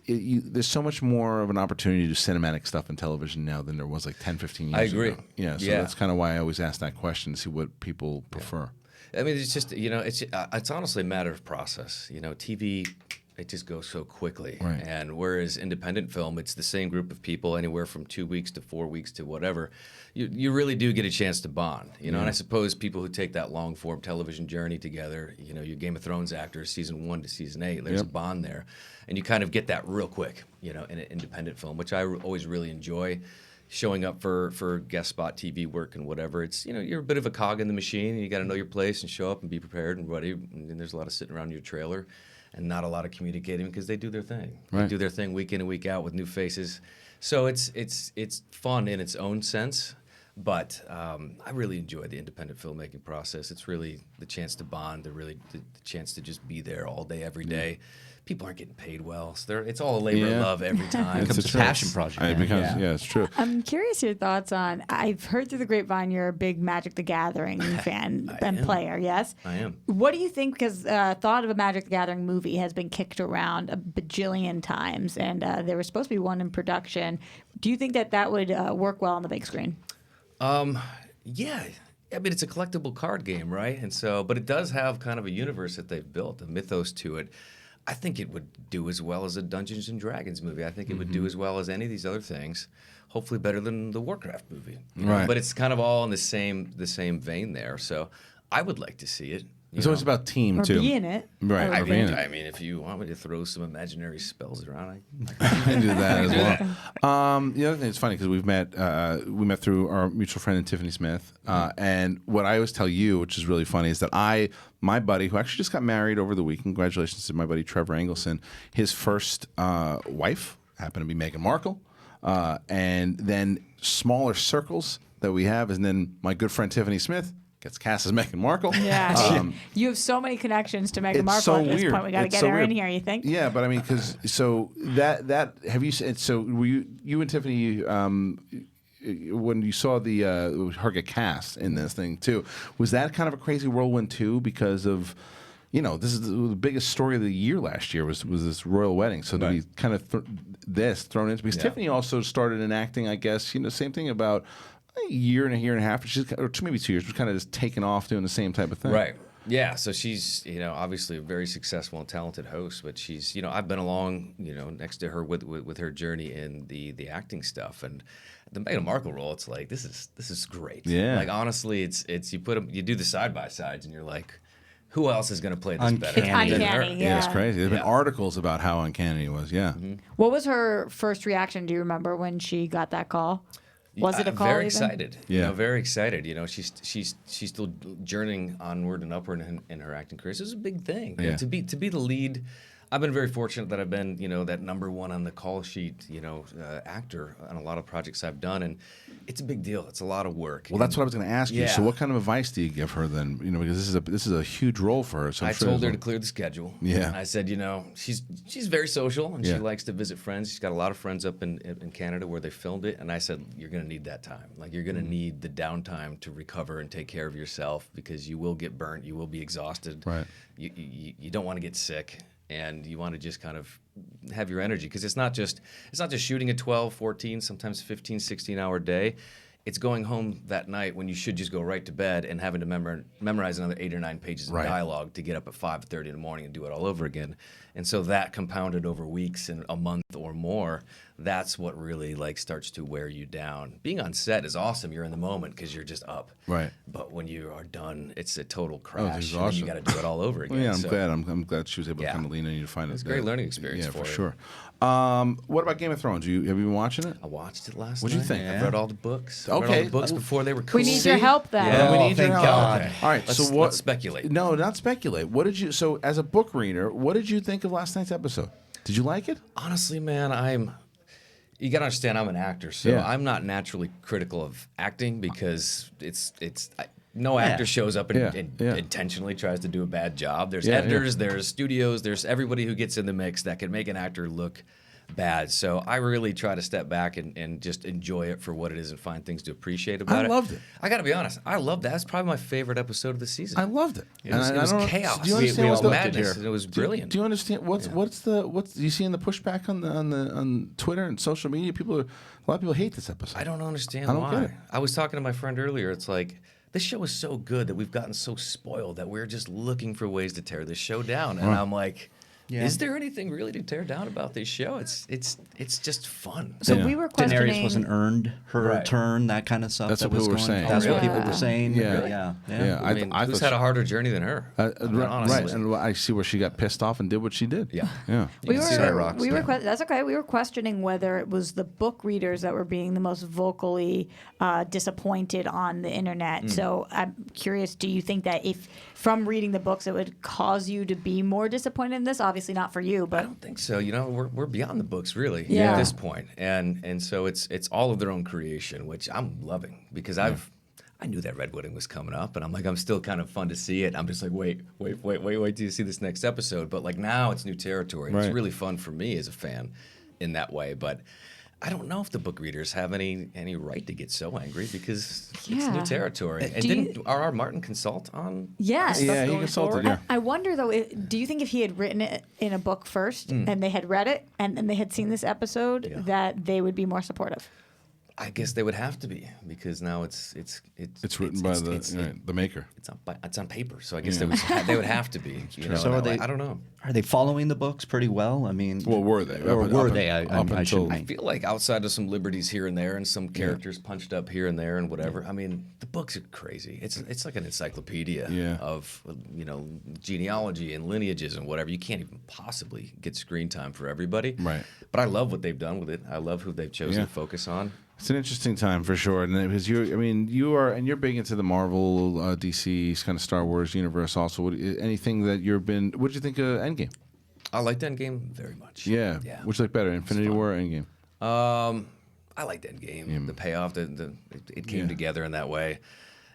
there's so much more of an opportunity to do cinematic stuff in television now than there was 10, 15 years ago. I agree. Yeah, so that's kind of why I always ask that question to see what people prefer. I mean, it's just it's honestly a matter of process. TV it just goes so quickly. Right. And whereas independent film, it's the same group of people, anywhere from 2 weeks to 4 weeks to whatever. You really do get a chance to bond, And I suppose people who take that long form television journey together, your Game of Thrones actors, season 1 to season 8, there's a bond there, and you kind of get that real quick, in an independent film, which I always really enjoy. Showing up for guest spot TV work and whatever, it's you're a bit of a cog in the machine, and you got to know your place and show up and be prepared and ready. And there's a lot of sitting around your trailer, and not a lot of communicating because they do their thing. Right. They do their thing week in and week out with new faces. So it's fun in its own sense, but I really enjoy the independent filmmaking process. It's really the chance to bond, the chance to just be there all day, every day. People aren't getting paid well, so it's all a labor of love every time. It becomes a passion project. It becomes, it's true. I'm curious your thoughts on. I've heard through the grapevine you're a big Magic the Gathering fan and player. Yes, I am. What do you think? Because thought of a Magic the Gathering movie has been kicked around a bajillion times, and there was supposed to be one in production. Do you think that would work well on the big screen? Yeah. I mean, it's a collectible card game, right? And so, but it does have kind of a universe that they've built, a mythos to it. I think it would do as well as a Dungeons and Dragons movie. I think it would do as well as any of these other things. Hopefully, better than the Warcraft movie. Right. But it's kind of all in the same vein there. So, I I would like to see it. It's always about team or too. Be in it. Right. I or be in it. mean, if you want me to throw some imaginary spells around, I can do that as well. The other thing is funny because we met through our mutual friend Tiffany Smith, and what I always tell you, which is really funny, is that my buddy who actually just got married over the week. Congratulations to my buddy Trevor Engelson. His first wife happened to be Meghan Markle, and then smaller circles that we have, and then my good friend Tiffany Smith gets cast as Meghan Markle. Yeah, you have so many connections to Meghan Markle so at this weird. point. We got to get her in here. You think? Yeah, but I mean, because that have you? So were you and Tiffany when you saw her get cast in this thing too? Was that kind of a crazy whirlwind too? Because of this is the biggest story of the year last year was this royal wedding. So did he kind of thrown into because Tiffany also started in acting, I guess. Same thing about a year and a half, or maybe 2 years, was kind of just taking off doing the same type of thing. Right. Yeah. So she's, obviously a very successful and talented host, but she's, I've been along, next to her with her journey in the acting stuff, and the Meghan Markle role. It's like this is great. Yeah. Like honestly, it's you do the side by sides, and you're like, who else is going to play this better It's than her? uncanny, Yeah, it's crazy. There's been articles about how uncanny it was. Yeah. Mm-hmm. What was her first reaction? Do you remember when she got that call? Was it a call? Very even? excited. Yeah. Very excited. She's still journeying onward and upward in her acting career. So it's a big thing. Yeah. To be the lead. I've been very fortunate that I've been, that number one on the call sheet, actor on a lot of projects I've done, and it's a big deal. It's a lot of work. Well, that's what I was going to ask you. Yeah. So, what kind of advice do you give her then? Because this is a huge role for her. So I told her to clear the schedule. Yeah. I said, she's very social and she Yeah. likes to visit friends. She's got a lot of friends up in Canada where they filmed it. And I said, you're going to need that time. Like, you're going to need the downtime to recover and take care of yourself because you will get burnt. You will be exhausted. Right. You don't want to get sick. And you want to just kind of have your energy because it's not just shooting a 12, 14, sometimes 15, 16-hour day. It's going home that night when you should just go right to bed and having to memorize another 8 or 9 pages of dialogue to get up at 5:30 in the morning and do it all over again. And so that compounded over weeks and a month or more, that's what really starts to wear you down. Being on set is awesome. You're in the moment because you're just up. Right. But when you are done, it's a total crash. exhaustion. And you got to do it all over again. Well, yeah, I'm So- glad. I'm glad she was able to kind of lean in and find it. It's a great learning experience Yeah, for for her. sure. What about Game of Thrones? Have you been watching it? I watched it last What'd you night. think? I read all the books. I read Okay. all the books before they were cool. We need your help then. Yeah. We need your thank help. God. Okay. All right. Let's speculate. No, not speculate. What did you? So, as a book reader, what did you think of last night's episode? Did you like it? Honestly, man, you got to understand I'm an actor, so Yeah. I'm not naturally critical of acting because no actor shows up and intentionally tries to do a bad job. There's editors, there's studios, there's everybody who gets in the mix that can make an actor look bad. So I really try to step back and just enjoy it for what it is and find things to appreciate about it. I loved it. I got to be honest. I loved that. That's probably my favorite episode of the season. I loved it. It was, And it was I don't- chaos. Do you understand what's it was the madness, and it was brilliant. Do you understand what's do you see in the pushback on Twitter and social media? A lot of people hate this episode. I don't understand I don't why. get it. I was talking to my friend earlier. It's like this show is so good that we've gotten so spoiled that we're just looking for ways to tear this show down. And I'm like, Yeah. Is there anything really to tear down about this show? It's just fun. So we were questioning. Daenerys wasn't earned her turn, that kind of stuff. That's that what was people were saying. That's what people Yeah. were saying. Yeah. Really? Yeah. I mean, who's had a harder journey than her? Honestly. Right, and I see where she got pissed off and did what she did. Yeah. We can see that, Rox. were that's okay. We were questioning whether it was the book readers that were being the most vocally disappointed on the internet. So I'm curious, do you think that if from reading the books it would cause you to be more disappointed in this? Obviously not for you, I but don't think so. You know, we're beyond the books really Yeah. at this point, and so it's all of their own creation, which I'm loving because I knew that Red Wedding was coming up, and I'm still kind of fun to see it. I'm just like, wait till you see this next episode. But like now it's new territory. Right. It's really fun for me as a fan in that way, but. I don't know if the book readers have any right to get so angry because it's new territory. And didn't R.R. Martin consult on yes. stuff Yeah, he going consulted, forward? yeah. I wonder though, do you think if he had written it in a book first and they had read it and then they had seen this episode that they would be more supportive? I guess they would have to be because now it's It's written by the maker. It's on paper, so I guess they would have to be. You know, So are they? I don't know. Are they following the books pretty well? I mean, Well, were they? Or were they? I should I feel like outside of some liberties here and there, and some characters punched up here and there, and whatever. I mean, the books are crazy. It's like an encyclopedia of genealogy and lineages and whatever. You can't even possibly get screen time for everybody. Right. But I love what they've done with it. I love who they've chosen to focus on. It's an interesting time for sure, and because you're big into the Marvel, DC kind of Star Wars universe. Also, anything that what did you think of Endgame? I liked Endgame very much. Yeah. Which you like better, Infinity War or Endgame? I liked Endgame. The payoff, it came together in that way.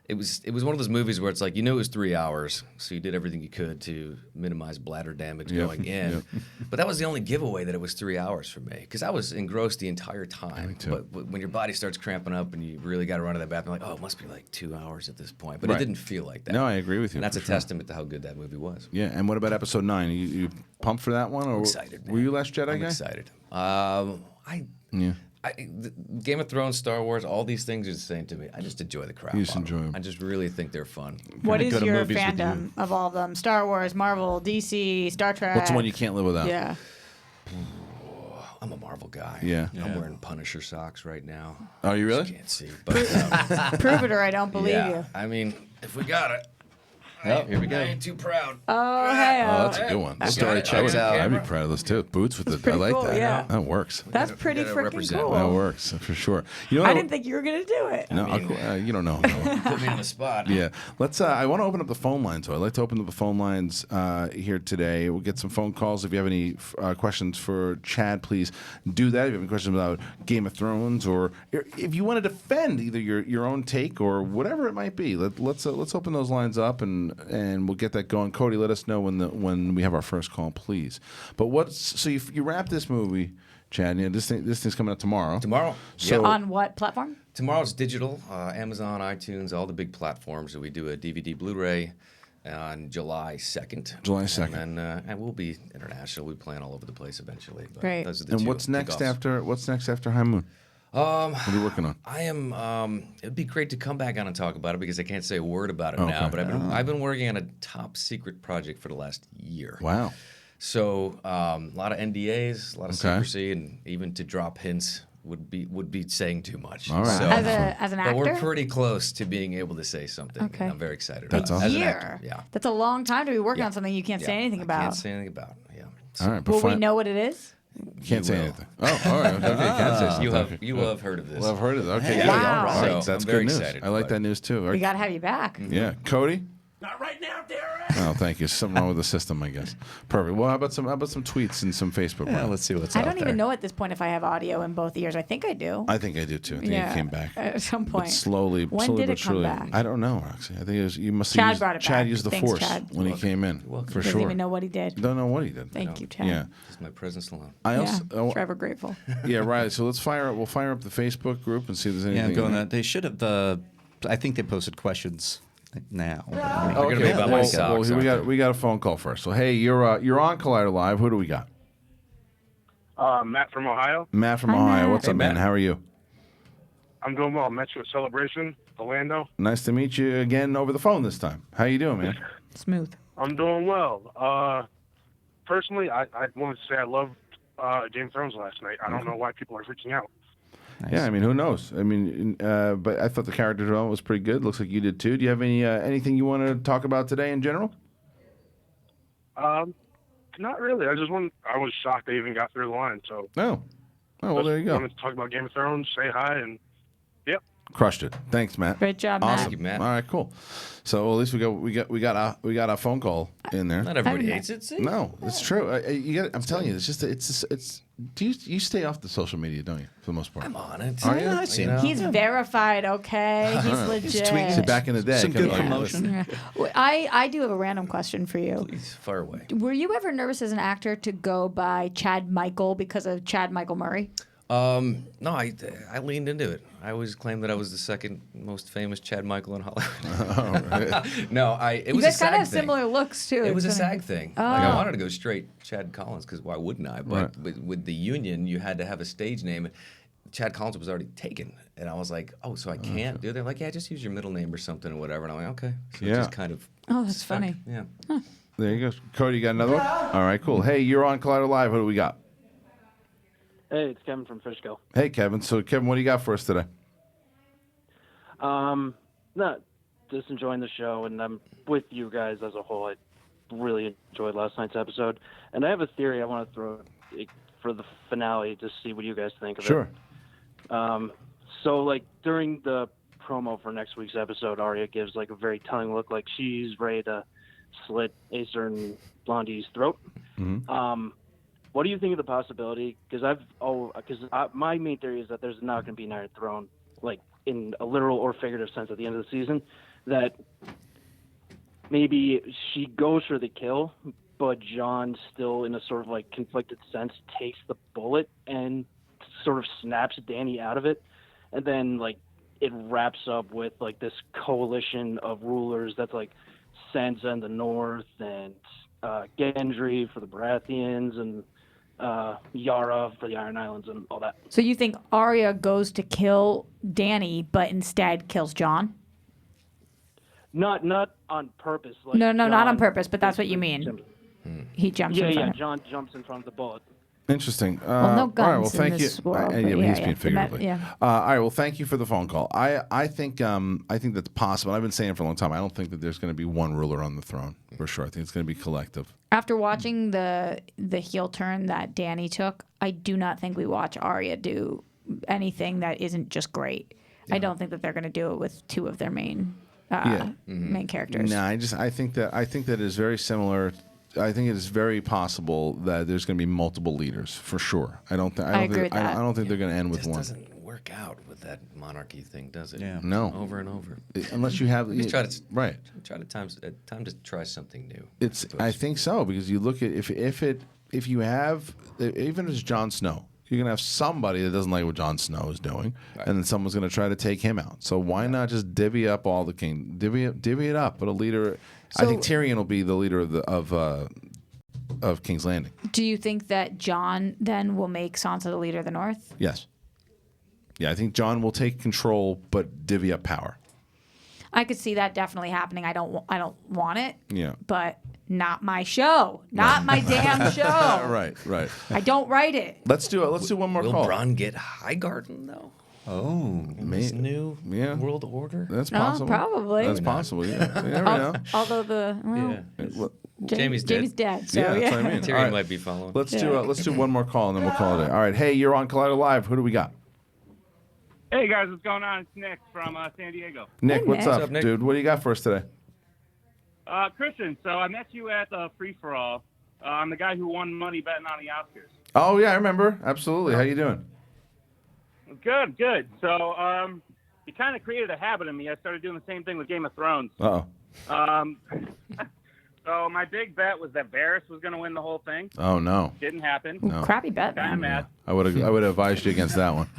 It was one of those movies where it's like, it was 3 hours, so you did everything you could to minimize bladder damage going in. But that was the only giveaway that it was 3 hours for me, because I was engrossed the entire time. But when your body starts cramping up and you really got to run to that bathroom, like, oh, it must be like 2 hours at this point. But it didn't feel like that. No, I agree with you. And that's for a sure. testament to how good that movie was. Yeah, and what about episode 9? You pumped for that one? Or I'm excited, man. Were you Last Jedi I'm guy? excited. Game of Thrones, Star Wars, all these things are the same to me. I just enjoy the crap. You just out of enjoy them. them. I just really think they're fun. What is go to your movies with fandom of all of them? Star Wars, Marvel, DC, Star Trek. What's the one you can't live without? Yeah. I'm a Marvel guy. Yeah. I'm wearing Punisher socks right now. Are you really? Can't see, but Prove it or I don't believe you. I mean, if we got it. Here we go. I ain't too proud. Oh, hey. Oh, that's a good one. That story checks out. I'd be proud of those too. Boots with the. I pretty like cool, that. yeah. That works. That's pretty gotta freaking represent. cool. That works for sure. You know, I didn't think you were going to do it. No, you don't know. No. Put me on the spot. Yeah, let's. I want to open up the phone lines. So I'd like to open up the phone lines here today. We'll get some phone calls. If you have any questions for Chad, please do that. If you have any questions about Game of Thrones, or if you want to defend either your own take or whatever it might be, let's open those lines up and we'll get that going. Cody, let us know when we have our first call, please. But so you wrap this movie, Chad? Yeah, this thing's coming out tomorrow. Tomorrow. So On what platform? Tomorrow's digital, Amazon, iTunes, all the big platforms. So we do a DVD, Blu-ray on July 2nd. July 2nd. And we'll be international. We plan all over the place eventually. But Great. those are the And two what's next kickoffs. after High Moon? What are you working on? I am. It'd be great to come back on and talk about it because I can't say a word about it now. Okay. But I've been working on a top secret project for the last year. Wow. So a lot of NDAs, a lot of secrecy, and even to drop hints would be saying too much. All right. So, As an actor? but we're pretty close to being able to say something. Okay. And I'm very excited. That's about it. awesome. As an Year. actor, yeah. That's a long time to be working Yeah. on something you can't say Yeah, anything I about. Can't say anything about. Yeah. All right. But Will we know what it is? Can't say will. anything. Oh, all right. Okay, can't say something. You will have heard of this. Well, I've heard of it. Okay, Yeah. good. Wow. All right. So That's I'm very good news. excited I like about that news too. All We right. got to have you back. Yeah, Cody. Not right now, Darren. Oh, thank you. Something wrong with the system, I guess. Perfect. Well, how about some tweets and some Facebook? Yeah, Live? let's see what's I out don't there. even know at this point if I have audio in both ears. I think I do. I think I do too. I think it came back. At some But point. slowly, When slowly did but it come surely. back? I don't know, Roxy. I think it was, you must Chad have used, brought it Chad back. used the Thanks, force Chad. when he came in, for Doesn't sure. even know what he did. Don't know what he did. Thank you, Chad. Yeah. Just my presence alone. I Yeah, also. forever grateful. Yeah, right. So we'll fire up the Facebook group and see if there's anything. Yeah, I'm going in that. They should have. I think they posted questions now. Oh, gonna okay. be about my socks, Well, aren't we got a phone call first. So hey, you're on Collider Live. Who do we got? Matt from Ohio. Matt from Hi, Ohio. Matt. What's Hey, up, man? Matt. How are you? I'm doing well. Met you at Celebration, Orlando. Nice to meet you again over the phone this time. How you doing, man? Smooth. I'm doing well. personally, I wanted to say I loved Game of Thrones last night. I don't know why people are freaking out. Nice. Yeah, I mean, who knows? I mean, but I thought the character development was pretty good. Looks like you did too. Do you have anything you want to talk about today in general? Not really. I was shocked they even got through the line. So. Oh, well, there you go. Wanted to talk about Game of Thrones, say hi, and yep. Crushed it. Thanks, Matt. Great job, awesome. Matt. Thank you, Matt. All right, cool. So well, at least we got a phone call in there. Not everybody hates it. See? No, it's true. I'm telling you, it's just it's. Do you stay off the social media, don't you, for the most part? I'm on it. Are you? I see him. He's verified, okay? He's legit. See, back in the day, Some good promotion. Yeah. I do have a random question for you. Please, fire away. Were you ever nervous as an actor to go by Chad Michael because of Chad Michael Murray? No, I leaned into it. I always claimed that I was the second most famous Chad Michael in Hollywood. No, it You was a guys kind of SAG have thing. similar looks too. It was a It's SAG thing. Oh. Like I wanted to go straight Chad Collins because why wouldn't I? But with the union, you had to have a stage name. Chad Collins was already taken, and I was like, "Oh, so I can't do that?" They're like, "Yeah, just use your middle name or something or whatever." And I'm like, "Okay." So it just kind of. Oh, that's stuck. funny. Yeah. There you go, Cody. You got another one? All right, cool. Hey, you're on Collider Live. What do we got? Hey, it's Kevin from Fishkill. Hey, Kevin. So, Kevin, what do you got for us today? No, just enjoying the show, and I'm with you guys as a whole. I really enjoyed last night's episode, and I have a theory I want to throw for the finale to see what you guys think of it. Sure. So, like, during the promo for next week's episode, Arya gives, like, a very telling look like she's ready to slit Acer and Blondie's throat. Mm-hmm. What do you think of the possibility? Because my main theory is that there's not going to be an Iron Throne, like, in a literal or figurative sense at the end of the season, that maybe she goes for the kill, but Jon still, in a sort of, like, conflicted sense, takes the bullet and sort of snaps Dany out of it, and then, like, it wraps up with, like, this coalition of rulers that's, like, Sansa in the north and Gendry for the Baratheons and Yara for the Iron Islands and all that. So you think Arya goes to kill Dany, but instead kills Jon? Not on purpose. Like No, Jon not on purpose, but that's what you mean. He jumps in front of Jon jumps in front of the bullet. Interesting. Well, no all right. Well, guns in thank this you. world, Yeah, but but yeah, he's yeah. being figuratively. Yeah. All right. Well, thank you for the phone call. I think that's possible. I've been saying for a long time. I don't think that there's going to be one ruler on the throne for sure. I think it's going to be collective. After watching the heel turn that Dany took, I do not think we watch Arya do anything that isn't just great. I don't think that they're going to do it with two of their main main characters. No, I think that it is very similar. I think it is very possible that there's going to be multiple leaders for sure. I don't think they're going to end with one. It doesn't work out with that monarchy thing, does it? Yeah. No. Over and over. Unless you have Try to time to try something new. I think so, because you look at if you have, even if it's Jon Snow, you're gonna have somebody that doesn't like what Jon Snow is doing, and then someone's gonna try to take him out. So why not just divvy up all the divvy it up? But a leader, I think Tyrion will be the leader of King's Landing. Do you think that Jon then will make Sansa the leader of the North? Yes. Yeah, I think Jon will take control, but divvy up power. I could see that definitely happening. I don't want it. Yeah. But not my show. Not my damn show. Right. I don't write it. Let's do it. Let's do one more Will call. Bronn get Highgarden though? Oh, this new world order. That's possible. Probably. That's possible. Yeah. You never know. Although Jamie's dead. So, that's what I mean. Tyrion All right. might be following. Let's do one more call and then we'll call it a day. All right. Hey, you're on Collider Live. Who do we got? Hey guys, what's going on? It's Nick from San Diego. Nick, what's up, dude? What do you got for us today? Kristian, so I met you at the free-for-all. I'm the guy who won money betting on the Oscars. Oh yeah, I remember. Absolutely. How you doing? Good. So you kind of created a habit in me. I started doing the same thing with Game of Thrones. Uh-oh. So my big bet was that Varys was going to win the whole thing. Oh no. Didn't happen. No. Crappy bet. Kind of mad. I would have advised you against that one.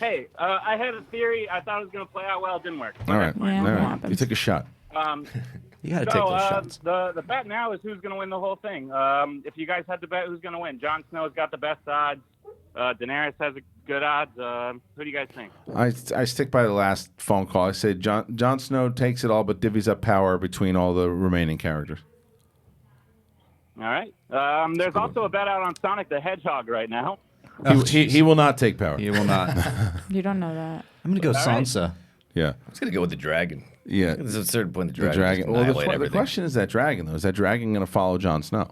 Hey, I had a theory. I thought it was going to play out well. It didn't work. All right. You took a shot. You got to take those shots. The bet now is who's going to win the whole thing. If you guys had to bet who's going to win, Jon Snow's got the best odds. Daenerys has a good odds. Who do you guys think? I stick by the last phone call. I say Jon Snow takes it all, but divvies up power between all the remaining characters. All right. There's also a bet out on Sonic the Hedgehog right now. He will not take power. He will not. You don't know that. I'm going to go Sansa. Yeah. I'm just going to go with the dragon. Yeah. There's a certain point The dragon. Well, the question is that dragon, though. Is that dragon going to follow Jon Snow?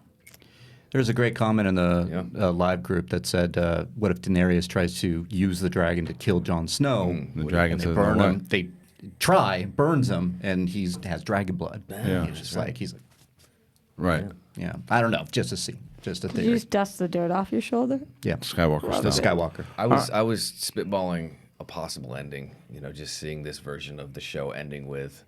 There's a great comment in the live group that said, what if Daenerys tries to use the dragon to kill Jon Snow? The dragon and says, burn "No way." him. They try, burns him, and he has dragon blood. Yeah. He's like, right. Yeah. I don't know. Just a scene. Just a Did you theory. just dust the dirt off your shoulder? Yeah. Skywalker The style. Skywalker. I was spitballing a possible ending. Just seeing this version of the show ending with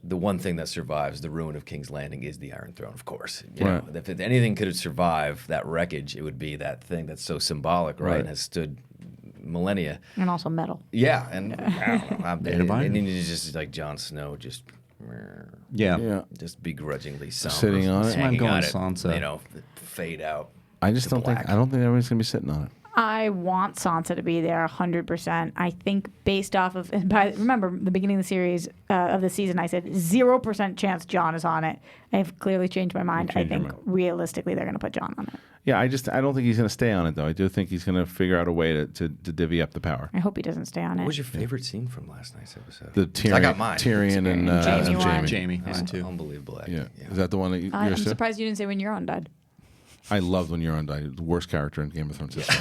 the one thing that survives the ruin of King's Landing is the Iron Throne, of course. You know, if anything could survive that wreckage, it would be that thing that's so symbolic, right? And has stood millennia. And also metal. Yeah, and I don't know. And then you just like Jon Snow, just just begrudgingly Sitting on it. hanging I'm going on it, Sansa. Fade out. I just don't think everybody's going to be sitting on it. I want Sansa to be there 100%. I think based off of, remember the beginning of the series of the season, I said 0% chance Jon is on it. I've clearly changed my mind. I think realistically they're going to put Jon on it. Yeah, I don't think he's going to stay on it, though. I do think he's going to figure out a way to divvy up the power. I hope he doesn't stay on it. What was your favorite scene from last night's episode? The Tyrion, I got mine. Tyrion and Jamie. Mine too. Unbelievable acting. Yeah. Is that the one that I'm you're surprised you didn't say when Euron died. I loved when Euron died. The worst character in Game of Thrones history.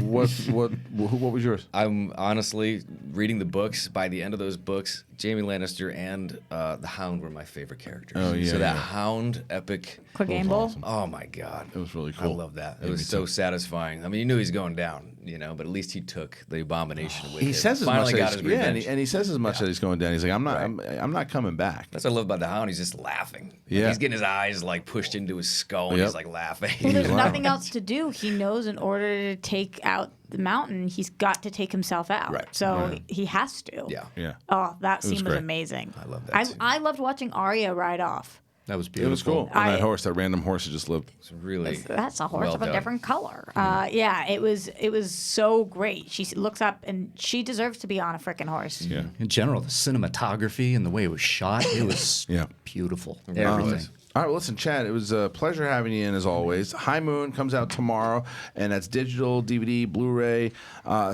What was yours? I'm honestly reading the books. By the end of those books, Jaime Lannister and the Hound were my favorite characters. Oh, yeah, So that yeah. Hound epic. Clegane Bowl? Awesome. Oh my God, it was really cool. I love that. Yeah, It was me so too. satisfying. I mean, you knew he's going down, but at least he took the abomination with him. He says as Finally much got as his revenge. and he says as much as he's going down. He's like, I'm not coming back. That's what I love about the Hound. He's just laughing. Like, Yeah. he's getting his eyes like pushed into his skull, and Yep. he's like laughing. Well, there's nothing else to do. He knows in order to take out the mountain, he's got to take himself out. Right. So Right. he has to. Yeah. Yeah. Oh, that It was scene was great. amazing. I love that scene. I loved watching Arya ride off. That was It beautiful. was cool. And that horse, that random horse, that just lived. It's really That's a horse well of a done. different color. Yeah, it was so great. She looks up and she deserves to be on a freaking horse. Yeah. In general, the cinematography and the way it was shot, it was beautiful. Everything. All right, well, listen, Chad, it was a pleasure having you in as always. High Moon comes out tomorrow, and that's digital, DVD, Blu-ray.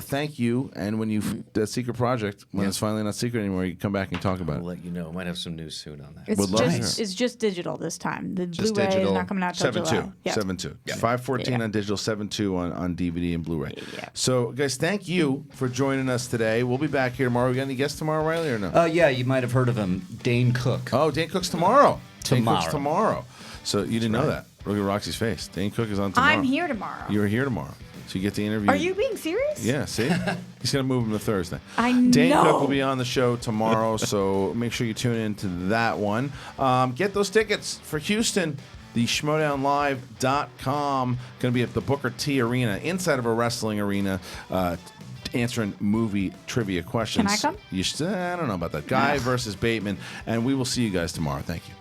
Thank you. And when that secret project, when it's finally not secret anymore, you come back and talk about I'll it. let you know. I might have some news soon on that. It's just digital this time. The Just Blu-ray digital. is not coming out till 7.2. July. Yeah. 7.2. Yeah. 5.14 Yeah. on digital, 7.2 on DVD and Blu-ray. Yeah. So, guys, thank you for joining us today. We'll be back here tomorrow. We got any guests tomorrow, Reilly, or no? Yeah, you might have heard of him, Dane Cook. Oh, Dane Cook's tomorrow. Dane Cook's Tomorrow. tomorrow. So you didn't know that. Look at Roxy's face. Dane Cook is on tomorrow. I'm here tomorrow. You're here tomorrow. So you get the interview. Are you being serious? Yeah, see? He's going to move him to Thursday. I Dane know. Cook will be on the show tomorrow, so make sure you tune in to that one. Get those tickets for Houston. The Schmoedownlive.com. Going to be at the Booker T Arena, inside of a wrestling arena, answering movie trivia questions. Can I come? I don't know about that. Guy versus Bateman. And we will see you guys tomorrow. Thank you.